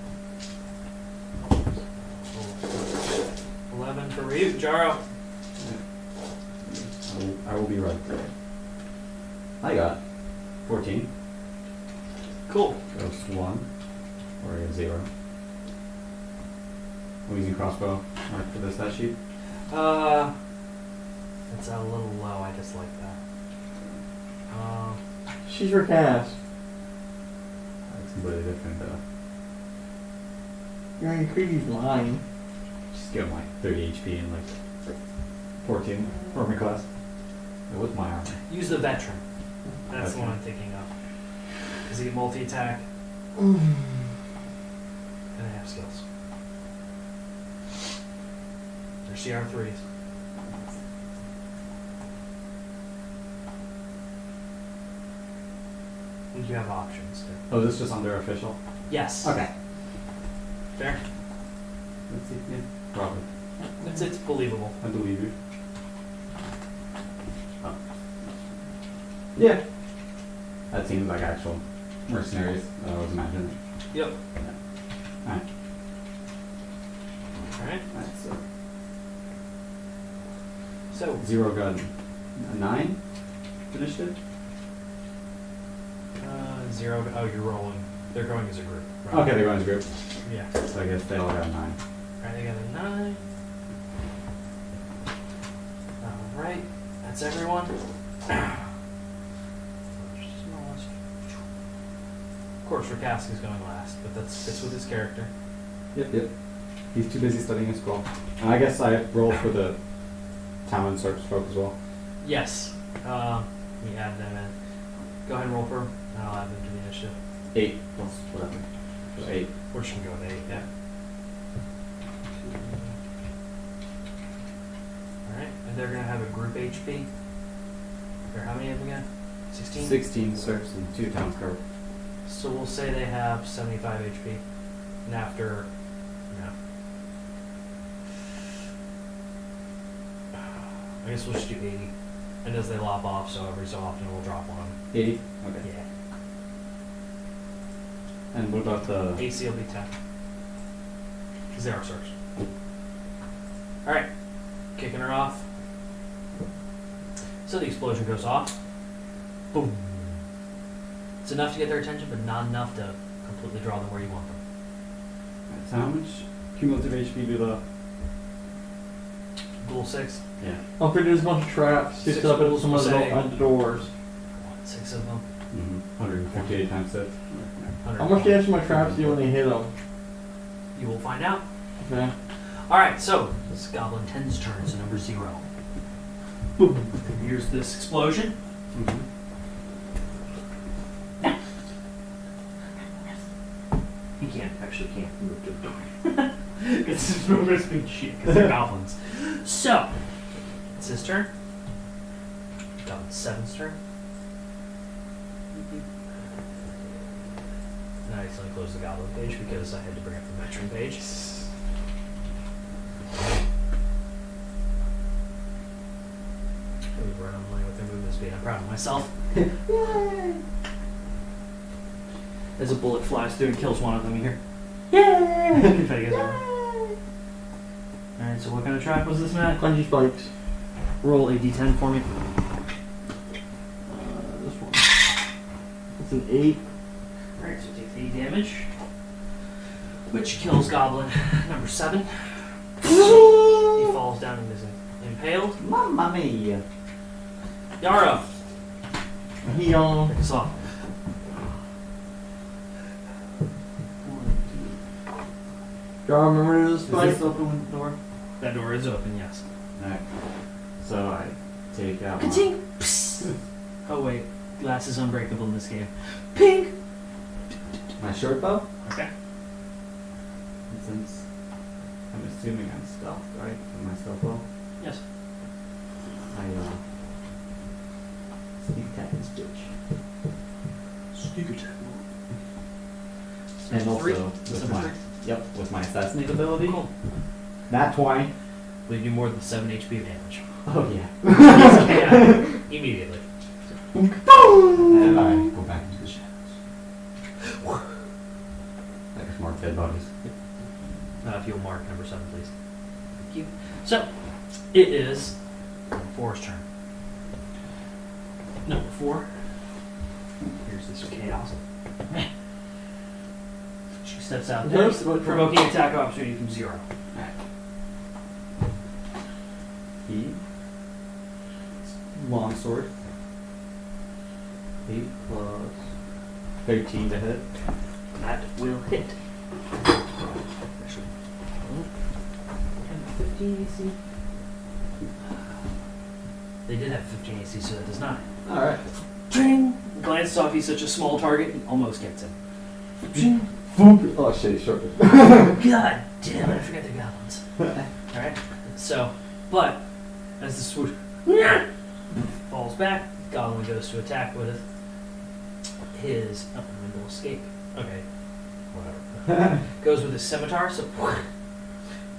11 for Ryu. Jaro. I will be right there. I got 14. Cool. Ghost 1. Or a 0. I'm using crossbow for this stat sheet. It's a little low. I just like that. She's your cast. It's completely different though. You're in Creedy's line. Just give him like 30 HP and like 14 armor class. It was my armor. Use the veteran. That's the Okay. one I'm thinking of. Does he get multi-attack? Mm. And they have skills. They're CR3s. You have options. Oh, this is just under official? Yes. Okay. Fair. Let's see. Yeah, probably. It's believable. I believe you. Oh. Yeah. That seems like actual mercenaries that I was imagining. Yep. Alright. Alright. Alright, so So, 0 got a 9 initiative? 0. Oh, you're rolling. They're going as a group. Right? Okay, they're going as a group. Yeah. So I guess they all got a 9. Alright, they got a 9. Alright. That's everyone. Of course, Rakask is going last, but that fits with his character. Yep. He's too busy studying his scroll. And I guess I roll for the town and search folk as well. Yes. We add them in. Go ahead and roll for him, and I'll add them to the initiative. 8 plus whatever. So 8. We're just gonna go with 8, yeah. Alright, and they're gonna have a group HP. There, how many of them again? 16? 16 serfs and 2 towns covered. So we'll say they have 75 HP. And after, I guess we'll just do 80. And as they lop off, so every so often we'll drop one. 80? Okay. Yeah. And what about the... AC will be 10. Because they are serfs. Alright. Kicking her off. So the explosion goes off. Boom. It's enough to get their attention, but not enough to completely draw them where you want them. So how much cumulative HP do the Ghoul 6. Yeah. I'll figure there's a bunch of traps to 6 set up at ghouls some of will the say- at the doors. 6 of them. 158 times 6. 100. How much damage do my traps do when they hit them? You will find out. Okay. Alright, so it's Goblin 10's turn, so number 0. Boom. Here's this explosion. He can't move to the door. Because his movement's being shit, because they're goblins. So, it's his turn. Goblin 7's turn. And I accidentally closed the goblin page because I had to bring up the veteran page. Really run on with their movement speed. I'm proud of myself. As a bullet flies through and kills one of them, you hear, yay! Confetti goes everywhere. Alright, so what kind of trap was this, Matt? Bungee spikes. Roll a d10 for me. This one. It's an 8. Alright, so it takes 8 damage. Which kills Goblin number 7. He falls down and is impaled. Mamma mia. Yara, He pick us off. do I remember this Is spike? this open door? That door is open, yes. Alright. So I take out my... Ka-ching! Psst. Oh wait, glass is unbreakable in this game. Ping! my short bow. Okay. And since I'm assuming I'm stealth, right? With my stealth bow. Yes. I sneak attack this bitch. Sneak attack. And also Three? with Number my 3? with my assassinate ability. Cool. Nat 20. Will you do more than 7 HP of damage? Oh yeah. Yeah, immediately. And I go back into the shadows. There's more dead bodies. If you'll mark number 7, please. Thank you. So, it is 4's turn. Number 4. Here's this chaos. She steps out there, Yes, but- provoking attack of opportunity from 0. He. Longsword. 8 plus 13 to hit. That will hit. Actually, 15 AC. They did have 15 AC, so that does not. Alright. Ding! Glances off, he's such a small target, he almost gets him. Ding. Oh shit, he's short. God damn it, I forgot the goblins. Alright, so, but, as the swoosh falls back, Goblin goes to attack with his. Oh, I'm will escape. Okay, whatever. Goes with his scimitar, so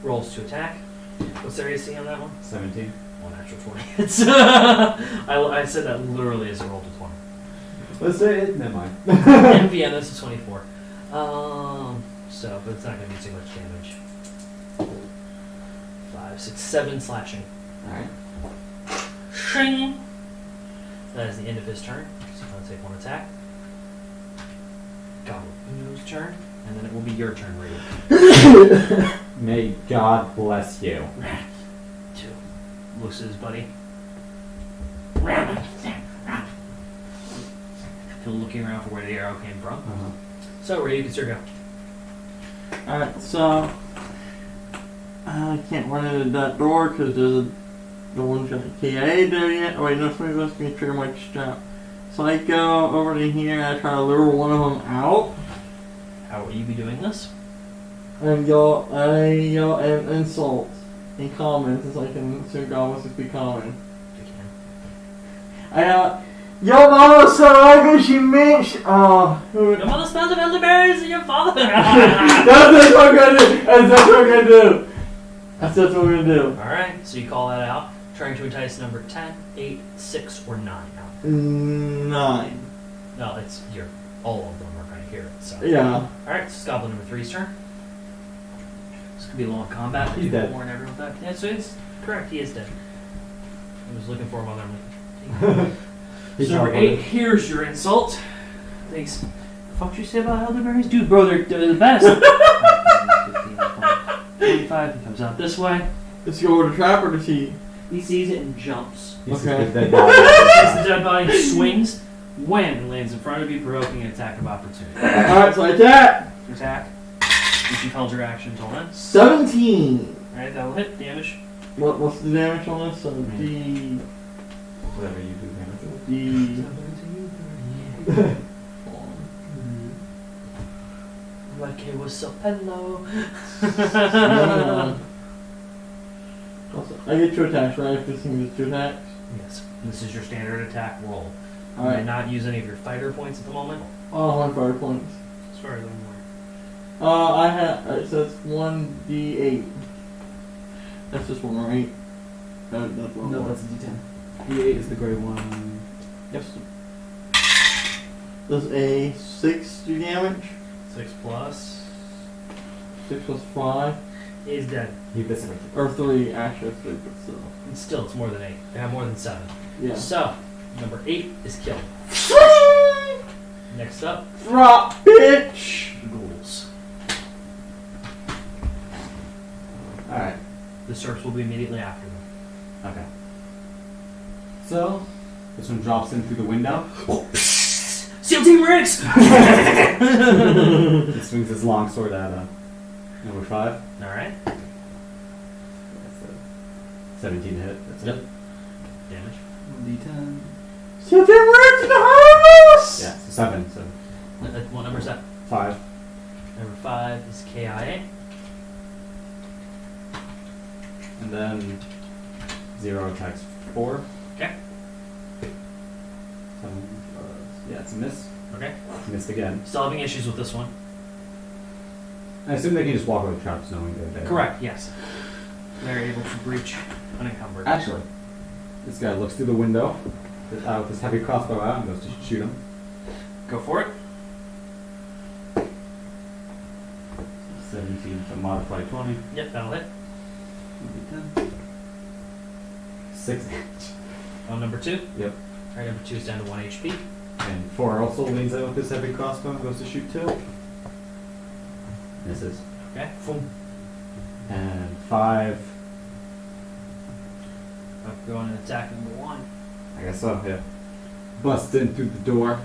rolls to attack. What's their AC on that one? 17. Well, natural 20. It's I said that literally as a roll to 20. Let's say it. Never mind. In Vienna, this is 24. So, but it's not going to be too much damage. 5, 6, 7 slashing. Alright. Shing! That is the end of his turn. So I'll take 1 attack. Goblin Uno's turn, and then it will be your turn, Radiant. May God bless you. 2. Looks at his buddy. Still looking around for where the arrow came from. So, Radiant, it's your go. Alright, so I can't run into that door because there's the one's got a KIA there yet. Oh wait, no, somebody lets me trigger my strap. So I go over to here and I try to lure one of them out How will you be doing this? and I yell and insult in common since I can assume goblins to speak common. You can. I yo mama so ugly she makes Your mother smells of elderberries and your father. That's what I'm gonna do. That's what I'm gonna do. That's what we're gonna do. Alright, so you call that out. Trying to entice number 10, 8, 6, or 9 out. 9. No, it's your. All of them are going to hear it. So. Yeah. Alright, so it's Goblin number 3's turn. This could be a long combat. He's dead. Warn everyone with that. Yeah, so it's correct. He is dead. I was looking for him on there. He's So number not 8, here's your insult. Thanks. The fuck did you say about elderberries? Dude, bro, they're the best. 15, 20, 25, he comes out this way. Does he go over the trap or does he? He sees it and jumps. He's Okay. just dead body. Sees the dead body, swings, when it lands in front of you, provoking an attack of opportunity. Alright, so I attack. Attack. You held your action until then. 17. Alright, that will hit. Damage. What's the damage on this? Whatever you do, damage. The Like it was so hello. I get 2 attacks, right? If this thing is 2 attacks. Yes. This is your standard attack roll. You Alright. may not use any of your fighter points at the moment. Oh, 1 fire points. As far as I'm aware. I have. So that's 1d8. That's this one, right? That's one. No, that's a D10. D8 is the gray one. Yep. Does a 6 do damage? 6 plus 6 plus 5. is dead. He eviscerated. Or 3, actually 3, but still. And still, it's more than 8. They have more than 7. Yeah. So, number 8 is killed. Next up, Drop, bitch! the ghouls. Alright. The serfs will be immediately after them. Okay. So, this one drops in through the window. SEAL Team Riggs! He swings his long sword at number 5. Alright. That's a 17 to hit. That's it. Damage. D10. Still didn't work in the house! Yeah, so 7. So What number is that? 5. Number 5 is KIA. And then 0 attacks 4. Okay. 7. Yeah, it's a miss. Okay. Missed again. Still having issues with this one. I assume they can just walk over the traps knowing they're there. Correct, yes. They're able to breach unencumbered. Actually, this guy looks through the window with his heavy crossbow out and goes to shoot him. Go for it. 17 to modify 20. Yep, that'll hit. 6 damage. On number 2. Yep. Alright, number 2 is down to 1 HP. And 4 also leans out with his heavy crossbow and goes to shoot 2. Misses. Okay. Boom. And 5. I'll go on and attack number 1. I guess so, yeah. Busts in through the door.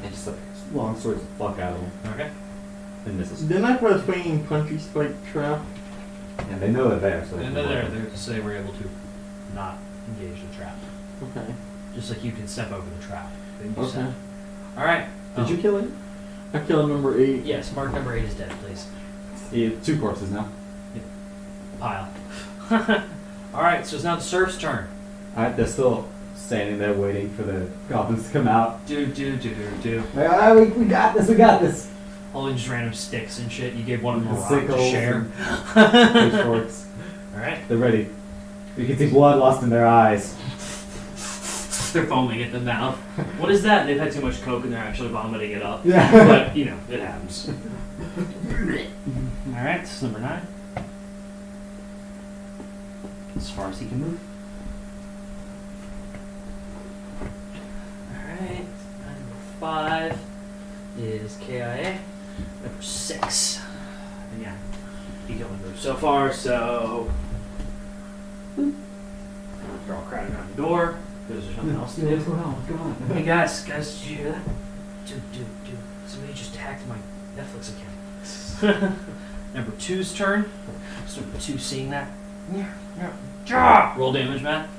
And just like long swords the fuck out of him. Okay. And misses. Didn't I put a swinging punchy spike trap? And they know they're there, so And they're there, so they were able to not engage the trap. Okay. Just like you can step over the trap. Then you Okay. step. Alright. Did you kill it? I killed number 8. Yes, mark number 8 is dead, please. Yeah, 2 corpses now. Pile. Alright, so it's now the serf's turn. Alright, they're still standing there waiting for the goblins to come out. Do. Like, ah, we got this, we got this. Holding just random sticks and shit. You gave one of them a The rock to sickles share. Pitchforks. Alright. They're ready. You can see blood lost in their eyes. They're foaming at the mouth. What is that? They've had too much coke and they're actually vomiting it up. Yeah. But, you know, it happens. Alright, this is number 9. As far as he can move. Alright, number 5 is KIA. Number 6. And yeah, he can only move so far, so. They're all crowding around the door. Because there's nothing else to do. What's going on? What's going on? Hey guys, did you hear that? Dude, somebody just hacked my Netflix account. Number 2's turn. So number 2 seeing that. Roll damage, Matt.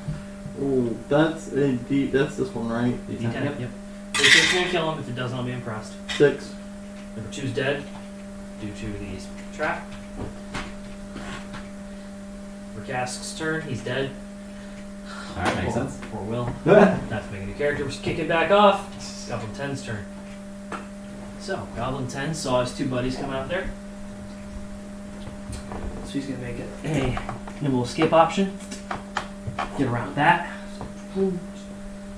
Ooh, that's a D. That's this one, right? D10. Yep. If it won't kill him. If it does, I'll be impressed. 6. Number 2's dead due to the trap. For Cask's turn, he's dead. Alright, makes sense. Poor Will. Not to make a new character, we're kicking back off. Goblin 10's turn. So, Goblin 10 saw his 2 buddies come out there. So he's going to make it a nimble escape option. Get around that.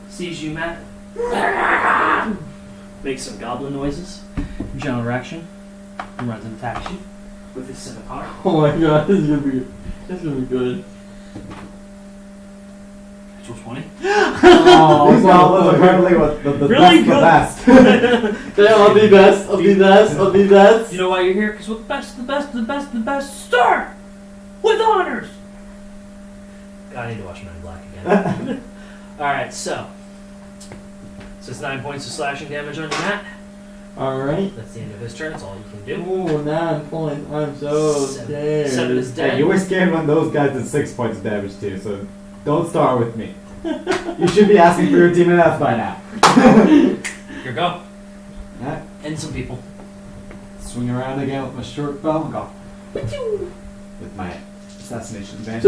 Sees you, Matt. Makes some goblin noises. General direction. And runs and attacks you with his scimitar. Oh my god, this is gonna be good. Natural 20. Oh, well, those are apparently what the Really best, the good. best. Yeah, I'll be best. I'll be best. You know why you're here? Because with the best, start with honors. I need to watch Men in Black again. Alright, so it's 9 points of slashing damage on Matt. Alright. That's the end of his turn. That's all you can do. Ooh, 9 points. I'm so scared. 7 is dead. Hey, you were scared when those guys did 6 points of damage too, so don't start with me. You should be asking for your demon F by now. Here go. Alright, And some people. swing around again with my short bow and go with my assassination advantage.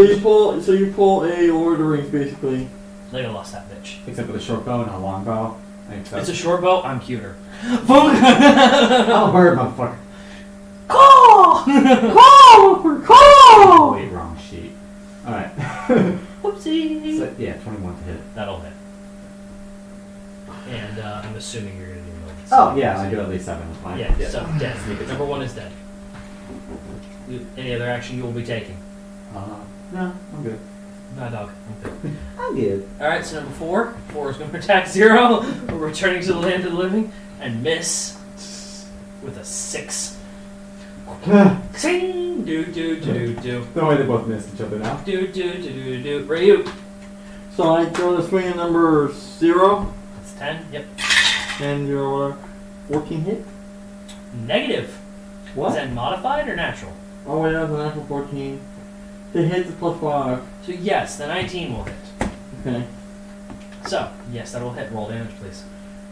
So you pull a Lord of the Rings basically. Legolas lost that bitch. Except with a short bow and a long bow. I think so. It's a short bow. I'm cuter. I'm a bird, motherfucker. Call! Wait, wrong sheet. Alright. Whoopsie. So, yeah, 21 to hit. That'll hit. And I'm assuming you're gonna do moments. Oh, yeah, I do at least 7 with mine. Yeah, so dead. Number 1 is dead. Any other action you will be taking? No, I'm good. No, dog. I'm good. I'm good. Alright, so number 4. 4 is going to attack 0. We're returning to the land of the living. And miss with a 6. Sing! Do, do, do, do, do. No way they both missed each other now. Do, do, do, do, do. Ryu. So I throw the swing at number 0, That's 10. Yep. and your 14 hit. Negative. What? Is that modified or natural? Oh wait, that was a natural 14. The hit is +5. So yes, the 19 will hit. Okay. So, yes, that will hit. Roll damage, please.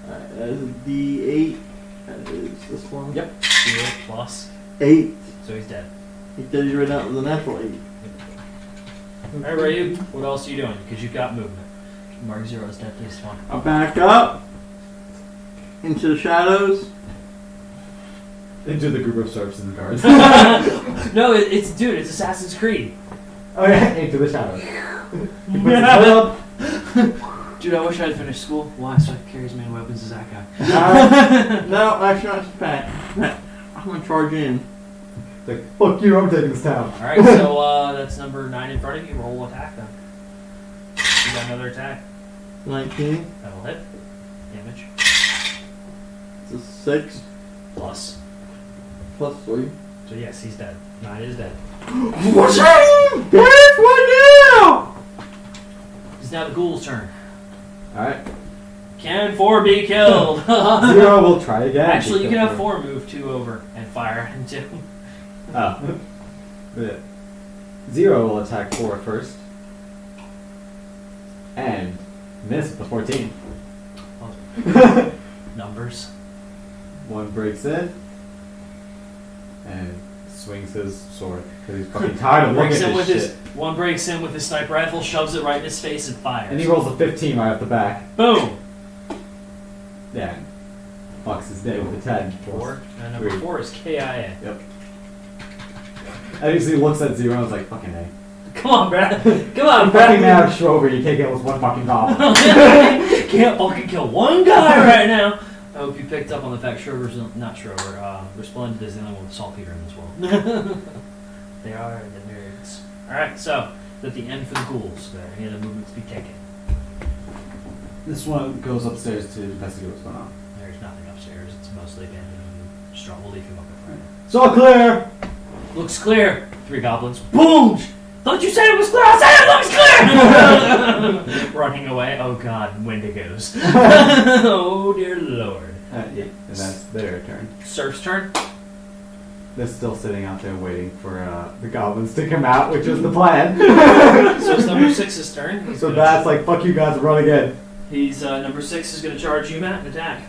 Alright, that is a D8. That is this one. Yep. 0 plus. 8. So he's dead. He said he's right out with a natural 8. Alright, Ryu, what else are you doing? Because you've got movement. Mark 0 is dead, please. One. I back up into the shadows. Into the group of serfs and guards. No, it's dude, it's Assassin's Creed. Oh yeah, into the shadows. He puts his hood up. Dude, I wish I had finished school. Why? So I could carry as many weapons as that guy. No, actually not just Pat. I'm gonna charge in. It's like, fuck you, I'm taking this town. Alright, so that's number 9 in front of you. Roll attack then. You got another attack. 19. That'll hit. Damage. It's a 6 Plus. plus 3. So yes, he's dead. 9 is dead. What's that? That's what now? It's now the ghoul's turn. Alright. Can 4 be killed? 0 will try again. Actually, you can have 4 move 2 over and fire him too. Oh. Yeah. 0 will attack 4 first. And miss with the 14. Numbers. 1 breaks in. And swings his sword. Because he's fucking tired of looking Breaks in at with this his shit. one breaks in with his sniper rifle, shoves it right in his face, and fires. And he rolls a 15 right off the back. Boom. Yeah. Fucks his day with a 10. 4. And number 4 is KIA. Yep. I usually looks at 0 and was like, fucking A. Come on, Brad. Come on, I'm fucking mad Brad. at Schrover, you can't get with one fucking goblin. Can't fucking kill one guy right now. I hope you picked up on the fact Schrover's not Schrover. Resplendent is the only one with saltpeter in this world. They are the nerds. Alright, so at the end for the ghouls. There, any other movements be taken? This one goes upstairs to investigate what's going on. There's nothing upstairs. It's mostly been strong. We'll leave him up there. It's all clear! Looks clear. 3 goblins. Boom! Thought you said it was clear. I said it looks clear. Running away. Oh god, Wendigos. Oh dear lord. Yeah, and that's their turn. Surf's turn. They're still sitting out there waiting for the goblins to come out, which was the plan. So it's number 6's turn. He's So gonna- that's like, fuck you guys, run again. He's number 6 is going to charge you, Matt, and attack.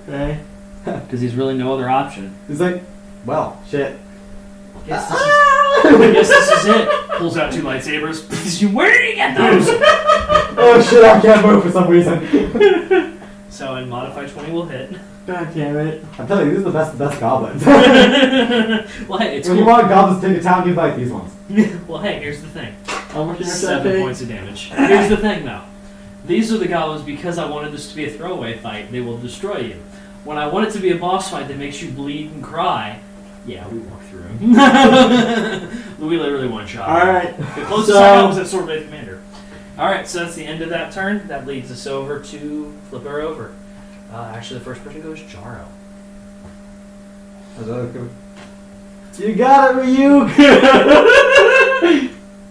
Okay. Because he's really no other option. He's like, well, shit. Guess this is, I guess this is it. Pulls out 2 lightsabers. Where did you get those? Oh shit, I can't move for some reason. So, and modify 20 will hit. God damn it. I'm telling you, these are the best goblins. Well, hey, it's When you cool. want goblins to take a town, you like these ones. Well, hey, here's the thing. How much you have to 7 pay? points of damage. Here's the thing, though. These are the goblins because I wanted this to be a throwaway fight. They will destroy you. When I want it to be a boss fight that makes you bleed and cry, yeah, we walk through him. We literally one shot. Alright. The closest So- I got was at Sword Blade Commander. Alright, so that's the end of that turn. That leads us over to flip her over. Actually, the first person goes Jaro. You got it, Ryuk!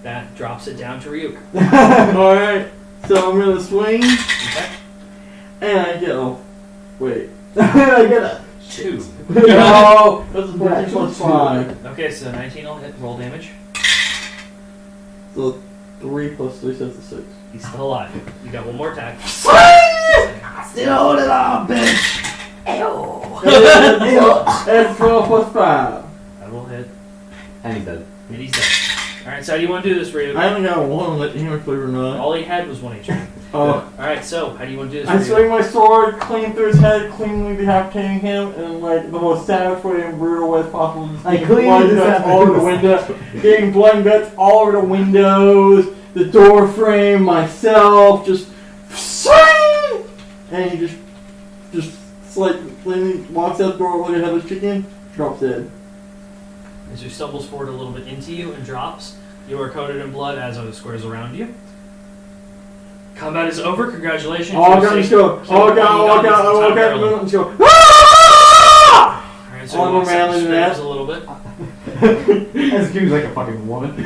That drops it down to Ryuk. Alright, so I'm gonna swing, Okay. and I go. Wait. I get it. 2. No! That's a 14 Yeah, plus two. 5. Okay, so 19 will hit. Roll damage. So 3 plus 3 sets of 6. He's still alive. You got one more attack. Still hold it on, bitch. That's 12 plus 5. That will hit. And he's dead. And he's dead. Alright, so how do you want to do this, Ryuk? I only got 1 on the damage, believe it or not. All he had was 1 HP. Oh. Alright, so how do you want to do this, I Ryuk? swing my sword, clean through his head, cleanly decapitating him in like the most savage way and brutal way as possible. Just I getting cleanly blood and guts all over the window, getting blood and guts all over the windows, the door frame, myself, just swing! And he just like cleanly walks out the door like a headless chicken, drops dead. As he stumbles forward a little bit into you and drops, you are coated in blood as are the squares around you. Combat is over. Congratulations. Oh You're god, safe. let's go! So Oh you god, got oh this god, time oh early. god, let's go! Ah! Alright, so Oh, he no walks up manly the than that. stairs a little bit. As cute like a fucking woman.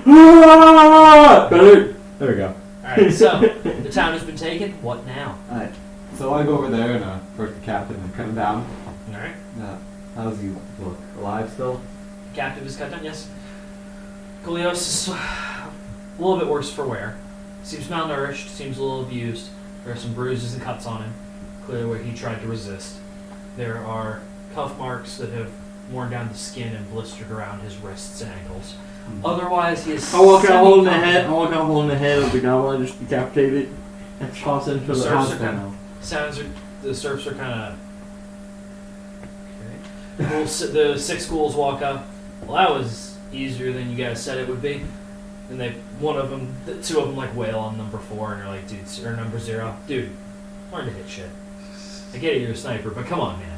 Ah! Better. There we go. Alright, so the town has been taken. What now? Alright. So I go over there and approach the captain and cut him down. Alright. How does he look? Alive still? Captive is cut down, yes. Golios is a little bit worse for wear. Seems malnourished, seems a little abused. There are some bruises and cuts on him, clearly where he tried to resist. There are cuff marks that have worn down the skin and blistered around his wrists and ankles. Otherwise, he is I walk out holding the head. I semi-competent. walk out holding the head of the goblin. I just decapitate it and toss it into The the serfs house. are kind of sounds. The serfs are kind of. Okay. Well, the 6 ghouls walk up. Well, that was easier than you guys said it would be. And they, the 2 of them like wail on number 4, and they're like, dude, or number 0, dude, learn to hit shit. I get it, you're a sniper, but come on, man.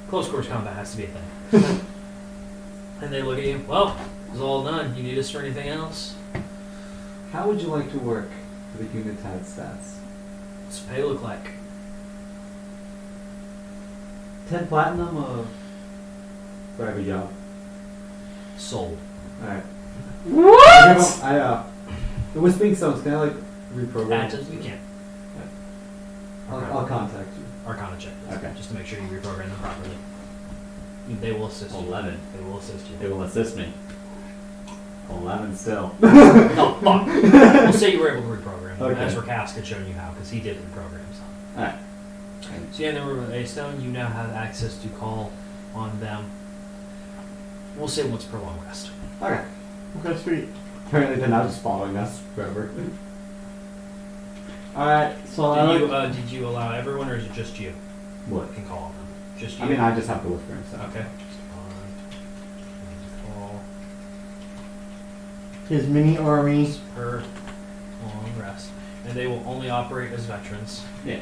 Close quarters combat has to be a thing. And they look at you. Well, it's all done. You need us for anything else? How would you like to work for the Unitad stats? What's the pay look like? 10 platinum for every job. Sold. Alright. What? The Whispering Stones, can I like reprogram? That we can't. I'll contact you. Arcana check, please, Okay. just to make sure you reprogram them properly. They will assist you. 11. They will assist you. They will assist me. 11 still. Oh, fuck. We'll say you were able to reprogram them. Okay. As Rakas had shown you how, because he did reprogram some. Alright. So yeah, in the room with A-Stone, you now have access to call on them. We'll say once per long rest. Okay. Okay, sweet. Apparently they're now just following us forever. Alright, so I like. Did you allow everyone, or is it just you What? that can call on them? Just you? I mean, I just have the Whispering Stone. Okay. Call His mini army. per long rest. And they will only operate as veterans. Yeah.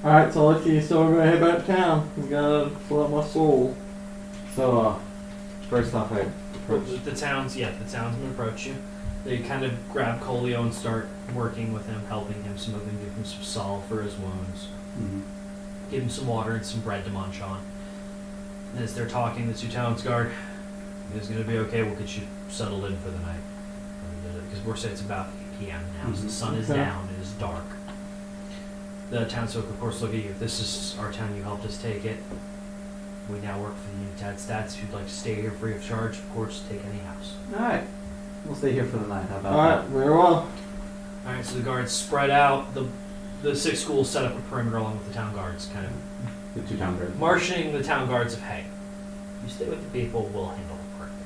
Alright, so let's see. So we're gonna head back to town. We gotta pull out my soul. So, first off, I approach. The townsmen approach you. They kind of grab Colio and start working with him, helping him, some of them give him some salve for his wounds, give him some water and some bread to munch on. And as they're talking, the 2 townsguard is going to be okay, we'll get you settled in for the night. Because we're saying it's about 8 p.m. now, so the sun is Okay. down, it is dark. The townsfolk, of course, look at you. This is our town, you helped us take it. We now work for the Unitad Stats. If you'd like to stay here free of charge, of course, take any house. Alright. We'll stay here for the night. How about Alright, very well. Alright, so the guards spread out. The 6 schools set up a perimeter along with the town guards, kind of that? The 2 town guards. marshalling the town guards of, hey, you stay with the people, we'll handle the perimeter.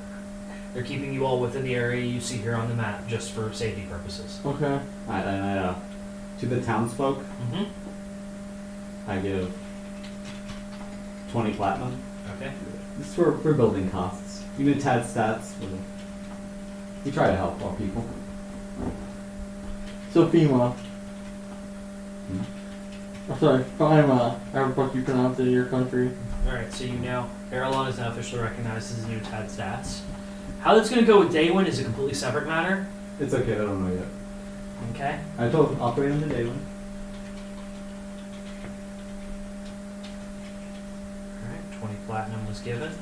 They're keeping you all within the area you see here on the map just for safety purposes. Okay. Alright, and to the townsfolk, Mm-hmm. I give 20 platinum. Okay. This is for building costs. Unitad stats. We try to help our people. So FEMA. I'm sorry, FIMA. However the fuck you pronounce it in your country. Alright, so you now, Erelon is now officially recognized as Unitad Stats. How that's going to go with Daywin is a completely separate matter. It's okay, I don't know yet. Okay. I told them, operate on the day one. Alright, 20 platinum was given.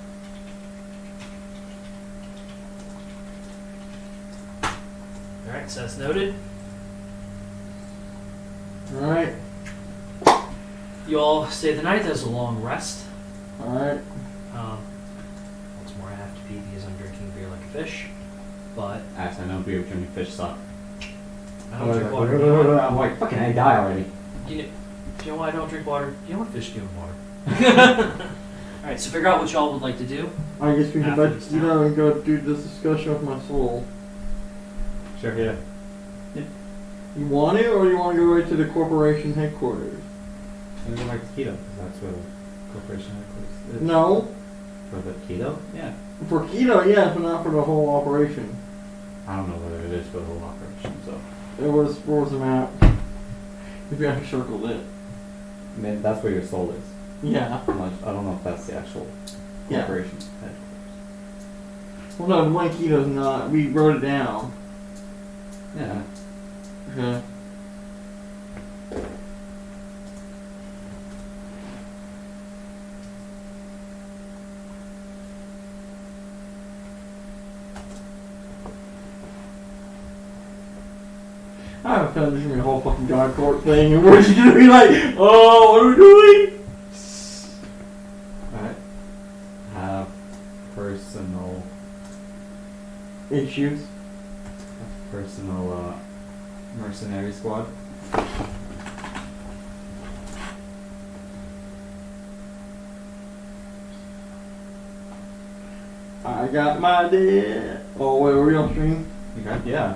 Alright, so that's noted. Alright. You all stay the night. There's a long rest. Alright. Once more, I have to pee because I'm drinking beer like a fish. But Actually, I know beer drinking fish suck. I don't drink water. You know what? I'm like, fucking I die already. Do you know why I don't drink water? You know what fish do in water? Alright, so figure out what y'all would like to do. I guess we can After bet this you time. know and go do this discussion with my soul. Sure, yeah. You want it, or you want to go right to the corporation headquarters? I'm gonna go back to Keto, because that's where the corporation headquarters is. No. For the Keto? Yeah. For keto, yes, but not for the whole operation. I don't know whether it is for the whole operation, so. Where was the map? If you actually circled it. I mean, that's where your soul is. Yeah. I don't know if that's the actual Yeah. corporation headquarters. Well, no, the one keto's not. We wrote it down. Yeah. Okay. I have a feeling there's gonna be a whole fucking God Court thing, and we're just gonna be like, oh, what are we doing? Alright. Have personal Issues. mercenary squad. I got my dad. Oh, wait, were we on stream? Okay. Yeah.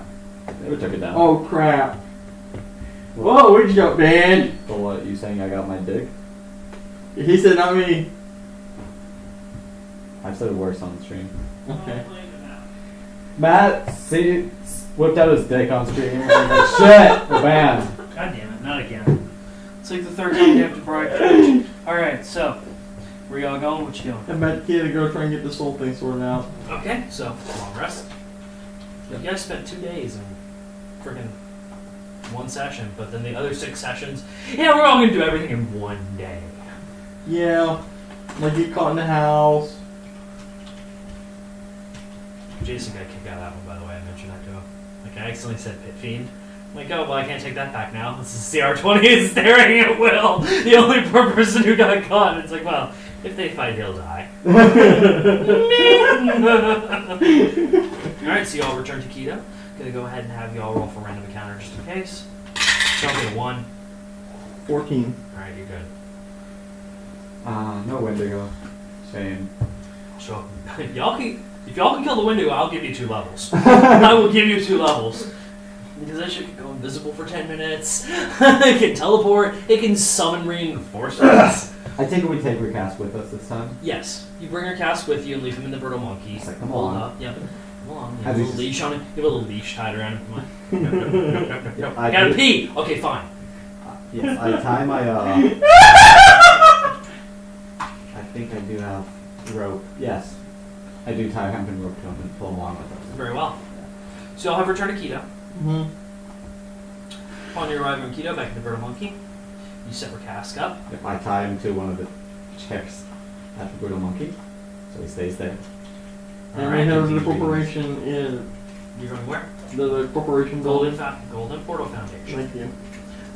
They took it down. Oh, crap. Whoa, where'd you go, man? So what, you saying I got my dick? He said, not me. I've said worse on the stream. Okay. Matt whipped out his dick on stream. And was like, shit, we're banned. God damn it, not again. It's like the third time you have to broadcast. Alright, so, where y'all going? What you doing? I bet kid to go try and get this whole thing sorted out. Okay, so, long rest. You guys spent 2 days in freaking one session, but then the other 6 sessions, yeah, we're all gonna do everything in one day. Yeah. Like get caught in the house. Jason got kicked out of that one, by the way. I mentioned that to him. Like, I accidentally said Pit Fiend. I'm like, oh, well, I can't take that back now. This is CR20 is staring at Will, the only poor person who got caught. It's like, well, if they fight, he'll die. Alright, so y'all return to Keto. Gonna go ahead and have y'all roll for random encounter just in case. Y'all get a 1. 14. Alright, you're good. No Wendigo. Shame. So, if y'all can kill the Wendigo, I'll give you 2 levels. I will give you 2 levels. Because that shit can go invisible for 10 minutes. It can teleport. It can summon reinforcements. I take it we take Recast with us this time. Yes. You bring your cast with you and leave him in the Brittle Monkey. It's like, come Hold on. up. Yep. Come on. You Have have a you little just- leash on him. You have a little leash tied around him. Come on. Yep, I gotta pee. Okay, fine. Yes, I tie my I think I do have rope. Yes. I do tie hemp and rope to him and pull him along with us. Very well. So y'all have returned to Keto. Mm-hmm. Upon your arrival in Keto, back in the Brittle Monkey, you set Rakask up. If I tie him to one of the chairs at the Brutal Monkey, so he stays there. And Alright, we have these the corporation is You're going where? the corporation building. Golden Portal Foundation. Thank you.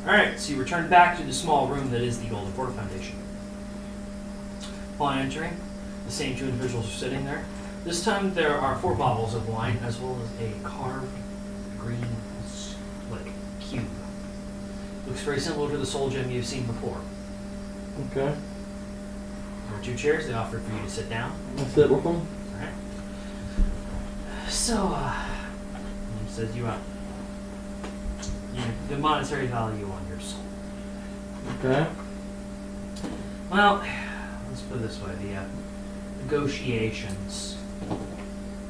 Alright, so you return back to the small room that is the Golden Portal Foundation. Upon entering, the same 2 individuals are sitting there. This time there are 4 bottles of wine as well as a carved green like cube. Looks very similar to the soul gem you've seen before. Okay. There are 2 chairs. They offered for you to sit down. I sit with them. Alright. So, he says the monetary value on your soul. Okay. Well, let's put it this way: the negotiations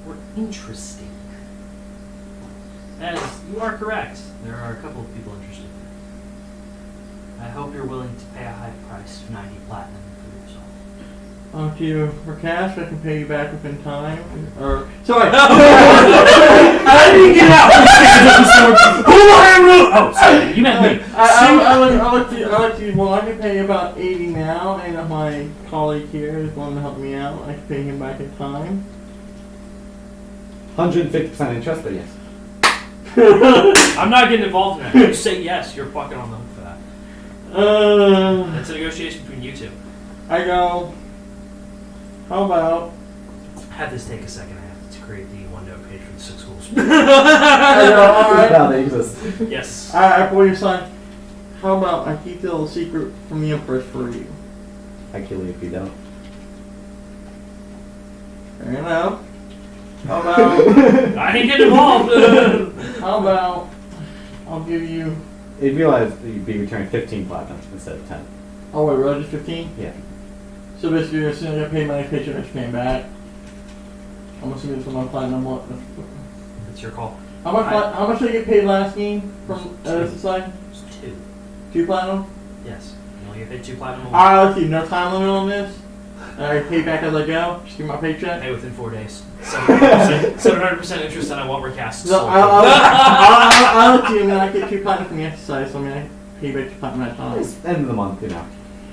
were interesting. As you are correct, there are a couple of people interested. I hope you're willing to pay a high price of 90 platinum for your soul. To you for cash, I can pay you back within time. Or sorry. I didn't get out. Oh, sorry, you meant me. I let you. Well, I can pay you about 80 now, and if my colleague here is willing to help me out, I can pay him back in time. 150% interest, but yes. I'm not getting involved in that. You say yes, you're fucking on the hook for that. That's a negotiation between you two. I go. How about? Have this take a second. I have to create the OneNote page for the 6 schools. I go. All right. Now they exist. Yes. I pull your sign. How about I keep the little secret from the Empress for you? I kill you if you don't. Fair enough. How about? I ain't getting involved. How about? I'll give you. You realize that you'd be returning 15 platinum instead of 10. Oh wait, really? Just 15? Yeah. So basically, as soon as I pay my paycheck, I just pay him back. I'm assuming it's for my platinum. It's your call. How much did I get paid last game from SSI? It's 2. 2 platinum. Yes. You only get paid 2 platinum. Alright, let's see. No time limit on this. I pay back as I go. Just give me my paycheck. Hey, within 4 days. 700% interest, and I won't recast. So I'll let you, and then I get 2 platinum from the exercise, so I mean, I pay back 2 platinum at a time. It's end of the month, you know.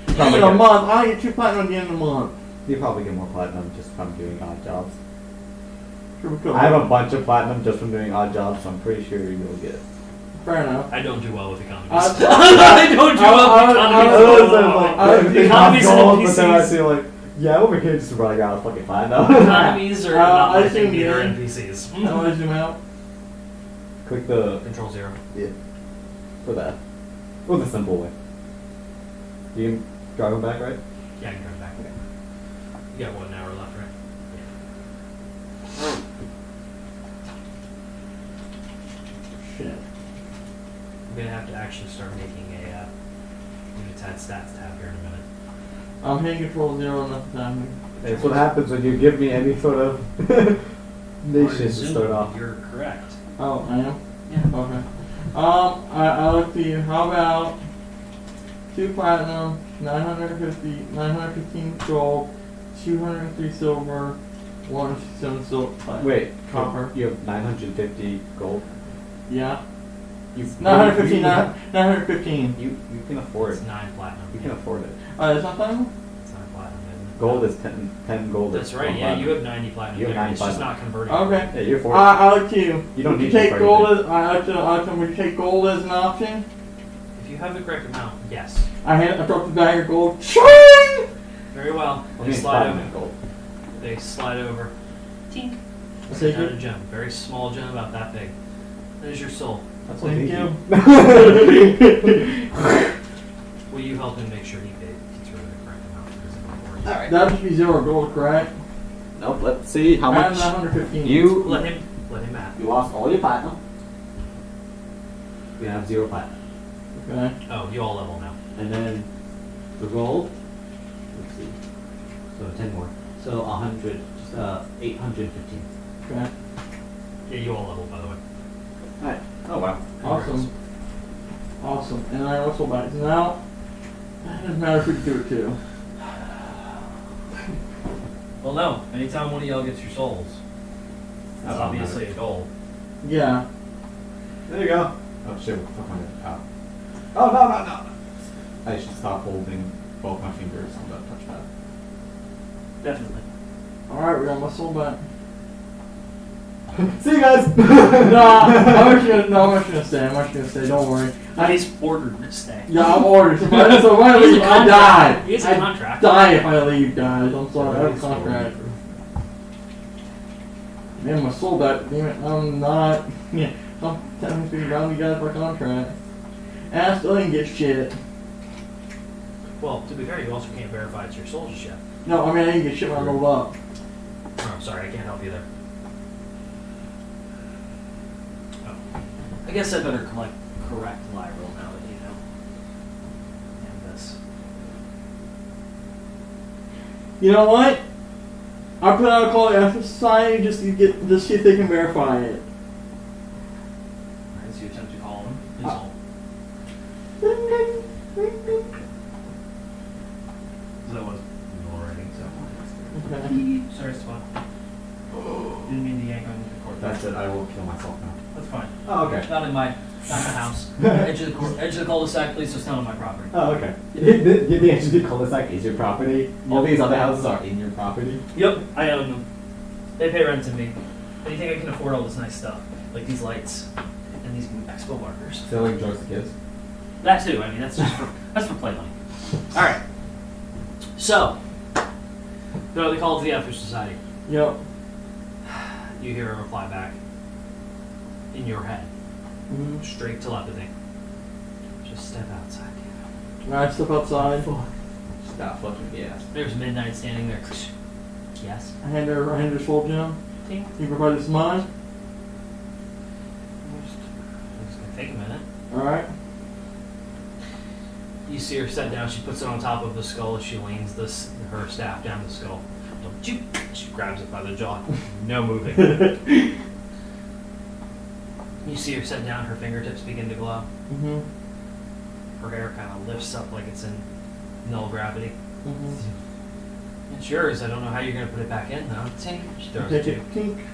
End of the month, I get 2 platinum at the end of the month. You probably get more platinum just from doing odd jobs. Sure, we could. I have a bunch of platinum just from doing odd jobs, so I'm pretty sure you'll get it. Fair enough. I don't do well with economies. I don't do well with economies. The Economies and but then I NPCs. feel like, yeah, over here just running out of fucking platinum. Economies are not I my thing, assume neither are you- NPCs. I want to zoom out. Click the Control 0. for that. Or the simple way. You can drive them back, right? Yeah, I can drive back. You got 1 hour left, right? Shit. I'm gonna have to actually start making a Unitad stats tab here in a minute. I'm hitting control 0 enough time. That's what happens when you give me any sort of nation to Zoom, start off. You're correct. Oh, I am? Yeah. Okay. I look to you. How about 2 platinum, 915 gold, 203 silver, 167 silver. Wait, Copper. You have 950 gold. Yeah. You 915. You, 915. you can afford It's it. 9 platinum. You can afford it. That's not platinum? It's 9 platinum, isn't it? Gold is 10 gold. That's is right, one yeah, you platinum. have 90 platinum. You have there. 90 It's just platinum. not converting. Okay. Yeah, you're 40. I look to you. You don't Would need you to take for gold anything. as would you take gold as an option? If you have the correct amount, yes. I dropped the bag of gold. Shine! Very well. I They mean, slide platinum over. gold. They slide over. Tink. I'll take Down a it. gem. Very small gem, about that big. There's your soul. That's what Thank they you. do. Will you help him make sure he gets rid of the correct amount for his inventory? Alright. That would be 0 gold, correct? Nope, let's see how I have much 915. you Let him map. you lost all your platinum. We have 0 platinum. Okay. Oh, you all level now. And then the gold, let's see. So 10 more. So 100, just 815. Okay. Yeah, you all level, by the way. Alright. Oh wow. Awesome. Awesome. And I also buy it. Now, it doesn't matter if we can do it too. Well, no. Anytime one of y'all gets your souls, that's Oh, obviously a goal. Yeah. There you go. Oh shit, what the fuck am I out? Oh no. I should stop holding both my fingers on that touchpad. Definitely. Alright, we got my soul back. See you guys! No, I'm actually gonna stay. I'm actually gonna stay. Don't worry. He's ordered to stay. Yeah, I'm ordered. So if I He has a leave, I contract. die. He has a I contract. die if I leave, guys. I'm sorry. I have a contract. Man, my soul back. Damn it. I'm not. Yeah. I'm technically around you guys for contract. And I still didn't get shit. Well, to be fair, you also can't verify it's your soul just yet. No, I mean, I didn't get shit when I rolled up. Oh, sorry, I can't help you there. Oh. I guess I better correct Lyral now that you know. And this. You know what? I put out a call to the Ethics Society just to see if they can verify it. Alright, so you attempt to call him. Please hold. So that was already, so. Okay. Sorry, Spot. Didn't mean to yank on the cord. That's it, I will kill myself now. That's fine. Oh, okay. Not in my house. Edge of the cul-de-sac, please just not on my property. Oh, okay. The edge of the cul-de-sac is your property. All these other houses are in your property. Yep, I own them. They pay rent to me. And you think I can afford all this nice stuff? Like these lights. and these expo markers. Selling drugs to kids. That too. I mean, that's just that's for play money. All right. So, they call it the Ether Society. Yep. You hear a reply back in your head, Mm-hmm. straight telepathy. Just step outside. I step outside. Stop fucking gas. There's Midnight standing there. Yes. I hand her soul gem. Ting. You provide this mine. It's gonna take a minute. Alright. You see her set down. She puts it on top of the skull as she leans her staff down the skull. She grabs it by the jaw. No moving. You see her set down. Her fingertips begin to glow. Mm-hmm. Her hair kind of lifts up like it's in null gravity. Mm-hmm. It's yours. I don't know how you're gonna put it back in though. Tink. She throws Take it to it. you. Tink.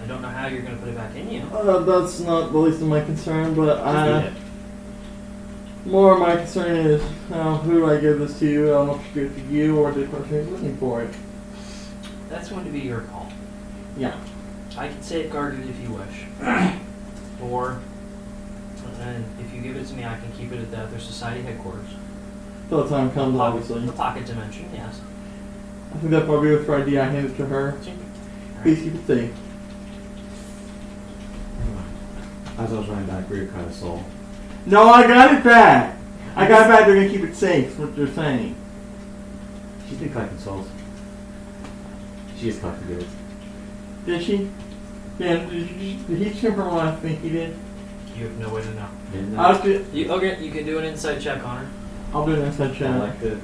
I don't know how you're gonna put it back in you. That's not the least of my concern, but Just eat it. more of my concern is who do I give this to? I don't know if I should give it to you or to the person who's looking for it. That's going to be your call. Yeah. I can safeguard it if you wish. Or, and if you give it to me, I can keep it at the Other Society headquarters. Till the time comes, The obviously. pocket dimension, yes. I think that'd probably be a fair idea. I hand it to her. Tink. All Please right. keep it safe. As I was running back, Greer cut a soul. No, I got it back. I got it back. They're gonna keep it safe. Is what they're saying. She's been collecting souls. She is collecting goods. Did she? Yeah. Did he confirm what I think he did? You have no way to know. Midnight. I'll do. Okay, you can do an insight check on her. I'll do an inside check. Collected.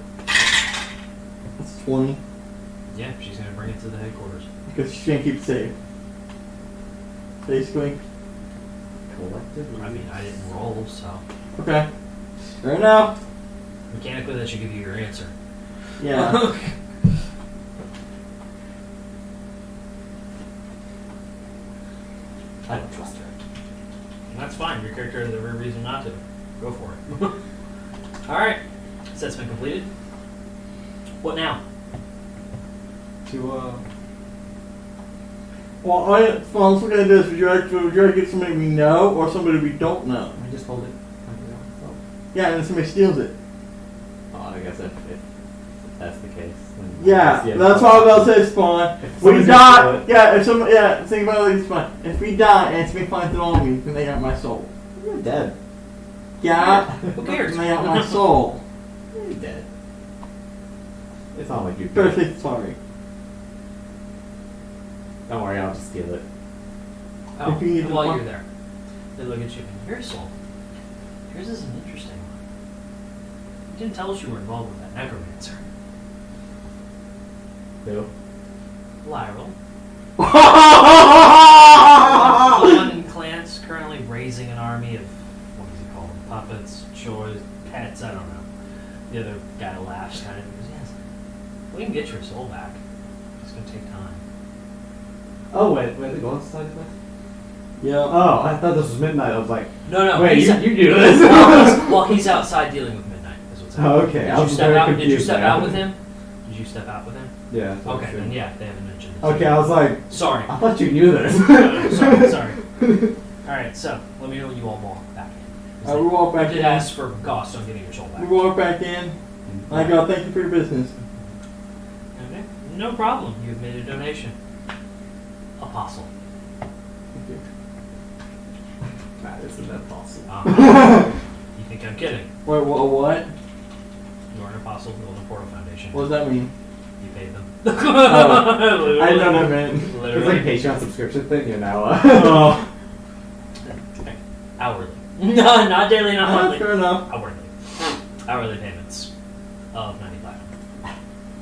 That's 20 Yeah, she's going to bring it to the headquarters. because she's gonna keep it safe. Basically. Collected. I mean, I didn't roll, so Okay. Fair enough. mechanically that should give you your answer. Yeah. I don't trust her. And that's fine. Your character has every reason not to. Go for it. All right. Set's been completed. What now? To Well, let's look at this. Would you like to get somebody we know or somebody we don't know? I just hold it. Yeah, and then somebody steals it. Oh, I guess if that's the case. Then Yeah, I guess, that's what I was about to say, Spawn. If We somebody's die. gonna steal Yeah, if some. Yeah, think about it like Spawn. If we die and somebody finds it on me, then they got my soul. You're dead. Yeah. Who cares? Then they got my soul. You're dead. It's not like you're Better dead. say sorry. Don't worry, I'll just steal it. Oh, If you need and to while fuck- you're there, they look at you and your soul. Yours is an interesting one. You didn't tell us you were involved with that necromancer. No. Lyral. The one in clans currently raising an army of, what does he call them? Puppets, chores, pets, I don't know. The other guy laughs kind of because, yes, we can get your soul back. It's going to take time. Oh, wait, the Golden Society place? Yeah. Oh, I thought this was midnight. I was like, No, wait, he's you do this? well, he's outside dealing with Midnight. Is what's happening. Oh, okay. I Did you was step very out? Did you confused step there. out with him? Did you step out with him? Yeah. I thought Okay, so. then yeah, they haven't mentioned it. Okay, I was like, Sorry. I thought you knew this. sorry. All right, so let me know when you all walk back in. 'Cause We walk they back did in. ask for cost on getting your soul We back. walk back in. I go, thank you for your business. Okay, no problem. You've made a donation. Apostle. Thank you. That isn't that possible. You think I'm kidding? Wait, what? You're an apostle of the Golden Portal Foundation. What does that mean? You paid them. Oh, I know what that meant. It's like a Literally. Patreon subscription thing, you know. Oh. Hourly. No, not daily, not monthly. Fair enough. Hourly. Hourly payments of 95.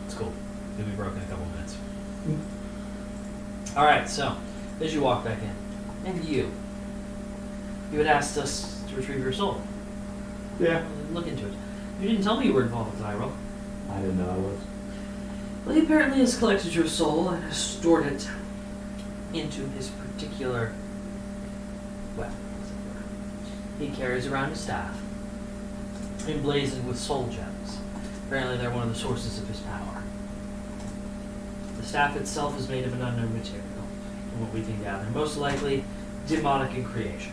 It's cool. You'll be broke in a couple minutes. Alright, so, as you walk back in, and you had asked us to retrieve your soul. Yeah. Look into it. You didn't tell me you were involved with Iroh. I didn't know I was. Well, he apparently has collected your soul and has stored it into his particular weapon, as it were. He carries around a staff, emblazoned with soul gems. Apparently they're one of the sources of his power. The staff itself is made of an unknown material, from what we can gather. Most likely, demonic in creation.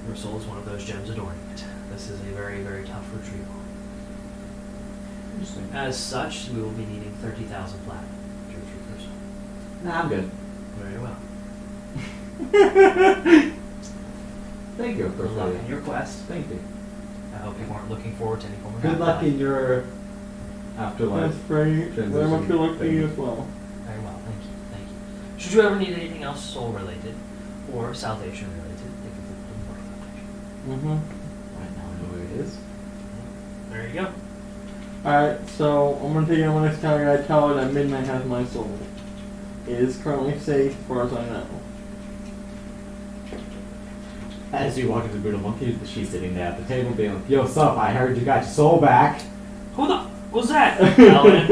Your soul is one of those gems adorning it. This is a very, very tough retrieval. Interesting. As such, we will be needing 30,000 flat to retrieve your soul. Nah, I'm good. Very well. Thank you, Good luck in Cordelia. your quest. Thank you. I hope you weren't looking forward to any form of Good luck afterlife. in your afterlife. That's very much good luck to you as well. Very well, thank you, thank you. Should you ever need anything else soul related or salvation related, they can look for salvation. Mm-hmm. Right now I know where it is. There you go. Alright, so I'm gonna take you on my next counter. I tell her that Midnight has my soul. It is currently safe as far as I know. As you walk into Brutal Monkey, she's sitting there at the table being like, yo, sup, I heard you got your soul back. Who the f was that? Helen.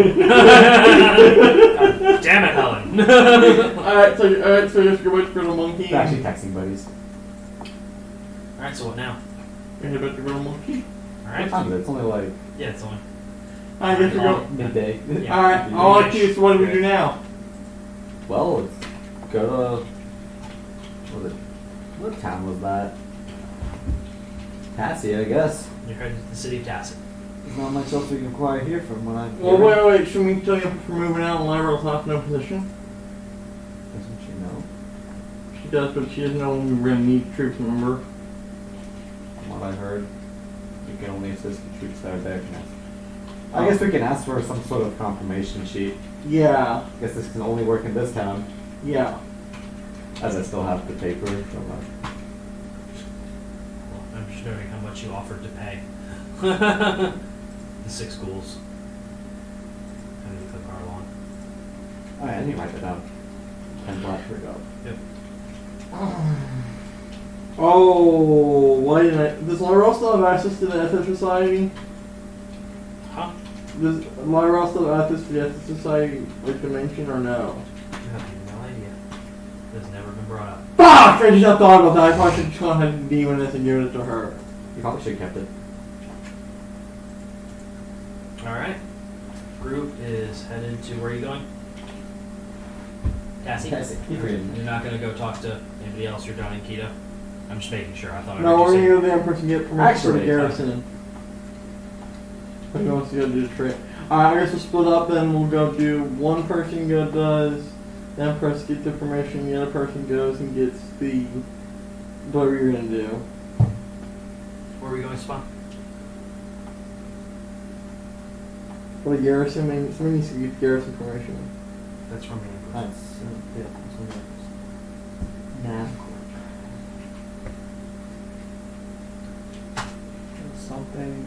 God damn it, Helen. Alright, so just go back to Brittle Monkey. They're actually texting buddies. Alright, so what now? We're head back to Brittle Monkey. What Alright? time is it? It's only like Yeah, it's on. I guess we're Oh. going. midday. Yeah. Alright, I'll let you, so what do we do now? Well, let's go to. What town was that? Tassie, I guess. You're headed to the city of Tasset. There's not much else we can acquire here from what I'm Well, wait, should we tell you if we're moving out and Lyra's not in no position? Doesn't she know? She does, but she doesn't know when we're gonna need troops, remember? From what I heard, you can only assist the troops that are there now. I guess we can ask for some sort of confirmation sheet. Yeah, I guess this can only work in this town, yeah. as I still have the paper from Well, I'm just noting how much you offered to pay. The 6 ghouls. And the clip our lawn. Oh yeah, I didn't write that down. 10 black for go. Yep. Oh, why didn't I? Does Lyra still have access to the SS Society? Huh? Does Lyra still have access to the SS Society, like dimension, or no? I have no idea. It's never been brought up. Fuck! I just not thought about that. I probably should have contacted the demoness and given it to her. You probably should have kept it. Alright. Group is headed to where are you going? Cassie? Cassie, you forget me. You're not gonna go talk to anybody else, you're down in Keto? I'm just making sure. I thought I No, heard we're you gonna say go there first and get permission for Actually, the garrison. But he wants to go do the trip. Alright, I guess we'll split up then. We'll go do one person does, that person gets the permission, the other person goes and gets the whatever you're gonna do. where are we going, Spawn? For the garrison, maybe somebody needs to get garrison permission. That's from me. That's nah. Something.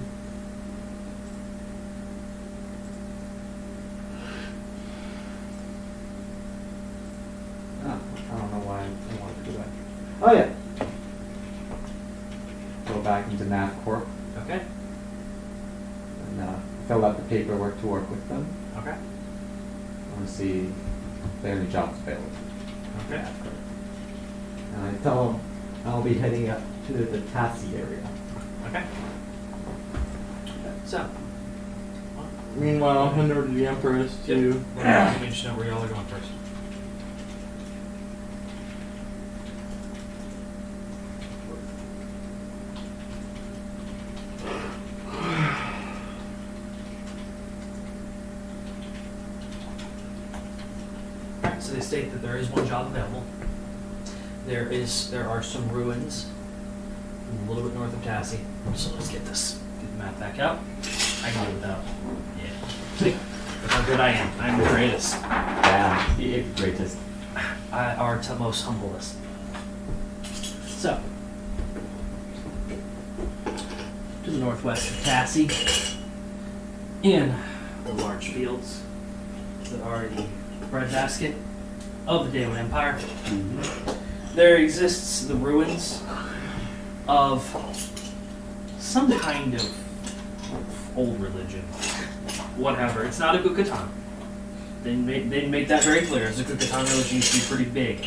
I don't know why I wanted to do that. Oh yeah. Go back into NAV Corp Okay. and fill out the paperwork to work with them. Okay. I want to see if there are any jobs available. Okay. And I tell them I'll be heading up to the Tassie area. Okay. So. Meanwhile, I'll hand over to the Empress to. Let me just know where y'all are going first. Alright, so they state that there is one job available. There are some ruins a little bit north of Tassie. So let's get the map back out. I can do it without. Yeah. See? Look how good I am. I'm the greatest. Yeah, the greatest. Our most humblest. So, to the northwest of Tassie, in the large fields that are the breadbasket of the Daewon Empire, there exists the ruins of some kind of old religion. Whatever. It's not a Gukatan. They make that very clear. The Gukatan religion used to be pretty big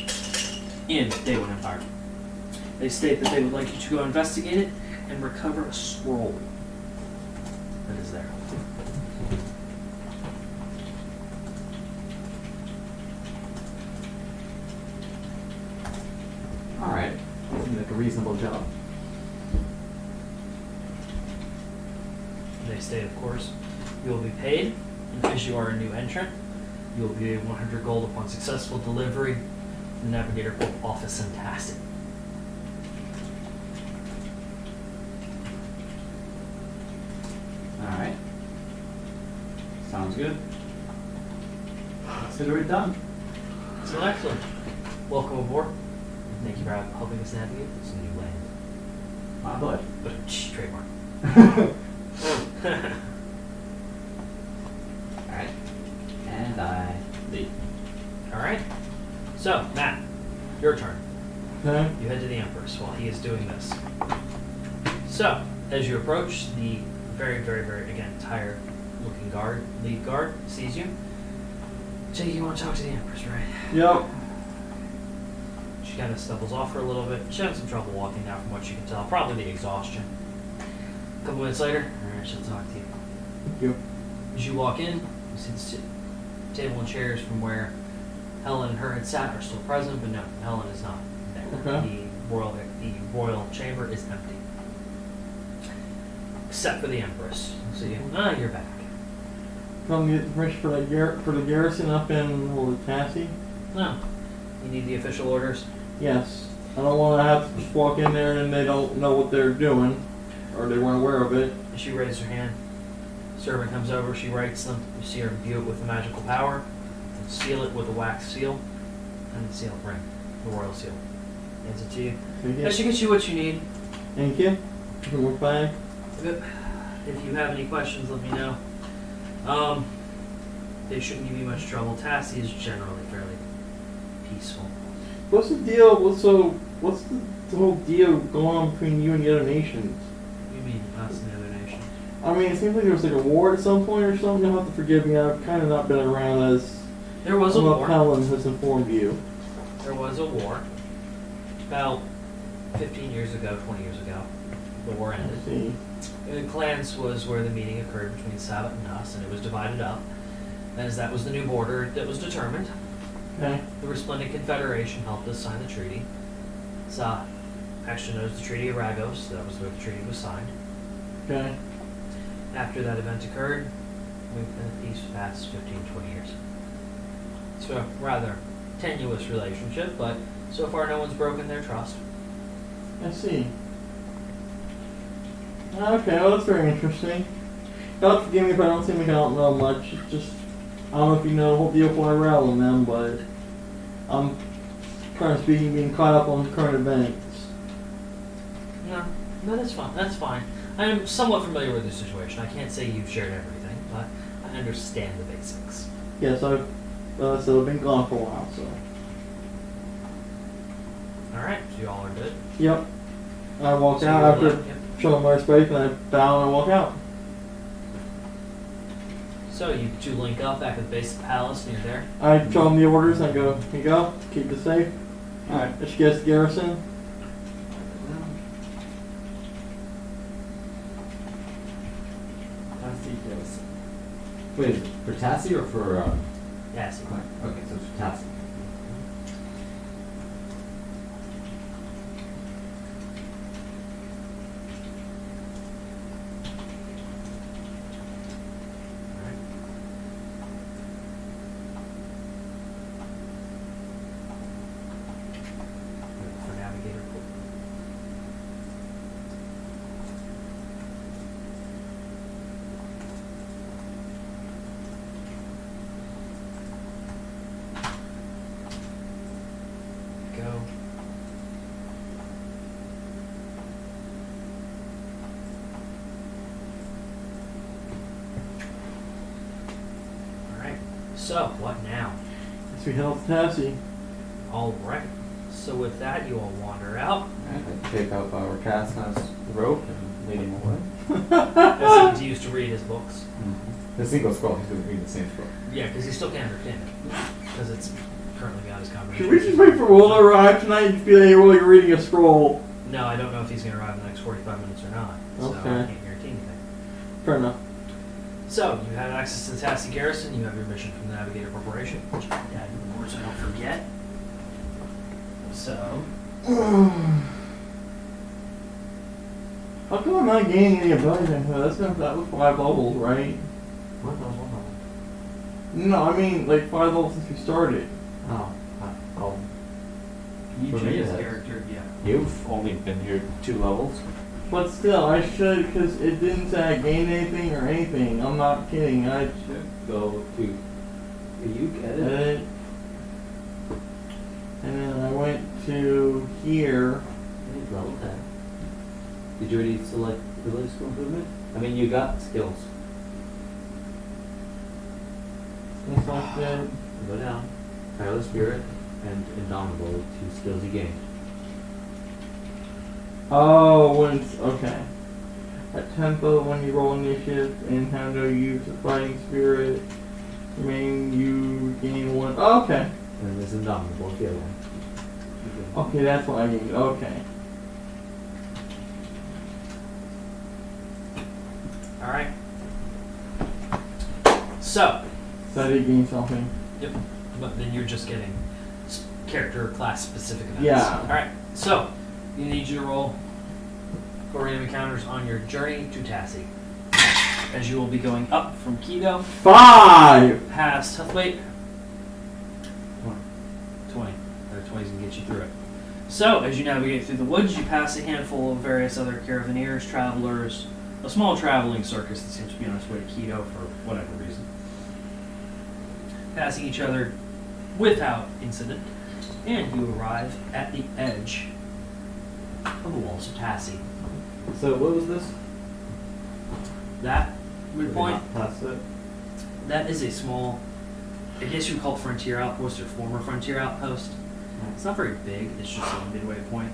in Daewon Empire. They state that they would like you to go investigate it and recover a scroll that is there. Alright. Seems like a reasonable job. They state, of course, you will be paid, and as you are a new entrant, you will be 100 gold upon successful delivery to the Navigator Corp office in Tassie. Alright. Sounds good. Consider it done. So excellent. Welcome aboard. Thank you for helping us navigate this new land. My pleasure. But trademark. Alright. And I leave. All right. So Matt, your turn. Okay. You head to the Empress while he is doing this. So as you approach, the very, very, very again tired looking lead guard, sees you. Jake, you want to talk to the Empress, right? Yep. She kind of stumbles off for a little bit. She has some trouble walking now from what you can tell. Probably the exhaustion. A couple minutes later, alright, she'll talk to you. Thank you. As you walk in, you see the table and chairs from where Helen and her had sat are still present, but no, Helen is not there. Okay. The royal chamber is empty. Except for the Empress. So you're back. Come get permission for the garrison up in Tassie. No. You need the official orders? Yes. I don't want to have to just walk in there and they don't know what they're doing, or they weren't aware of it. She raises her hand. Servant comes over, she writes them. You see her imbue it with the magical power, and seal it with a wax seal, and the seal ring, the royal seal. Hands it to you. Thank That you. should get you what you need. Thank you. Look back. If you have any questions, let me know. They shouldn't give you much trouble. Tassie is generally fairly peaceful. What's the deal? What's the whole deal going on between you and the other nations? You mean us and the other nations? I mean, it seems like there was like a war at some point or something. You'll have to forgive me. I've kind of not been around as There was a war. Helen has informed you. There was a war. About 15 years ago, 20 years ago, the war I ended. see. The clans was where the meeting occurred between Sabbath and us, and it was divided up. And as that was the new border that was determined, Okay. the Resplendent Confederation helped us sign the treaty. It's actually known as the Treaty of Ragos. That was where the treaty was signed. Okay. After that event occurred, we've been at peace for the past 15, 20 years. So a rather tenuous relationship, but so far no one's broken their trust. I see. Okay, well that's very interesting. God forgive me if I don't seem like I don't know much. It's just, I don't know if you know the whole deal for Irel and them, but I'm currently speaking being caught up on current events. No, that's fine. That's fine. I am somewhat familiar with the situation. I can't say you've shared everything, but I understand the basics. Yes, I've been gone for a while, so. Alright, so you all are good. Yep. I walk So out you're after left- yep. showing my respect and I bow and I walk out. So you two link up back at the base of the palace, and you're there. I show them the orders and I go, here you go, keep it safe. Alright. Let's get the garrison. Wait, is it for Tassie or for Yes. Okay, so it's for Tassie. Alright. For Navigator Corp. Go. Alright, so what now? As we head off to Tassie. Alright, so with that, you all wander out. I take up Rakasna's rope and lead him away. As he continues to read his books. The single scroll, he's going to read the same scroll. Yeah, because he still can't understand it. Because it's currently beyond his Should comprehension. we just wait for Will to arrive tonight and feel like while you're reading a scroll? No, I don't know if he's going to arrive in the next 45 minutes or not. So I Okay. can't guarantee anything. Fair enough. So, you have access to the Tassie Garrison. You have your mission from the Navigator Corporation, which I add in the board so I don't forget. So, How How come I'm not gaining any abilities? That was 5 levels, right? What the hell? No, I mean like 5 levels since we started. Oh. Oh. You For me, choose it is. character, yeah. You've only been here 2 levels. But still, I should, because it didn't say I gained anything or anything. I'm not kidding. I Should go to you get it. edit. And then I went to here. Level 10. Did you already select ability skill improvement? I mean, you got skills. It's like that. Go down. Tireless Spirit and Indomitable, 2 skills you gained. Oh, when it's, okay. At 10th level, when you roll initiative and how to use the fighting spirit, you gain 1. Oh, okay. And this Indomitable, the other one. Okay, that's what I gained. Okay. Alright. So, So I did gain something. yep. But then you're just getting character class specific events. Yeah. Alright, so you need you to roll 4 random encounters on your journey to Tassie. As you will be going up from Keto 5! past Huthwaite. 20. Or 20's gonna get you through it. So, as you navigate through the woods, you pass a handful of various other caravaneers, travelers, a small traveling circus that seems to be on its way to Keto for whatever reason. Passing each other without incident, and you arrive at the edge of the walls of Tassie. So, what was this? That Did we midpoint, not pass it? that is a small, I guess you would call it frontier outpost or former frontier outpost. It's not very big, it's just a midway point.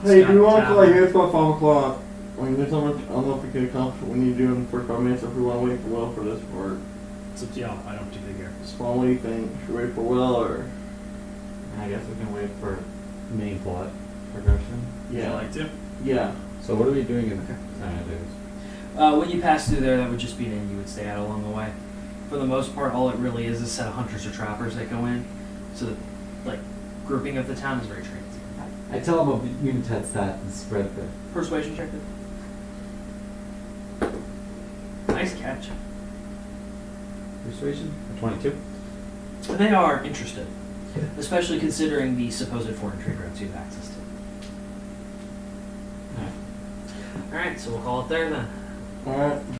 Hey, Scott do we want to Tavern. like it's about 5 o'clock? I mean, there's so much. I don't know if we can accomplish what we need to do in the first 5 minutes. Or if we want to wait for Will for this part. It's up to y'all, I don't particularly care. Spawn, what do you think? Should we wait for Will or? I guess we can wait for main plot progression. Would you like to? Yeah. So what are we doing in When you pass through there, that would just be an inn you would stay at along the way. For the most part, all it really is a set of hunters or trappers that go in. So the grouping of the town is very transient. I tell him a unit head stat and spread the. Persuasion check it. Nice catch. Persuasion? 22? They are interested, especially considering the supposed foreign trade routes you have access to. Alright, so we'll call it there then. All right.